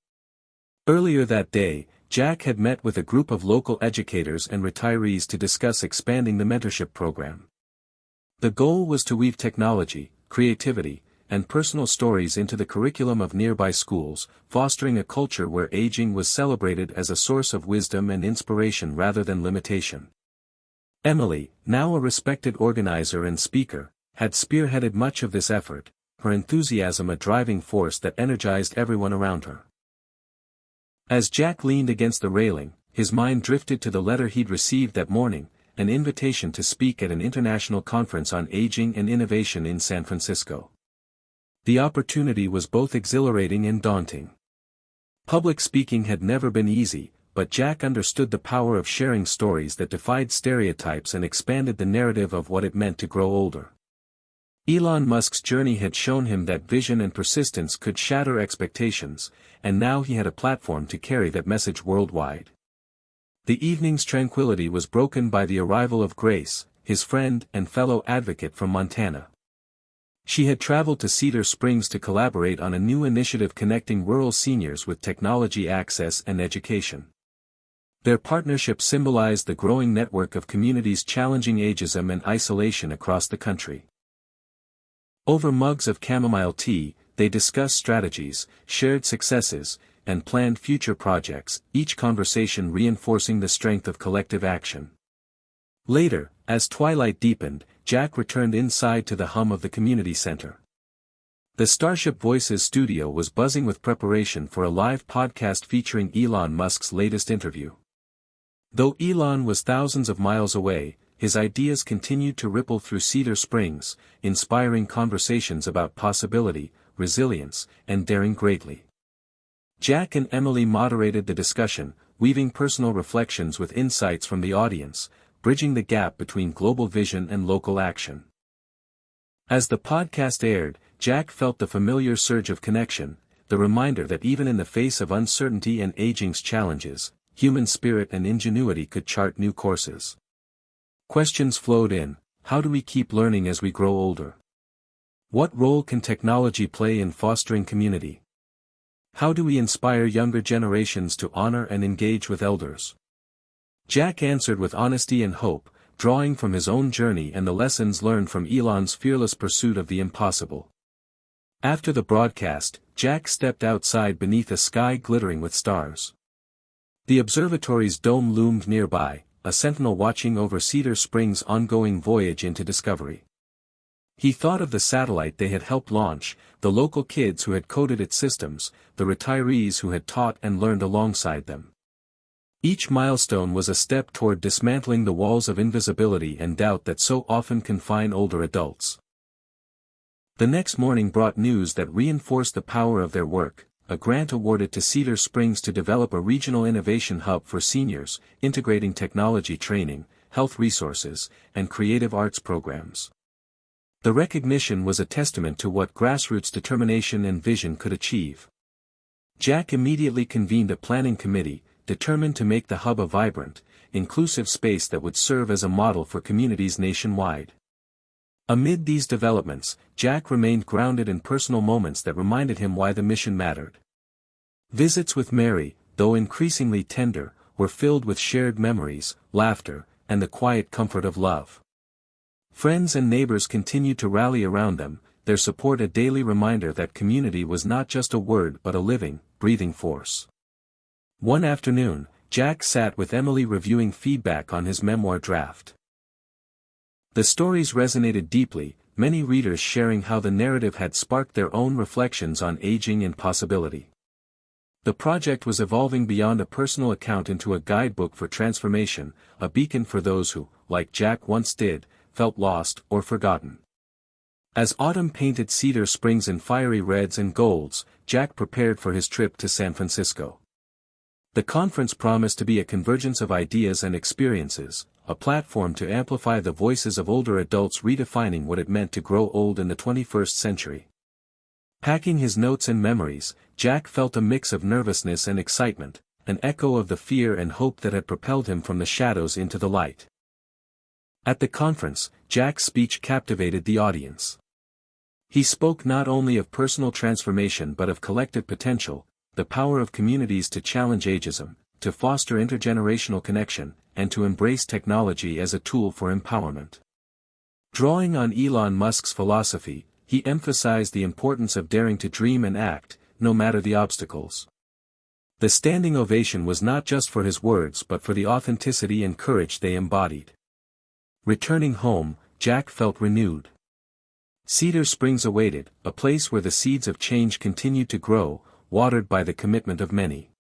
Earlier that day, Jack had met with a group of local educators and retirees to discuss expanding the mentorship program. The goal was to weave technology, creativity, and personal stories into the curriculum of nearby schools, fostering a culture where aging was celebrated as a source of wisdom and inspiration rather than limitation. Emily, now a respected organizer and speaker, had spearheaded much of this effort, her enthusiasm a driving force that energized everyone around her. As Jack leaned against the railing, his mind drifted to the letter he'd received that morning, an invitation to speak at an international conference on aging and innovation in San Francisco. The opportunity was both exhilarating and daunting. Public speaking had never been easy, but Jack understood the power of sharing stories that defied stereotypes and expanded the narrative of what it meant to grow older. Elon Musk's journey had shown him that vision and persistence could shatter expectations, and now he had a platform to carry that message worldwide. The evening's tranquility was broken by the arrival of Grace, his friend and fellow advocate from Montana. She had traveled to Cedar Springs to collaborate on a new initiative connecting rural seniors with technology access and education. Their partnership symbolized the growing network of communities challenging ageism and isolation across the country. Over mugs of chamomile tea, they discussed strategies, shared successes, and planned future projects, each conversation reinforcing the strength of collective action. Later, as twilight deepened, Jack returned inside to the hum of the community center. The Starship Voices studio was buzzing with preparation for a live podcast featuring Elon Musk's latest interview. Though Elon was thousands of miles away, his ideas continued to ripple through Cedar Springs, inspiring conversations about possibility, resilience, and daring greatly. Jack and Emily moderated the discussion, weaving personal reflections with insights from the audience, bridging the gap between global vision and local action. As the podcast aired, Jack felt the familiar surge of connection, the reminder that even in the face of uncertainty and aging's challenges, human spirit and ingenuity could chart new courses. Questions flowed in: how do we keep learning as we grow older? What role can technology play in fostering community? How do we inspire younger generations to honor and engage with elders? Jack answered with honesty and hope, drawing from his own journey and the lessons learned from Elon's fearless pursuit of the impossible. After the broadcast, Jack stepped outside beneath a sky glittering with stars. The observatory's dome loomed nearby, a sentinel watching over Cedar Springs' ongoing voyage into discovery. He thought of the satellite they had helped launch, the local kids who had coded its systems, the retirees who had taught and learned alongside them. Each milestone was a step toward dismantling the walls of invisibility and doubt that so often confine older adults. The next morning brought news that reinforced the power of their work: a grant awarded to Cedar Springs to develop a regional innovation hub for seniors, integrating technology training, health resources, and creative arts programs. The recognition was a testament to what grassroots determination and vision could achieve. Jack immediately convened a planning committee, determined to make the hub a vibrant, inclusive space that would serve as a model for communities nationwide. Amid these developments, Jack remained grounded in personal moments that reminded him why the mission mattered. Visits with Mary, though increasingly tender, were filled with shared memories, laughter, and the quiet comfort of love. Friends and neighbors continued to rally around them, their support a daily reminder that community was not just a word but a living, breathing force. One afternoon, Jack sat with Emily reviewing feedback on his memoir draft. The stories resonated deeply, many readers sharing how the narrative had sparked their own reflections on aging and possibility. The project was evolving beyond a personal account into a guidebook for transformation, a beacon for those who, like Jack once did, felt lost or forgotten. As autumn painted Cedar Springs in fiery reds and golds, Jack prepared for his trip to San Francisco. The conference promised to be a convergence of ideas and experiences, a platform to amplify the voices of older adults redefining what it meant to grow old in the 21st century. Packing his notes and memories, Jack felt a mix of nervousness and excitement, an echo of the fear and hope that had propelled him from the shadows into the light. At the conference, Jack's speech captivated the audience. He spoke not only of personal transformation but of collective potential, the power of communities to challenge ageism, to foster intergenerational connection, and to embrace technology as a tool for empowerment. Drawing on Elon Musk's philosophy, he emphasized the importance of daring to dream and act, no matter the obstacles. The standing ovation was not just for his words but for the authenticity and courage they embodied. Returning home, Jack felt renewed. Cedar Springs awaited, a place where the seeds of change continued to grow, watered by the commitment of many.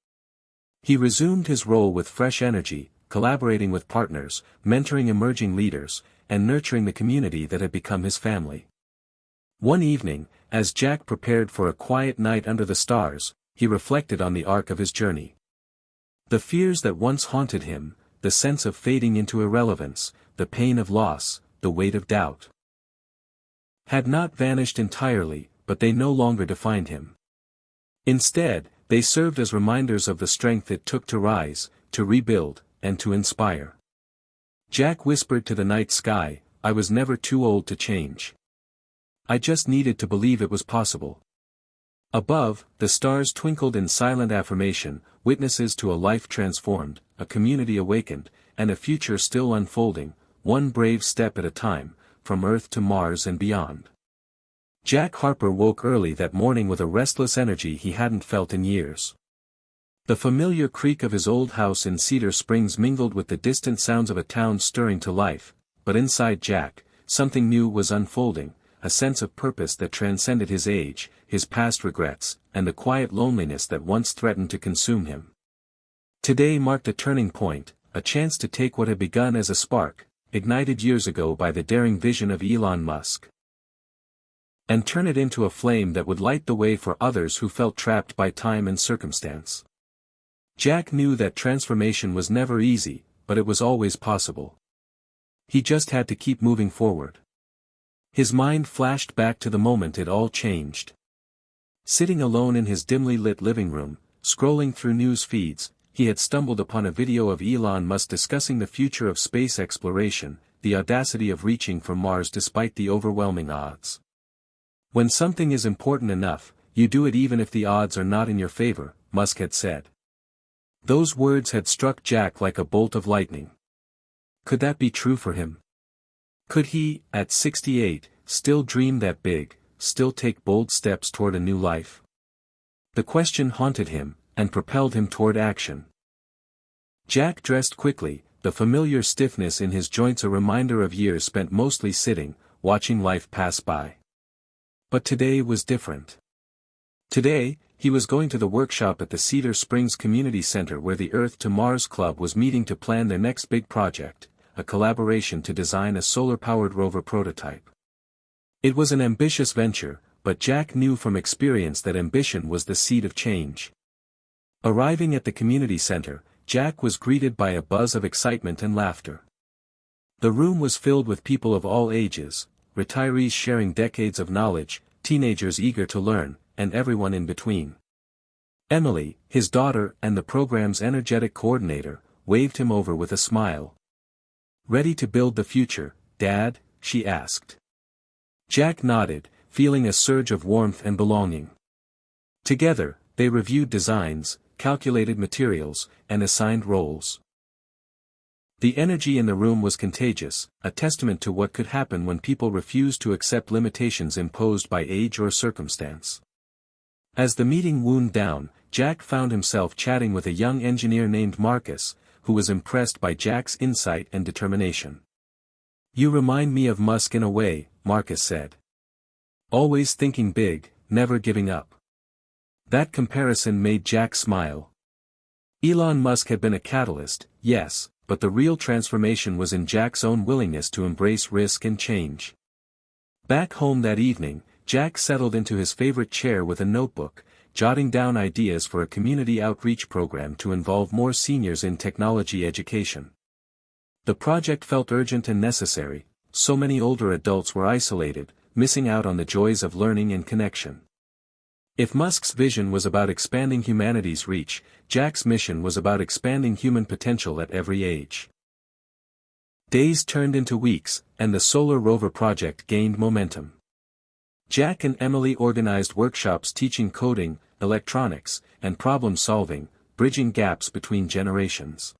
He resumed his role with fresh energy, collaborating with partners, mentoring emerging leaders, and nurturing the community that had become his family. One evening, as Jack prepared for a quiet night under the stars, he reflected on the arc of his journey. The fears that once haunted him, the sense of fading into irrelevance, the pain of loss, the weight of doubt, had not vanished entirely, but they no longer defined him. Instead, they served as reminders of the strength it took to rise, to rebuild, and to inspire. Jack whispered to the night sky, "I was never too old to change. I just needed to believe it was possible." Above, the stars twinkled in silent affirmation, witnesses to a life transformed, a community awakened, and a future still unfolding, one brave step at a time, from Earth to Mars and beyond. Jack Harper woke early that morning with a restless energy he hadn't felt in years. The familiar creak of his old house in Cedar Springs mingled with the distant sounds of a town stirring to life, but inside Jack, something new was unfolding, a sense of purpose that transcended his age, his past regrets, and the quiet loneliness that once threatened to consume him. Today marked a turning point, a chance to take what had begun as a spark, ignited years ago by the daring vision of Elon Musk, and turn it into a flame that would light the way for others who felt trapped by time and circumstance. Jack knew that transformation was never easy, but it was always possible. He just had to keep moving forward. His mind flashed back to the moment it all changed. Sitting alone in his dimly lit living room, scrolling through news feeds, he had stumbled upon a video of Elon Musk discussing the future of space exploration, the audacity of reaching for Mars despite the overwhelming odds. "When something is important enough, you do it even if the odds are not in your favor," Musk had said. Those words had struck Jack like a bolt of lightning. Could that be true for him? Could he, at 68, still dream that big, still take bold steps toward a new life? The question haunted him, and propelled him toward action. Jack dressed quickly, the familiar stiffness in his joints a reminder of years spent mostly sitting, watching life pass by. But today was different. Today, he was going to the workshop at the Cedar Springs Community Center where the Earth to Mars Club was meeting to plan their next big project, a collaboration to design a solar-powered rover prototype. It was an ambitious venture, but Jack knew from experience that ambition was the seed of change. Arriving at the community center, Jack was greeted by a buzz of excitement and laughter. The room was filled with people of all ages, retirees sharing decades of knowledge, teenagers eager to learn, and everyone in between. Emily, his daughter and the program's energetic coordinator, waved him over with a smile. "Ready to build the future, Dad?" she asked. Jack nodded, feeling a surge of warmth and belonging. Together, they reviewed designs, calculated materials, and assigned roles. The energy in the room was contagious, a testament to what could happen when people refused to accept limitations imposed by age or circumstance. As the meeting wound down, Jack found himself chatting with a young engineer named Marcus, who was impressed by Jack's insight and determination. "You remind me of Musk in a way," Marcus said. "Always thinking big, never giving up." That comparison made Jack smile. Elon Musk had been a catalyst, yes, but the real transformation was in Jack's own willingness to embrace risk and change. Back home that evening, Jack settled into his favorite chair with a notebook, jotting down ideas for a community outreach program to involve more seniors in technology education. The project felt urgent and necessary, so many older adults were isolated, missing out on the joys of learning and connection. If Musk's vision was about expanding humanity's reach, Jack's mission was about expanding human potential at every age. Days turned into weeks, and the solar rover project gained momentum. Jack and Emily organized workshops teaching coding, electronics, and problem-solving, bridging gaps between generations.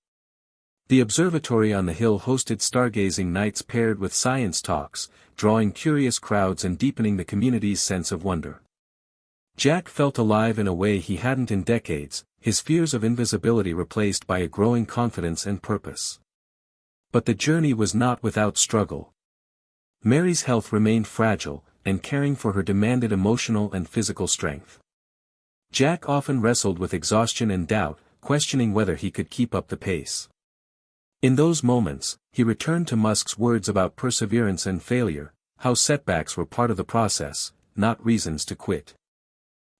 The observatory on the hill hosted stargazing nights paired with science talks, drawing curious crowds and deepening the community's sense of wonder. Jack felt alive in a way he hadn't in decades, his fears of invisibility replaced by a growing confidence and purpose. But the journey was not without struggle. Mary's health remained fragile, and caring for her demanded emotional and physical strength. Jack often wrestled with exhaustion and doubt, questioning whether he could keep up the pace. In those moments, he returned to Musk's words about perseverance and failure, how setbacks were part of the process, not reasons to quit.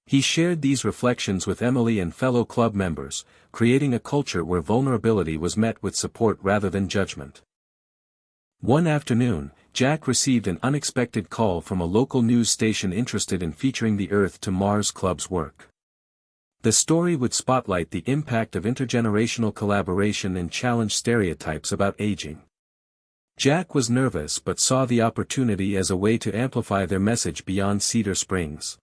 He shared these reflections with Emily and fellow club members, creating a culture where vulnerability was met with support rather than judgment. One afternoon, Jack received an unexpected call from a local news station interested in featuring the Earth to Mars Club's work. The story would spotlight the impact of intergenerational collaboration and challenge stereotypes about aging. Jack was nervous but saw the opportunity as a way to amplify their message beyond Cedar Springs.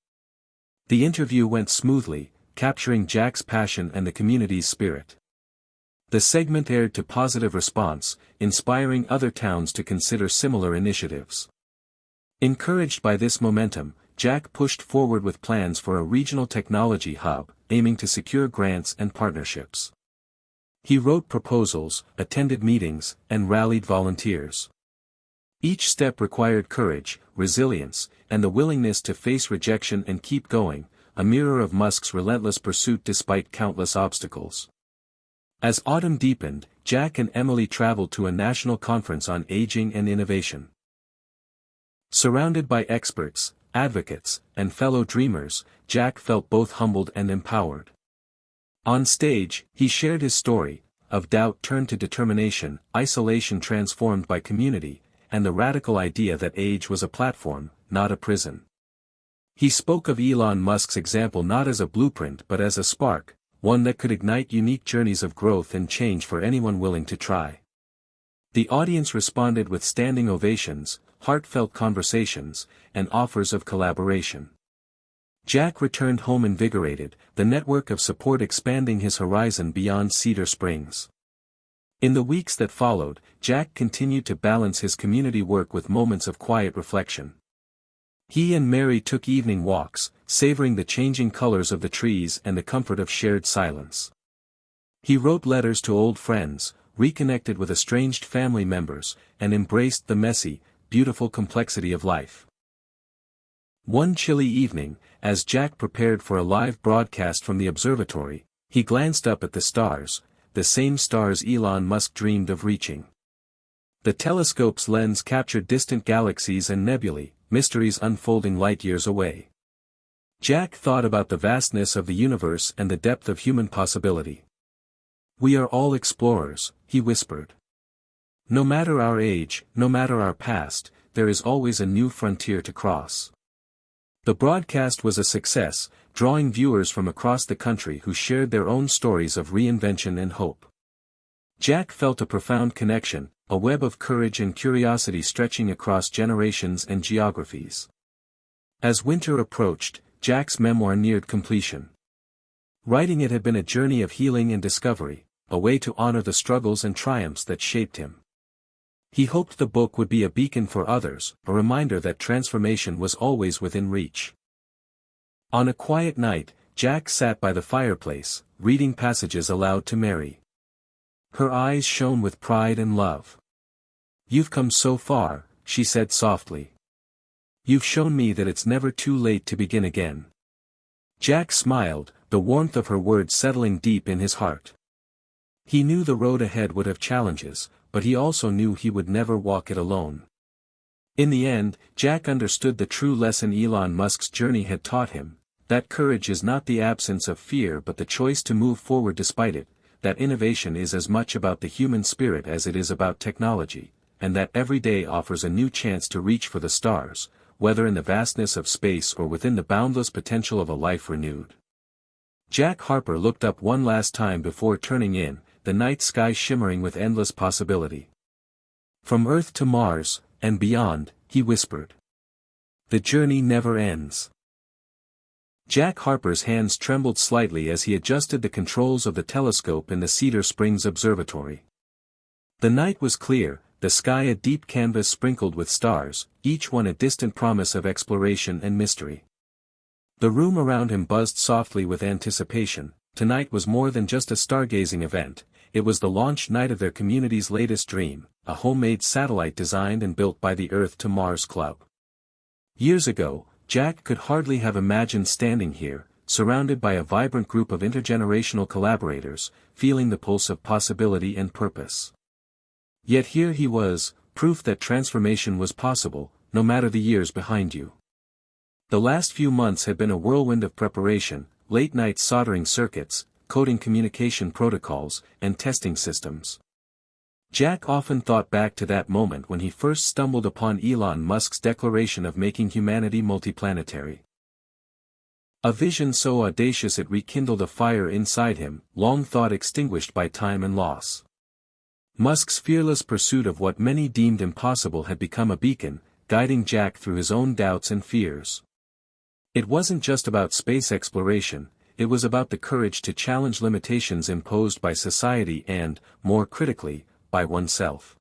The interview went smoothly, capturing Jack's passion and the community's spirit. The segment aired to positive response, inspiring other towns to consider similar initiatives. Encouraged by this momentum, Jack pushed forward with plans for a regional technology hub, aiming to secure grants and partnerships. He wrote proposals, attended meetings, and rallied volunteers. Each step required courage, resilience, and the willingness to face rejection and keep going, a mirror of Musk's relentless pursuit despite countless obstacles. As autumn deepened, Jack and Emily traveled to a national conference on aging and innovation. Surrounded by experts, advocates, and fellow dreamers, Jack felt both humbled and empowered. On stage, he shared his story, of doubt turned to determination, isolation transformed by community, and the radical idea that age was a platform, not a prison. He spoke of Elon Musk's example not as a blueprint but as a spark, one that could ignite unique journeys of growth and change for anyone willing to try. The audience responded with standing ovations, heartfelt conversations, and offers of collaboration. Jack returned home invigorated, the network of support expanding his horizon beyond Cedar Springs. In the weeks that followed, Jack continued to balance his community work with moments of quiet reflection. He and Mary took evening walks, savoring the changing colors of the trees and the comfort of shared silence. He wrote letters to old friends, reconnected with estranged family members, and embraced the messy, beautiful complexity of life. One chilly evening, as Jack prepared for a live broadcast from the observatory, he glanced up at the stars, the same stars Elon Musk dreamed of reaching. The telescope's lens captured distant galaxies and nebulae, mysteries unfolding light-years away. Jack thought about the vastness of the universe and the depth of human possibility. "We are all explorers," he whispered. "No matter our age, no matter our past, there is always a new frontier to cross." The broadcast was a success, drawing viewers from across the country who shared their own stories of reinvention and hope. Jack felt a profound connection, a web of courage and curiosity stretching across generations and geographies. As winter approached, Jack's memoir neared completion. Writing it had been a journey of healing and discovery, a way to honor the struggles and triumphs that shaped him. He hoped the book would be a beacon for others, a reminder that transformation was always within reach. On a quiet night, Jack sat by the fireplace, reading passages aloud to Mary. Her eyes shone with pride and love. "You've come so far," she said softly. "You've shown me that it's never too late to begin again." Jack smiled, the warmth of her words settling deep in his heart. He knew the road ahead would have challenges, but he also knew he would never walk it alone. In the end, Jack understood the true lesson Elon Musk's journey had taught him, that courage is not the absence of fear but the choice to move forward despite it, that innovation is as much about the human spirit as it is about technology, and that every day offers a new chance to reach for the stars, whether in the vastness of space or within the boundless potential of a life renewed. Jack Harper looked up one last time before turning in, the night sky shimmering with endless possibility. "From Earth to Mars, and beyond," he whispered. "The journey never ends." Jack Harper's hands trembled slightly as he adjusted the controls of the telescope in the Cedar Springs Observatory. The night was clear, the sky a deep canvas sprinkled with stars, each one a distant promise of exploration and mystery. The room around him buzzed softly with anticipation. Tonight was more than just a stargazing event, it was the launch night of their community's latest dream, a homemade satellite designed and built by the Earth to Mars Club. Years ago, Jack could hardly have imagined standing here, surrounded by a vibrant group of intergenerational collaborators, feeling the pulse of possibility and purpose. Yet here he was, proof that transformation was possible, no matter the years behind you. The last few months had been a whirlwind of preparation, late nights soldering circuits, coding communication protocols, and testing systems. Jack often thought back to that moment when he first stumbled upon Elon Musk's declaration of making humanity multiplanetary. A vision so audacious it rekindled a fire inside him, long thought extinguished by time and loss. Musk's fearless pursuit of what many deemed impossible had become a beacon, guiding Jack through his own doubts and fears. It wasn't just about space exploration, it was about the courage to challenge limitations imposed by society and, more critically, by oneself.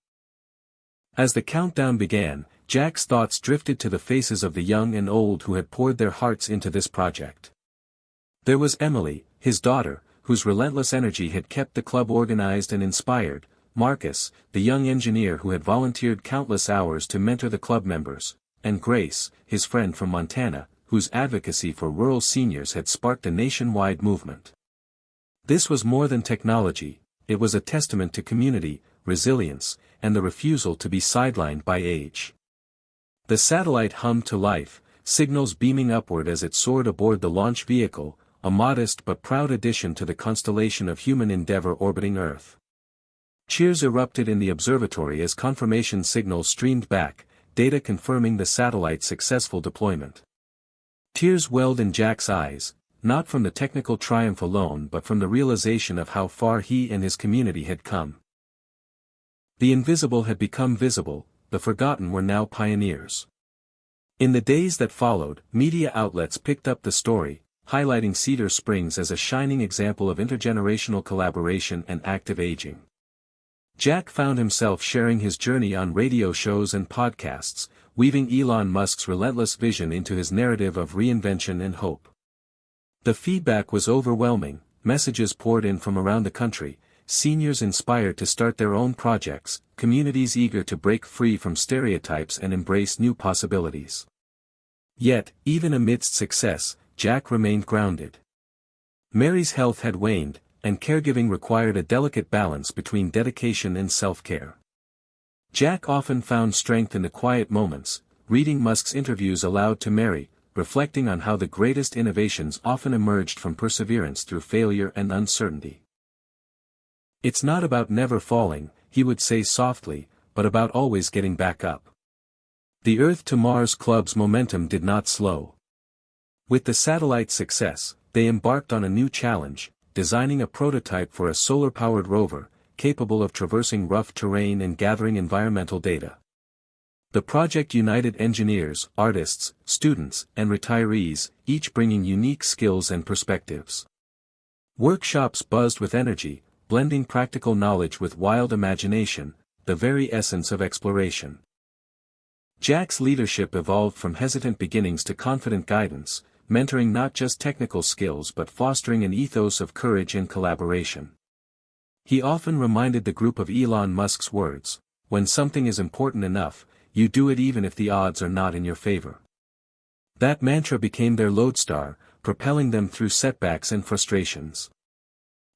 As the countdown began, Jack's thoughts drifted to the faces of the young and old who had poured their hearts into this project. There was Emily, his daughter, whose relentless energy had kept the club organized and inspired, Marcus, the young engineer who had volunteered countless hours to mentor the club members, and Grace, his friend from Montana, whose advocacy for rural seniors had sparked a nationwide movement. This was more than technology, it was a testament to community, resilience, and the refusal to be sidelined by age. The satellite hummed to life, signals beaming upward as it soared aboard the launch vehicle, a modest but proud addition to the constellation of human endeavor orbiting Earth. Cheers erupted in the observatory as confirmation signals streamed back, data confirming the satellite's successful deployment. Tears welled in Jack's eyes, not from the technical triumph alone but from the realization of how far he and his community had come. The invisible had become visible, the forgotten were now pioneers. In the days that followed, media outlets picked up the story, highlighting Cedar Springs as a shining example of intergenerational collaboration and active aging. Jack found himself sharing his journey on radio shows and podcasts, weaving Elon Musk's relentless vision into his narrative of reinvention and hope. The feedback was overwhelming, messages poured in from around the country, seniors inspired to start their own projects, communities eager to break free from stereotypes and embrace new possibilities. Yet, even amidst success, Jack remained grounded. Mary's health had waned, and caregiving required a delicate balance between dedication and self-care. Jack often found strength in the quiet moments, reading Musk's interviews aloud to Mary, reflecting on how the greatest innovations often emerged from perseverance through failure and uncertainty. It's not about never falling, he would say softly, but about always getting back up. The Earth to Mars Club's momentum did not slow. With the satellite's success, they embarked on a new challenge, designing a prototype for a solar-powered rover, capable of traversing rough terrain and gathering environmental data. The project united engineers, artists, students, and retirees, each bringing unique skills and perspectives. Workshops buzzed with energy, blending practical knowledge with wild imagination, the very essence of exploration. Jack's leadership evolved from hesitant beginnings to confident guidance, mentoring not just technical skills but fostering an ethos of courage and collaboration. He often reminded the group of Elon Musk's words, "When something is important enough, you do it even if the odds are not in your favor." That mantra became their lodestar, propelling them through setbacks and frustrations.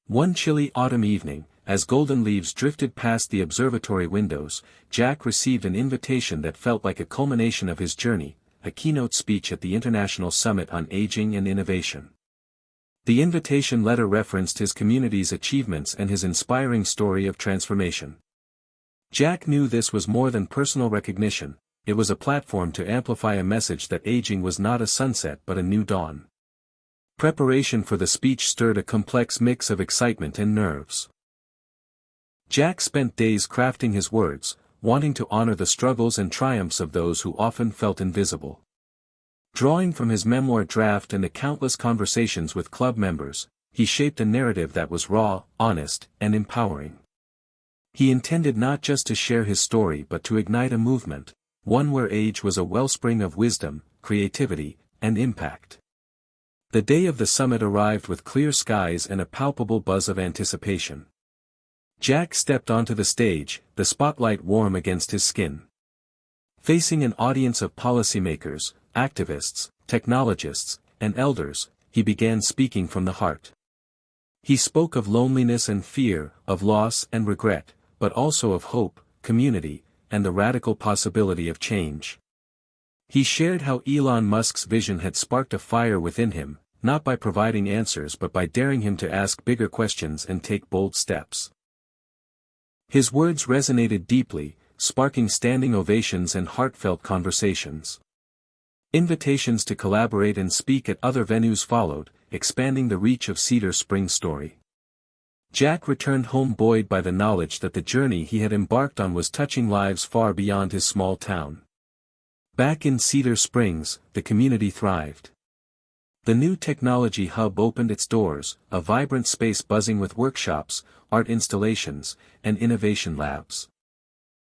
One chilly autumn evening, as golden leaves drifted past the observatory windows, Jack received an invitation that felt like a culmination of his journey, a keynote speech at the International Summit on Aging and Innovation. The invitation letter referenced his community's achievements and his inspiring story of transformation. Jack knew this was more than personal recognition, it was a platform to amplify a message that aging was not a sunset but a new dawn. Preparation for the speech stirred a complex mix of excitement and nerves. Jack spent days crafting his words, wanting to honor the struggles and triumphs of those who often felt invisible. Drawing from his memoir draft and the countless conversations with club members, he shaped a narrative that was raw, honest, and empowering. He intended not just to share his story but to ignite a movement, one where age was a wellspring of wisdom, creativity, and impact. The day of the summit arrived with clear skies and a palpable buzz of anticipation. Jack stepped onto the stage, the spotlight warm against his skin. Facing an audience of policymakers, activists, technologists, and elders, he began speaking from the heart. He spoke of loneliness and fear, of loss and regret, but also of hope, community, and the radical possibility of change. He shared how Elon Musk's vision had sparked a fire within him, not by providing answers but by daring him to ask bigger questions and take bold steps. His words resonated deeply, sparking standing ovations and heartfelt conversations. Invitations to collaborate and speak at other venues followed, expanding the reach of Cedar Springs' story. Jack returned home buoyed by the knowledge that the journey he had embarked on was touching lives far beyond his small town. Back in Cedar Springs, the community thrived. The new technology hub opened its doors, a vibrant space buzzing with workshops, art installations, and innovation labs.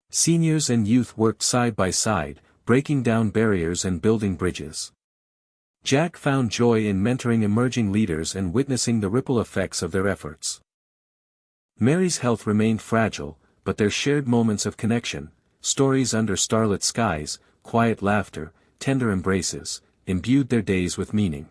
Seniors and youth worked side by side, breaking down barriers and building bridges. Jack found joy in mentoring emerging leaders and witnessing the ripple effects of their efforts. Mary's health remained fragile, but their shared moments of connection, stories under starlit skies, quiet laughter, tender embraces, imbued their days with meaning.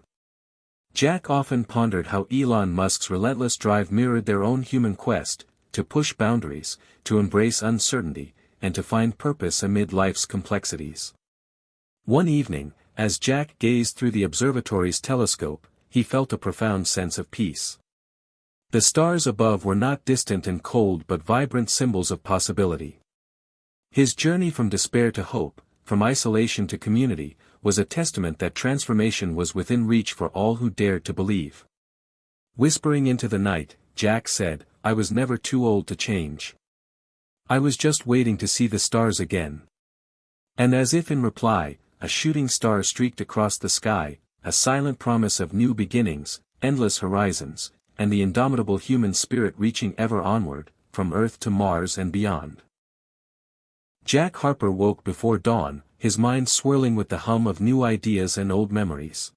Jack often pondered how Elon Musk's relentless drive mirrored their own human quest, to push boundaries, to embrace uncertainty, and to find purpose amid life's complexities. One evening, as Jack gazed through the observatory's telescope, he felt a profound sense of peace. The stars above were not distant and cold but vibrant symbols of possibility. His journey from despair to hope, from isolation to community, was a testament that transformation was within reach for all who dared to believe. Whispering into the night, Jack said, "I was never too old to change. I was just waiting to see the stars again." And as if in reply, a shooting star streaked across the sky, a silent promise of new beginnings, endless horizons, and the indomitable human spirit reaching ever onward, from Earth to Mars and beyond. Jack Harper woke before dawn, his mind swirling with the hum of new ideas and old memories.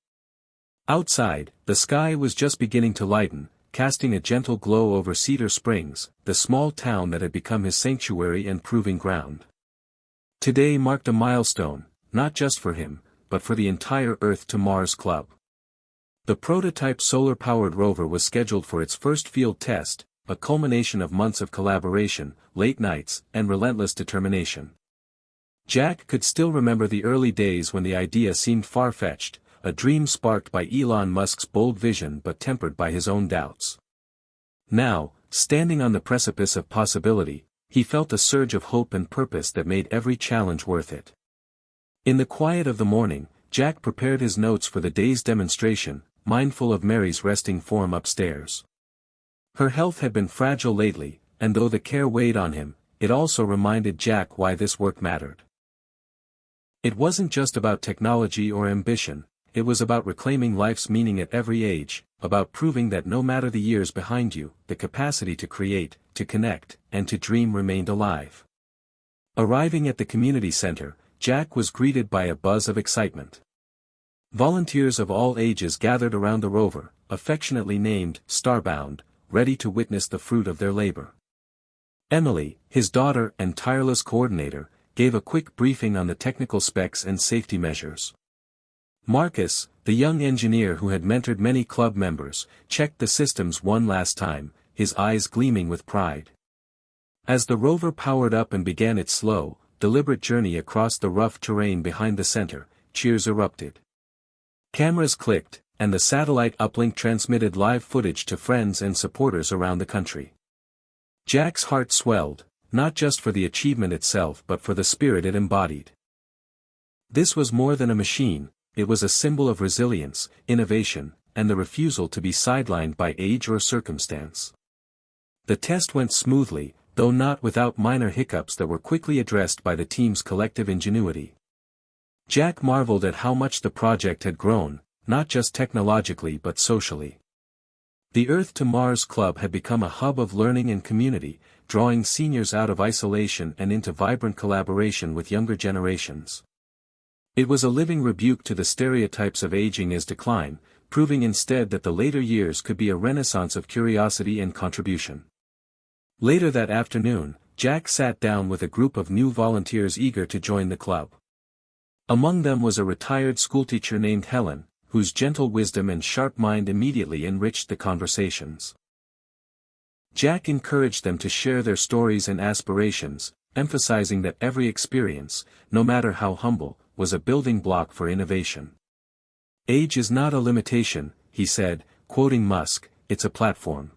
Outside, the sky was just beginning to lighten, casting a gentle glow over Cedar Springs, the small town that had become his sanctuary and proving ground. Today marked a milestone, not just for him, but for the entire Earth to Mars Club. The prototype solar-powered rover was scheduled for its first field test, a culmination of months of collaboration, late nights, and relentless determination. Jack could still remember the early days when the idea seemed far-fetched, a dream sparked by Elon Musk's bold vision but tempered by his own doubts. Now, standing on the precipice of possibility, he felt a surge of hope and purpose that made every challenge worth it. In the quiet of the morning, Jack prepared his notes for the day's demonstration, mindful of Mary's resting form upstairs. Her health had been fragile lately, and though the care weighed on him, it also reminded Jack why this work mattered. It wasn't just about technology or ambition, it was about reclaiming life's meaning at every age, about proving that no matter the years behind you, the capacity to create, to connect, and to dream remained alive. Arriving at the community center, Jack was greeted by a buzz of excitement. Volunteers of all ages gathered around the rover, affectionately named Starbound, ready to witness the fruit of their labor. Emily, his daughter and tireless coordinator, gave a quick briefing on the technical specs and safety measures. Marcus, the young engineer who had mentored many club members, checked the systems one last time, his eyes gleaming with pride. As the rover powered up and began its slow, deliberate journey across the rough terrain behind the center, cheers erupted. Cameras clicked, and the satellite uplink transmitted live footage to friends and supporters around the country. Jack's heart swelled, not just for the achievement itself but for the spirit it embodied. This was more than a machine, it was a symbol of resilience, innovation, and the refusal to be sidelined by age or circumstance. The test went smoothly, though not without minor hiccups that were quickly addressed by the team's collective ingenuity. Jack marveled at how much the project had grown, not just technologically but socially. The Earth to Mars Club had become a hub of learning and community, drawing seniors out of isolation and into vibrant collaboration with younger generations. It was a living rebuke to the stereotypes of aging as decline, proving instead that the later years could be a renaissance of curiosity and contribution. Later that afternoon, Jack sat down with a group of new volunteers eager to join the club. Among them was a retired schoolteacher named Helen, whose gentle wisdom and sharp mind immediately enriched the conversations. Jack encouraged them to share their stories and aspirations, emphasizing that every experience, no matter how humble, was a building block for innovation. "Age is not a limitation," he said, quoting Musk, "it's a platform."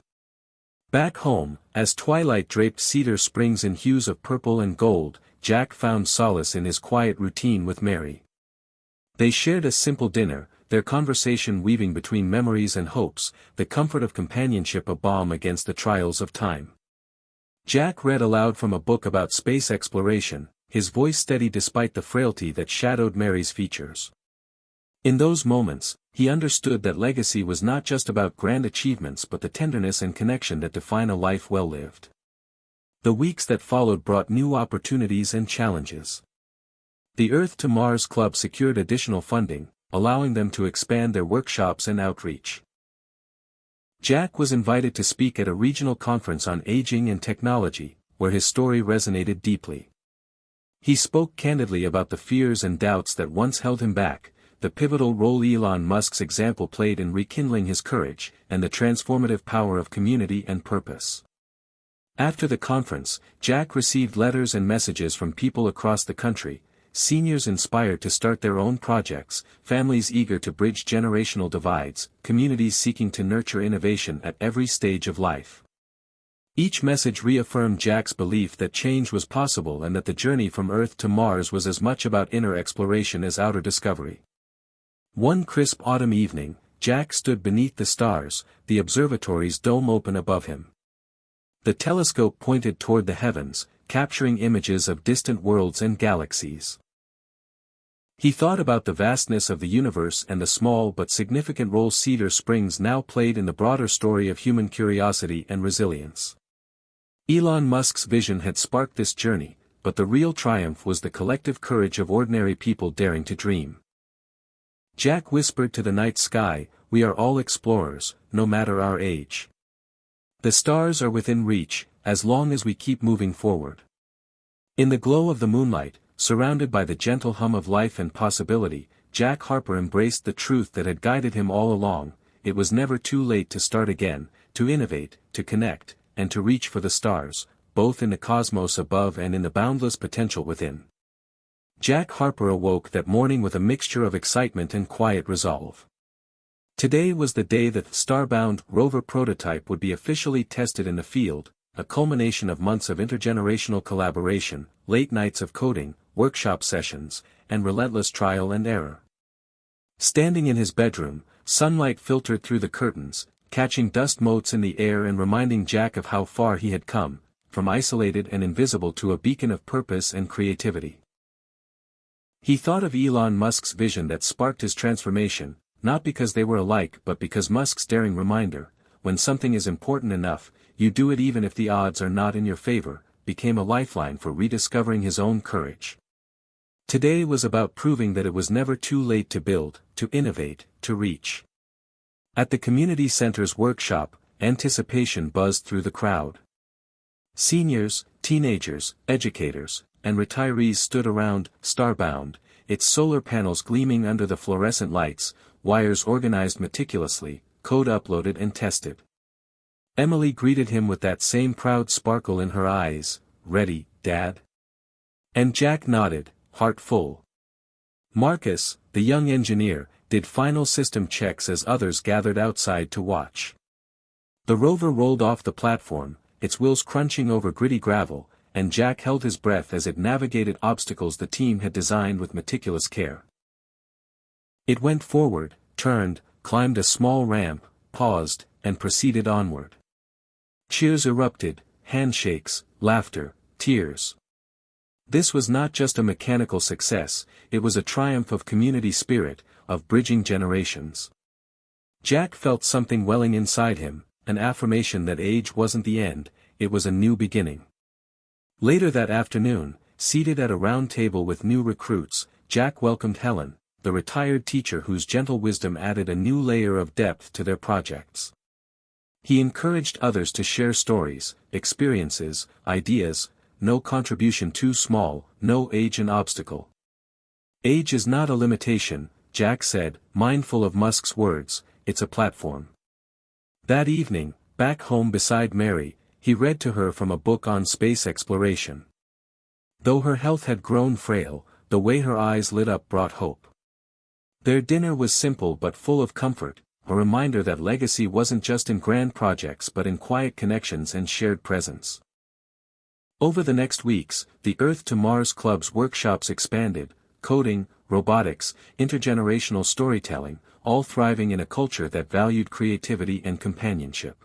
Back home, as twilight draped Cedar Springs in hues of purple and gold, Jack found solace in his quiet routine with Mary. They shared a simple dinner, their conversation weaving between memories and hopes, the comfort of companionship a balm against the trials of time. Jack read aloud from a book about space exploration, his voice steady despite the frailty that shadowed Mary's features. In those moments, he understood that legacy was not just about grand achievements but the tenderness and connection that define a life well lived. The weeks that followed brought new opportunities and challenges. The Earth to Mars Club secured additional funding, allowing them to expand their workshops and outreach. Jack was invited to speak at a regional conference on aging and technology, where his story resonated deeply. He spoke candidly about the fears and doubts that once held him back, the pivotal role Elon Musk's example played in rekindling his courage, and the transformative power of community and purpose. After the conference, Jack received letters and messages from people across the country, seniors inspired to start their own projects, families eager to bridge generational divides, communities seeking to nurture innovation at every stage of life. Each message reaffirmed Jack's belief that change was possible and that the journey from Earth to Mars was as much about inner exploration as outer discovery. One crisp autumn evening, Jack stood beneath the stars, the observatory's dome open above him. The telescope pointed toward the heavens, capturing images of distant worlds and galaxies. He thought about the vastness of the universe and the small but significant role Cedar Springs now played in the broader story of human curiosity and resilience. Elon Musk's vision had sparked this journey, but the real triumph was the collective courage of ordinary people daring to dream. Jack whispered to the night sky, "We are all explorers, no matter our age. The stars are within reach, as long as we keep moving forward." In the glow of the moonlight, surrounded by the gentle hum of life and possibility, Jack Harper embraced the truth that had guided him all along: it was never too late to start again, to innovate, to connect, and to reach for the stars, both in the cosmos above and in the boundless potential within. Jack Harper awoke that morning with a mixture of excitement and quiet resolve. Today was the day that the starbound rover prototype would be officially tested in the field, a culmination of months of intergenerational collaboration, late nights of coding, workshop sessions, and relentless trial and error. Standing in his bedroom, sunlight filtered through the curtains, catching dust motes in the air and reminding Jack of how far he had come, from isolated and invisible to a beacon of purpose and creativity. He thought of Elon Musk's vision that sparked his transformation, not because they were alike but because Musk's daring reminder, "When something is important enough, you do it even if the odds are not in your favor," became a lifeline for rediscovering his own courage. Today was about proving that it was never too late to build, to innovate, to reach. At the community center's workshop, anticipation buzzed through the crowd. Seniors, teenagers, educators, and retirees stood around, starbound, its solar panels gleaming under the fluorescent lights, wires organized meticulously, code uploaded and tested. Emily greeted him with that same proud sparkle in her eyes. "Ready, Dad?" And Jack nodded, heart full. Marcus, the young engineer, did final system checks as others gathered outside to watch. The rover rolled off the platform, its wheels crunching over gritty gravel, and Jack held his breath as it navigated obstacles the team had designed with meticulous care. It went forward, turned, climbed a small ramp, paused, and proceeded onward. Cheers erupted, handshakes, laughter, tears. This was not just a mechanical success, it was a triumph of community spirit, of bridging generations. Jack felt something welling inside him, an affirmation that age wasn't the end, it was a new beginning. Later that afternoon, seated at a round table with new recruits, Jack welcomed Helen, the retired teacher whose gentle wisdom added a new layer of depth to their projects. He encouraged others to share stories, experiences, ideas, no contribution too small, no age an obstacle. Age is not a limitation, Jack said, mindful of Musk's words, it's a platform. That evening, back home beside Mary, he read to her from a book on space exploration. Though her health had grown frail, the way her eyes lit up brought hope. Their dinner was simple but full of comfort, a reminder that legacy wasn't just in grand projects but in quiet connections and shared presence. Over the next weeks, the Earth to Mars Club's workshops expanded, coding, robotics, intergenerational storytelling, all thriving in a culture that valued creativity and companionship.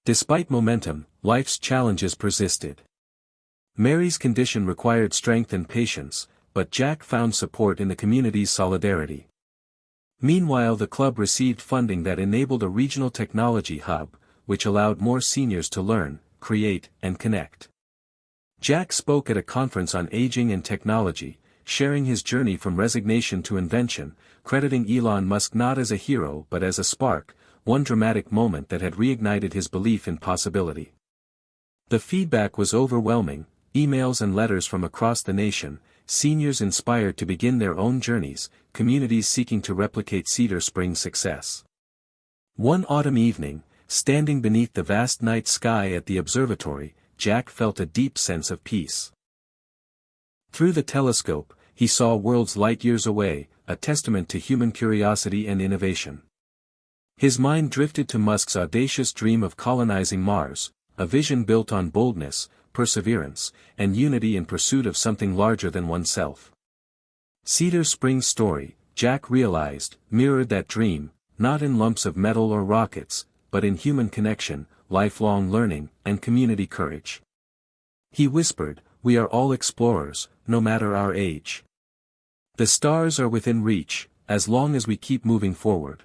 Despite momentum, life's challenges persisted. Mary's condition required strength and patience, but Jack found support in the community's solidarity. Meanwhile, the club received funding that enabled a regional technology hub, which allowed more seniors to learn, create, and connect. Jack spoke at a conference on aging and technology, sharing his journey from resignation to invention, crediting Elon Musk not as a hero but as a spark, one dramatic moment that had reignited his belief in possibility. The feedback was overwhelming, emails and letters from across the nation, seniors inspired to begin their own journeys, communities seeking to replicate Cedar Springs' success. One autumn evening, standing beneath the vast night sky at the observatory, Jack felt a deep sense of peace. Through the telescope, he saw worlds light years away, a testament to human curiosity and innovation. His mind drifted to Musk's audacious dream of colonizing Mars, a vision built on boldness, perseverance, and unity in pursuit of something larger than oneself. Cedar Springs' story, Jack realized, mirrored that dream, not in lumps of metal or rockets, but in human connection, lifelong learning, and community courage. He whispered, "We are all explorers, no matter our age. The stars are within reach, as long as we keep moving forward."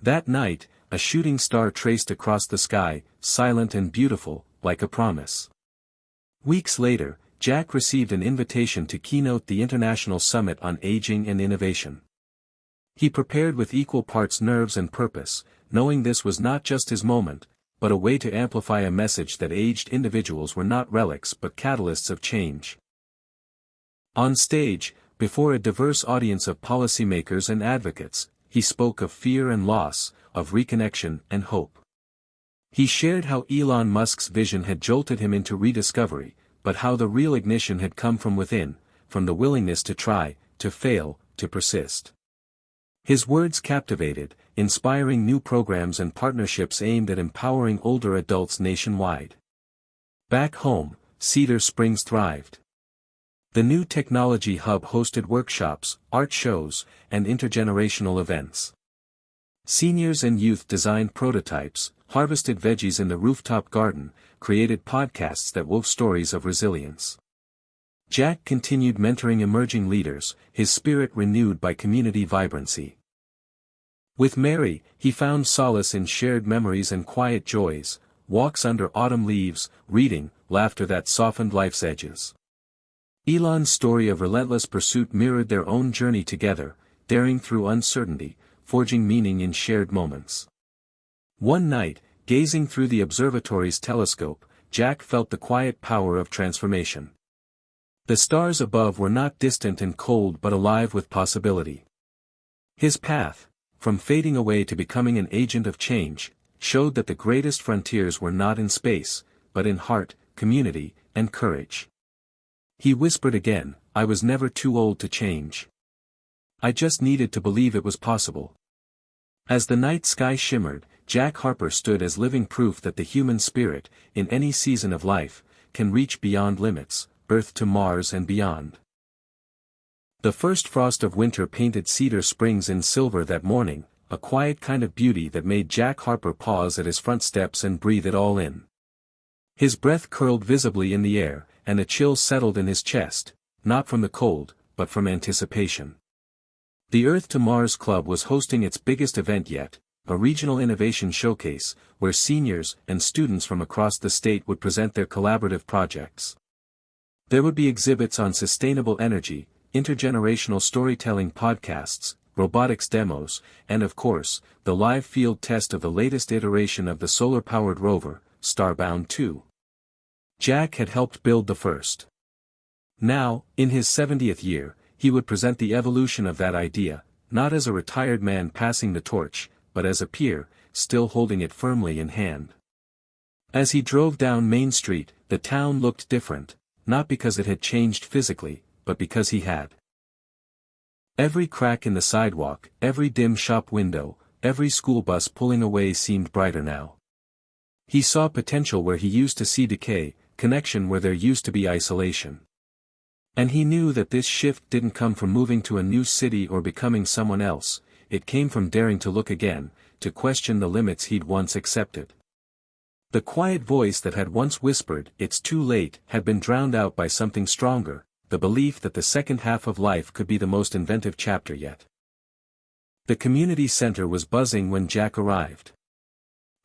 That night, a shooting star traced across the sky, silent and beautiful, like a promise. Weeks later, Jack received an invitation to keynote the International Summit on Aging and Innovation. He prepared with equal parts nerves and purpose, knowing this was not just his moment, but a way to amplify a message that aged individuals were not relics but catalysts of change. On stage, before a diverse audience of policymakers and advocates, he spoke of fear and loss, of reconnection and hope. He shared how Elon Musk's vision had jolted him into rediscovery, but how the real ignition had come from within, from the willingness to try, to fail, to persist. His words captivated, inspiring new programs and partnerships aimed at empowering older adults nationwide. Back home, Cedar Springs thrived. The new technology hub hosted workshops, art shows, and intergenerational events. Seniors and youth designed prototypes, harvested veggies in the rooftop garden, created podcasts that wove stories of resilience. Jack continued mentoring emerging leaders, his spirit renewed by community vibrancy. With Mary, he found solace in shared memories and quiet joys, walks under autumn leaves, reading, laughter that softened life's edges. Elon's story of relentless pursuit mirrored their own journey together, daring through uncertainty, forging meaning in shared moments. One night, gazing through the observatory's telescope, Jack felt the quiet power of transformation. The stars above were not distant and cold but alive with possibility. His path, from fading away to becoming an agent of change, showed that the greatest frontiers were not in space, but in heart, community, and courage. He whispered again, "I was never too old to change. I just needed to believe it was possible." As the night sky shimmered, Jack Harper stood as living proof that the human spirit, in any season of life, can reach beyond limits, Earth to Mars and beyond. The first frost of winter painted Cedar Springs in silver that morning, a quiet kind of beauty that made Jack Harper pause at his front steps and breathe it all in. His breath curled visibly in the air, and a chill settled in his chest, not from the cold, but from anticipation. The Earth to Mars Club was hosting its biggest event yet, a regional innovation showcase, where seniors and students from across the state would present their collaborative projects. There would be exhibits on sustainable energy, intergenerational storytelling podcasts, robotics demos, and of course, the live field test of the latest iteration of the solar-powered rover, Starbound 2. Jack had helped build the first. Now, in his 70th year, he would present the evolution of that idea, not as a retired man passing the torch, but as a peer, still holding it firmly in hand. As he drove down Main Street, the town looked different, not because it had changed physically, but because he had. Every crack in the sidewalk, every dim shop window, every school bus pulling away seemed brighter now. He saw potential where he used to see decay, connection where there used to be isolation. And he knew that this shift didn't come from moving to a new city or becoming someone else, it came from daring to look again, to question the limits he'd once accepted. The quiet voice that had once whispered, "It's too late," had been drowned out by something stronger, the belief that the second half of life could be the most inventive chapter yet. The community center was buzzing when Jack arrived.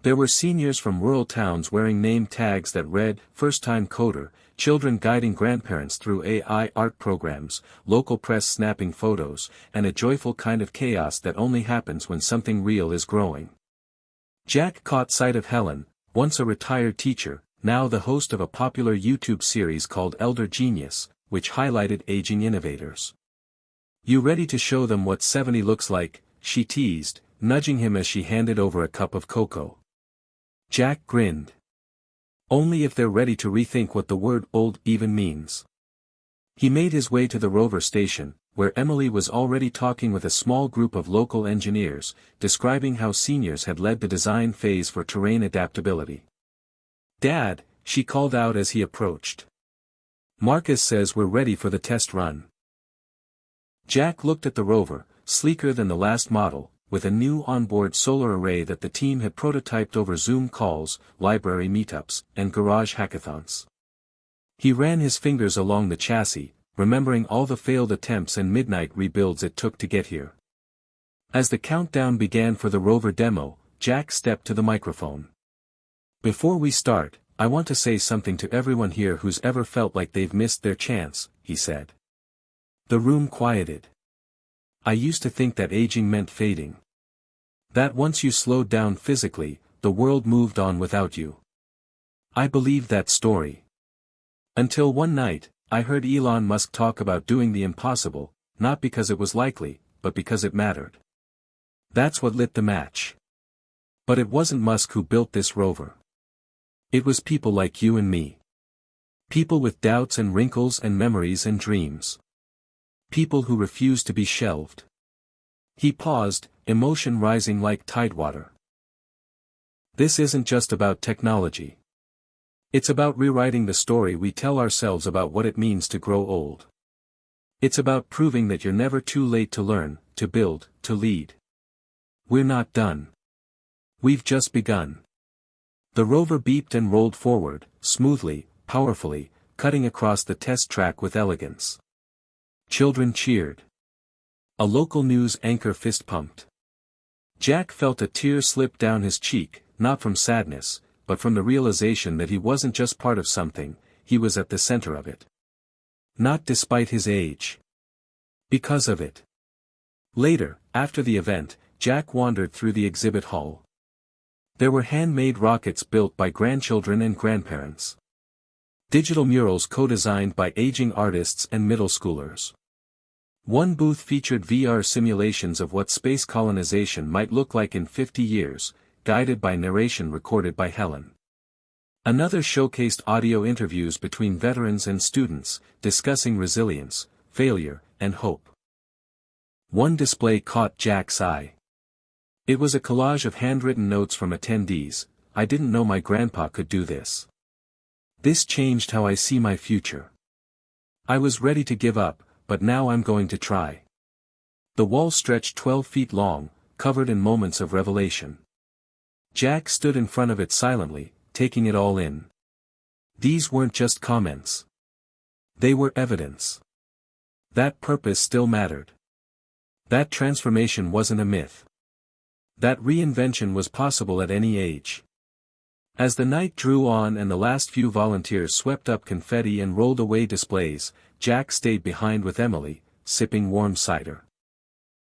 There were seniors from rural towns wearing name tags that read, "First-time coder," children guiding grandparents through AI art programs, local press snapping photos, and a joyful kind of chaos that only happens when something real is growing. Jack caught sight of Helen, once a retired teacher, now the host of a popular YouTube series called Elder Genius, which highlighted aging innovators. "You ready to show them what 70 looks like?" she teased, nudging him as she handed over a cup of cocoa. Jack grinned. Only if they're ready to rethink what the word old even means. He made his way to the rover station, where Emily was already talking with a small group of local engineers, describing how seniors had led the design phase for terrain adaptability. "Dad," she called out as he approached. "Marcus says we're ready for the test run." Jack looked at the rover, sleeker than the last model, with a new onboard solar array that the team had prototyped over Zoom calls, library meetups, and garage hackathons. He ran his fingers along the chassis, remembering all the failed attempts and midnight rebuilds it took to get here. As the countdown began for the rover demo, Jack stepped to the microphone. "Before we start, I want to say something to everyone here who's ever felt like they've missed their chance," he said. The room quieted. "I used to think that aging meant fading. That once you slowed down physically, the world moved on without you. I believed that story. Until one night, I heard Elon Musk talk about doing the impossible, not because it was likely, but because it mattered. That's what lit the match. But it wasn't Musk who built this rover. It was people like you and me. People with doubts and wrinkles and memories and dreams. People who refused to be shelved." He paused, emotion rising like tidewater. "This isn't just about technology. It's about rewriting the story we tell ourselves about what it means to grow old. It's about proving that you're never too late to learn, to build, to lead. We're not done. We've just begun." The rover beeped and rolled forward, smoothly, powerfully, cutting across the test track with elegance. Children cheered. A local news anchor fist-pumped. Jack felt a tear slip down his cheek, not from sadness, but from the realization that he wasn't just part of something, he was at the center of it. Not despite his age. Because of it. Later, after the event, Jack wandered through the exhibit hall. There were handmade rockets built by grandchildren and grandparents. Digital murals co-designed by aging artists and middle schoolers. One booth featured VR simulations of what space colonization might look like in 50 years, guided by narration recorded by Helen. Another showcased audio interviews between veterans and students, discussing resilience, failure, and hope. One display caught Jack's eye. It was a collage of handwritten notes from attendees. "I didn't know my grandpa could do this. This changed how I see my future. I was ready to give up, but now I'm going to try." The wall stretched 12 feet long, covered in moments of revelation. Jack stood in front of it silently, taking it all in. These weren't just comments. They were evidence. That purpose still mattered. That transformation wasn't a myth. That reinvention was possible at any age. As the night drew on and the last few volunteers swept up confetti and rolled away displays, Jack stayed behind with Emily, sipping warm cider.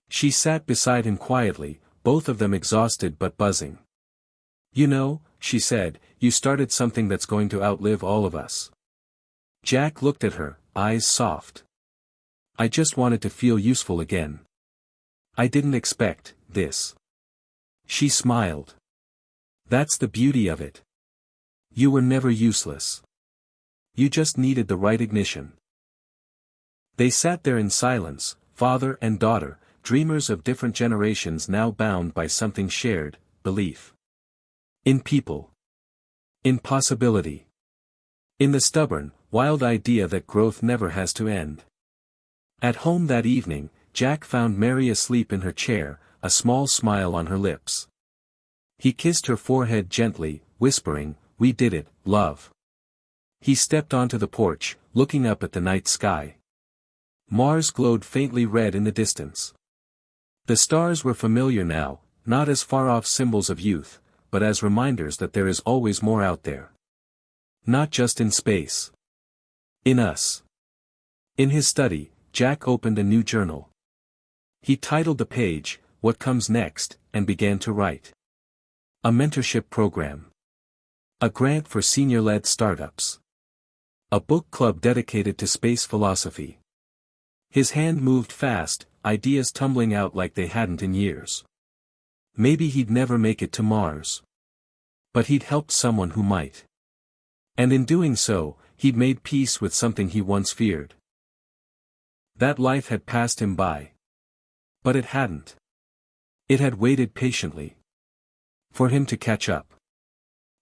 She sat beside him quietly, both of them exhausted but buzzing. "You know," she said, "you started something that's going to outlive all of us." Jack looked at her, eyes soft. "I just wanted to feel useful again. I didn't expect this." She smiled. "That's the beauty of it. You were never useless. You just needed the right ignition." They sat there in silence, father and daughter, dreamers of different generations now bound by something shared, belief. In people. In possibility. In the stubborn, wild idea that growth never has to end. At home that evening, Jack found Mary asleep in her chair, a small smile on her lips. He kissed her forehead gently, whispering, "We did it, love." He stepped onto the porch, looking up at the night sky. Mars glowed faintly red in the distance. The stars were familiar now, not as far-off symbols of youth, but as reminders that there is always more out there. Not just in space. In us. In his study, Jack opened a new journal. He titled the page, "What Comes Next," and began to write. A mentorship program. A grant for senior-led startups. A book club dedicated to space philosophy. His hand moved fast, ideas tumbling out like they hadn't in years. Maybe he'd never make it to Mars. But he'd helped someone who might. And in doing so, he'd made peace with something he once feared. That life had passed him by. But it hadn't. It had waited patiently. For him to catch up.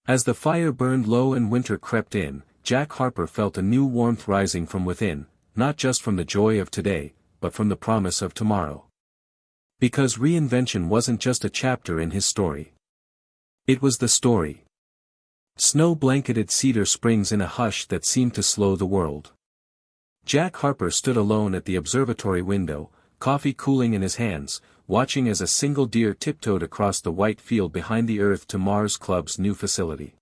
As the fire burned low and winter crept in, Jack Harper felt a new warmth rising from within, not just from the joy of today, but from the promise of tomorrow. Because reinvention wasn't just a chapter in his story. It was the story. Snow-blanketed Cedar Springs in a hush that seemed to slow the world. Jack Harper stood alone at the observatory window, coffee cooling in his hands, watching as a single deer tiptoed across the white field behind the Earth to Mars Club's new facility.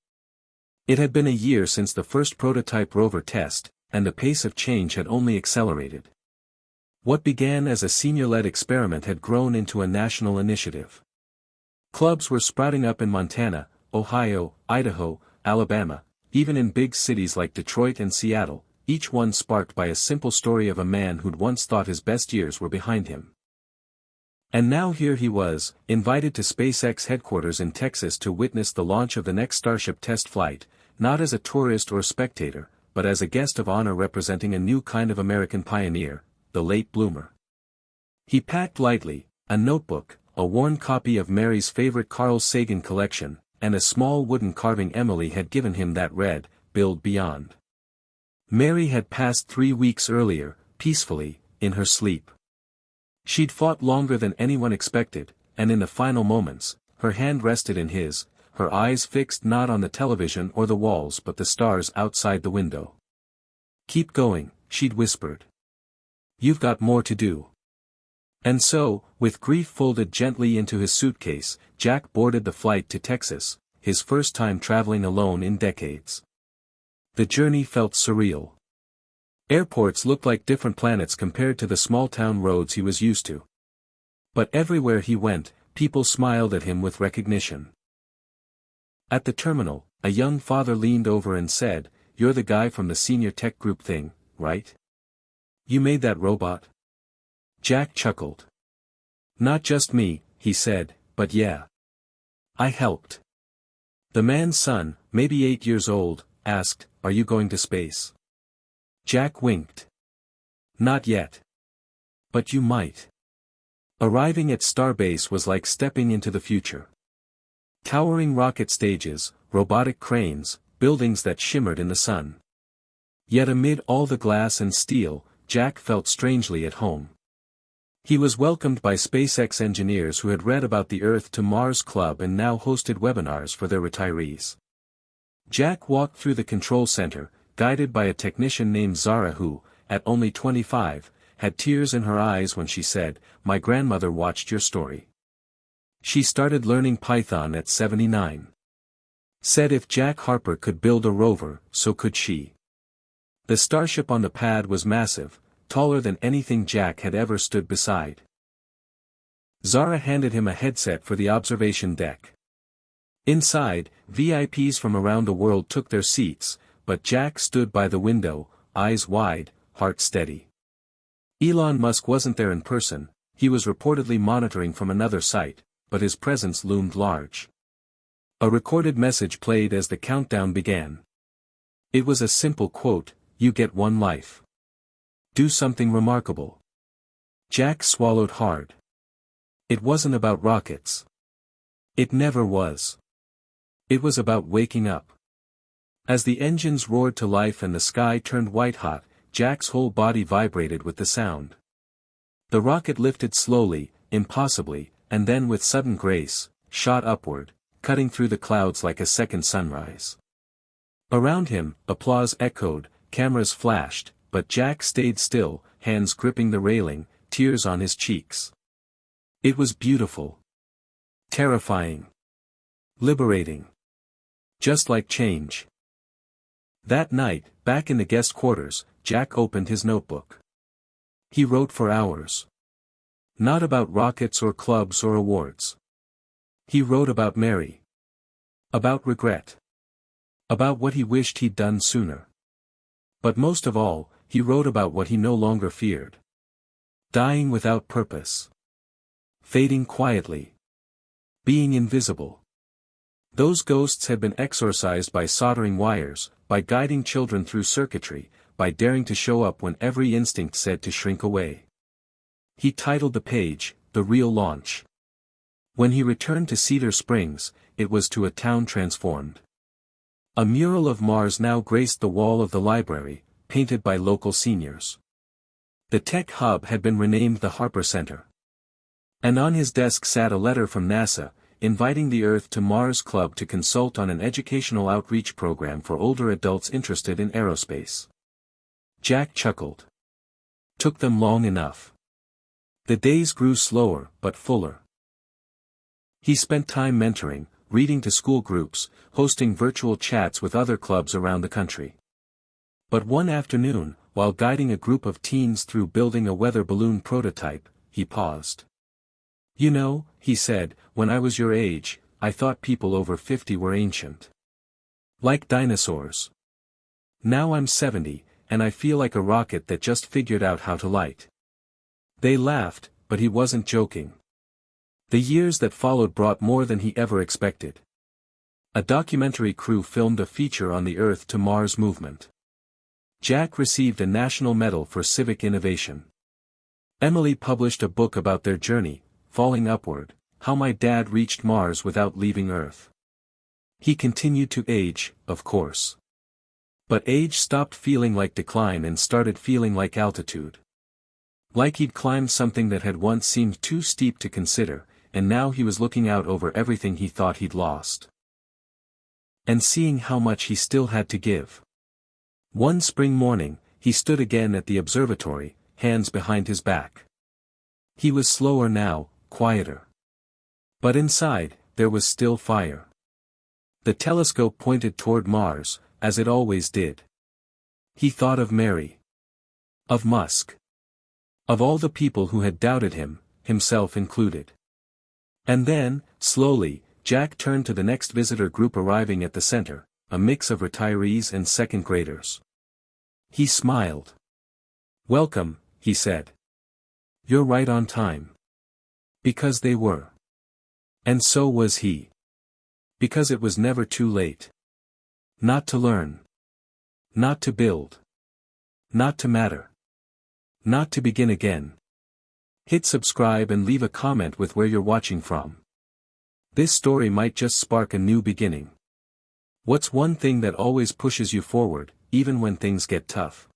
It had been a year since the first prototype rover test, and the pace of change had only accelerated. What began as a senior-led experiment had grown into a national initiative. Clubs were sprouting up in Montana, Ohio, Idaho, Alabama, even in big cities like Detroit and Seattle, each one sparked by a simple story of a man who'd once thought his best years were behind him. And now here he was, invited to SpaceX headquarters in Texas to witness the launch of the next Starship test flight, not as a tourist or spectator, but as a guest of honor representing a new kind of American pioneer, the late bloomer. He packed lightly, a notebook, a worn copy of Mary's favorite Carl Sagan collection, and a small wooden carving Emily had given him that read, "Build Beyond." Mary had passed 3 weeks earlier, peacefully, in her sleep. She'd fought longer than anyone expected, and in the final moments, her hand rested in his, her eyes fixed not on the television or the walls but the stars outside the window. "Keep going," she'd whispered. "You've got more to do." And so, with grief folded gently into his suitcase, Jack boarded the flight to Texas, his first time traveling alone in decades. The journey felt surreal. Airports looked like different planets compared to the small-town roads he was used to. But everywhere he went, people smiled at him with recognition. At the terminal, a young father leaned over and said, "You're the guy from the senior tech group thing, right? You made that robot?" Jack chuckled. "Not just me," he said, "but yeah. I helped." The man's son, maybe 8 years old, asked, "Are you going to space?" Jack winked. "Not yet. But you might." Arriving at Starbase was like stepping into the future. Towering rocket stages, robotic cranes, buildings that shimmered in the sun. Yet amid all the glass and steel, Jack felt strangely at home. He was welcomed by SpaceX engineers who had read about the Earth to Mars Club and now hosted webinars for their retirees. Jack walked through the control center, guided by a technician named Zara who, at only 25, had tears in her eyes when she said, "My grandmother watched your story. She started learning Python at 79. Said if Jack Harper could build a rover, so could she. The Starship on the pad was massive, taller than anything Jack had ever stood beside. Zara handed him a headset for the observation deck. Inside, VIPs from around the world took their seats, but Jack stood by the window, eyes wide, heart steady. Elon Musk wasn't there in person, he was reportedly monitoring from another site, but his presence loomed large. A recorded message played as the countdown began. It was a simple quote, "You get one life. Do something remarkable." Jack swallowed hard. It wasn't about rockets. It never was. It was about waking up. As the engines roared to life and the sky turned white-hot, Jack's whole body vibrated with the sound. The rocket lifted slowly, impossibly, and then with sudden grace, shot upward, cutting through the clouds like a second sunrise. Around him, applause echoed, cameras flashed, but Jack stayed still, hands gripping the railing, tears on his cheeks. It was beautiful. Terrifying. Liberating. Just like change. That night, back in the guest quarters, Jack opened his notebook. He wrote for hours. Not about rockets or clubs or awards. He wrote about Mary. About regret. About what he wished he'd done sooner. But most of all, he wrote about what he no longer feared. Dying without purpose. Fading quietly. Being invisible. Those ghosts had been exorcised by soldering wires, by guiding children through circuitry, by daring to show up when every instinct said to shrink away. He titled the page, "The Real Launch." When he returned to Cedar Springs, it was to a town transformed. A mural of Mars now graced the wall of the library, painted by local seniors. The tech hub had been renamed the Harper Center. And on his desk sat a letter from NASA, inviting the Earth to Mars Club to consult on an educational outreach program for older adults interested in aerospace. Jack chuckled. Took them long enough. The days grew slower, but fuller. He spent time mentoring, reading to school groups, hosting virtual chats with other clubs around the country. But one afternoon, while guiding a group of teens through building a weather balloon prototype, he paused. "You know," he said, "when I was your age, I thought people over 50 were ancient. Like dinosaurs. Now I'm 70, and I feel like a rocket that just figured out how to light." They laughed, but he wasn't joking. The years that followed brought more than he ever expected. A documentary crew filmed a feature on the Earth to Mars movement. Jack received a national medal for civic innovation. Emily published a book about their journey, Falling Upward, How My Dad Reached Mars Without Leaving Earth. He continued to age, of course. But age stopped feeling like decline and started feeling like altitude. Like he'd climbed something that had once seemed too steep to consider, and now he was looking out over everything he thought he'd lost. And seeing how much he still had to give. One spring morning, he stood again at the observatory, hands behind his back. He was slower now, quieter. But inside, there was still fire. The telescope pointed toward Mars, as it always did. He thought of Mary. Of Musk. Of all the people who had doubted him, himself included. And then, slowly, Jack turned to the next visitor group arriving at the center, a mix of retirees and second graders. He smiled. "Welcome," he said. "You're right on time." Because they were. And so was he. Because it was never too late. Not to learn. Not to build. Not to matter. Not to begin again. Hit subscribe and leave a comment with where you're watching from. This story might just spark a new beginning. What's one thing that always pushes you forward, even when things get tough?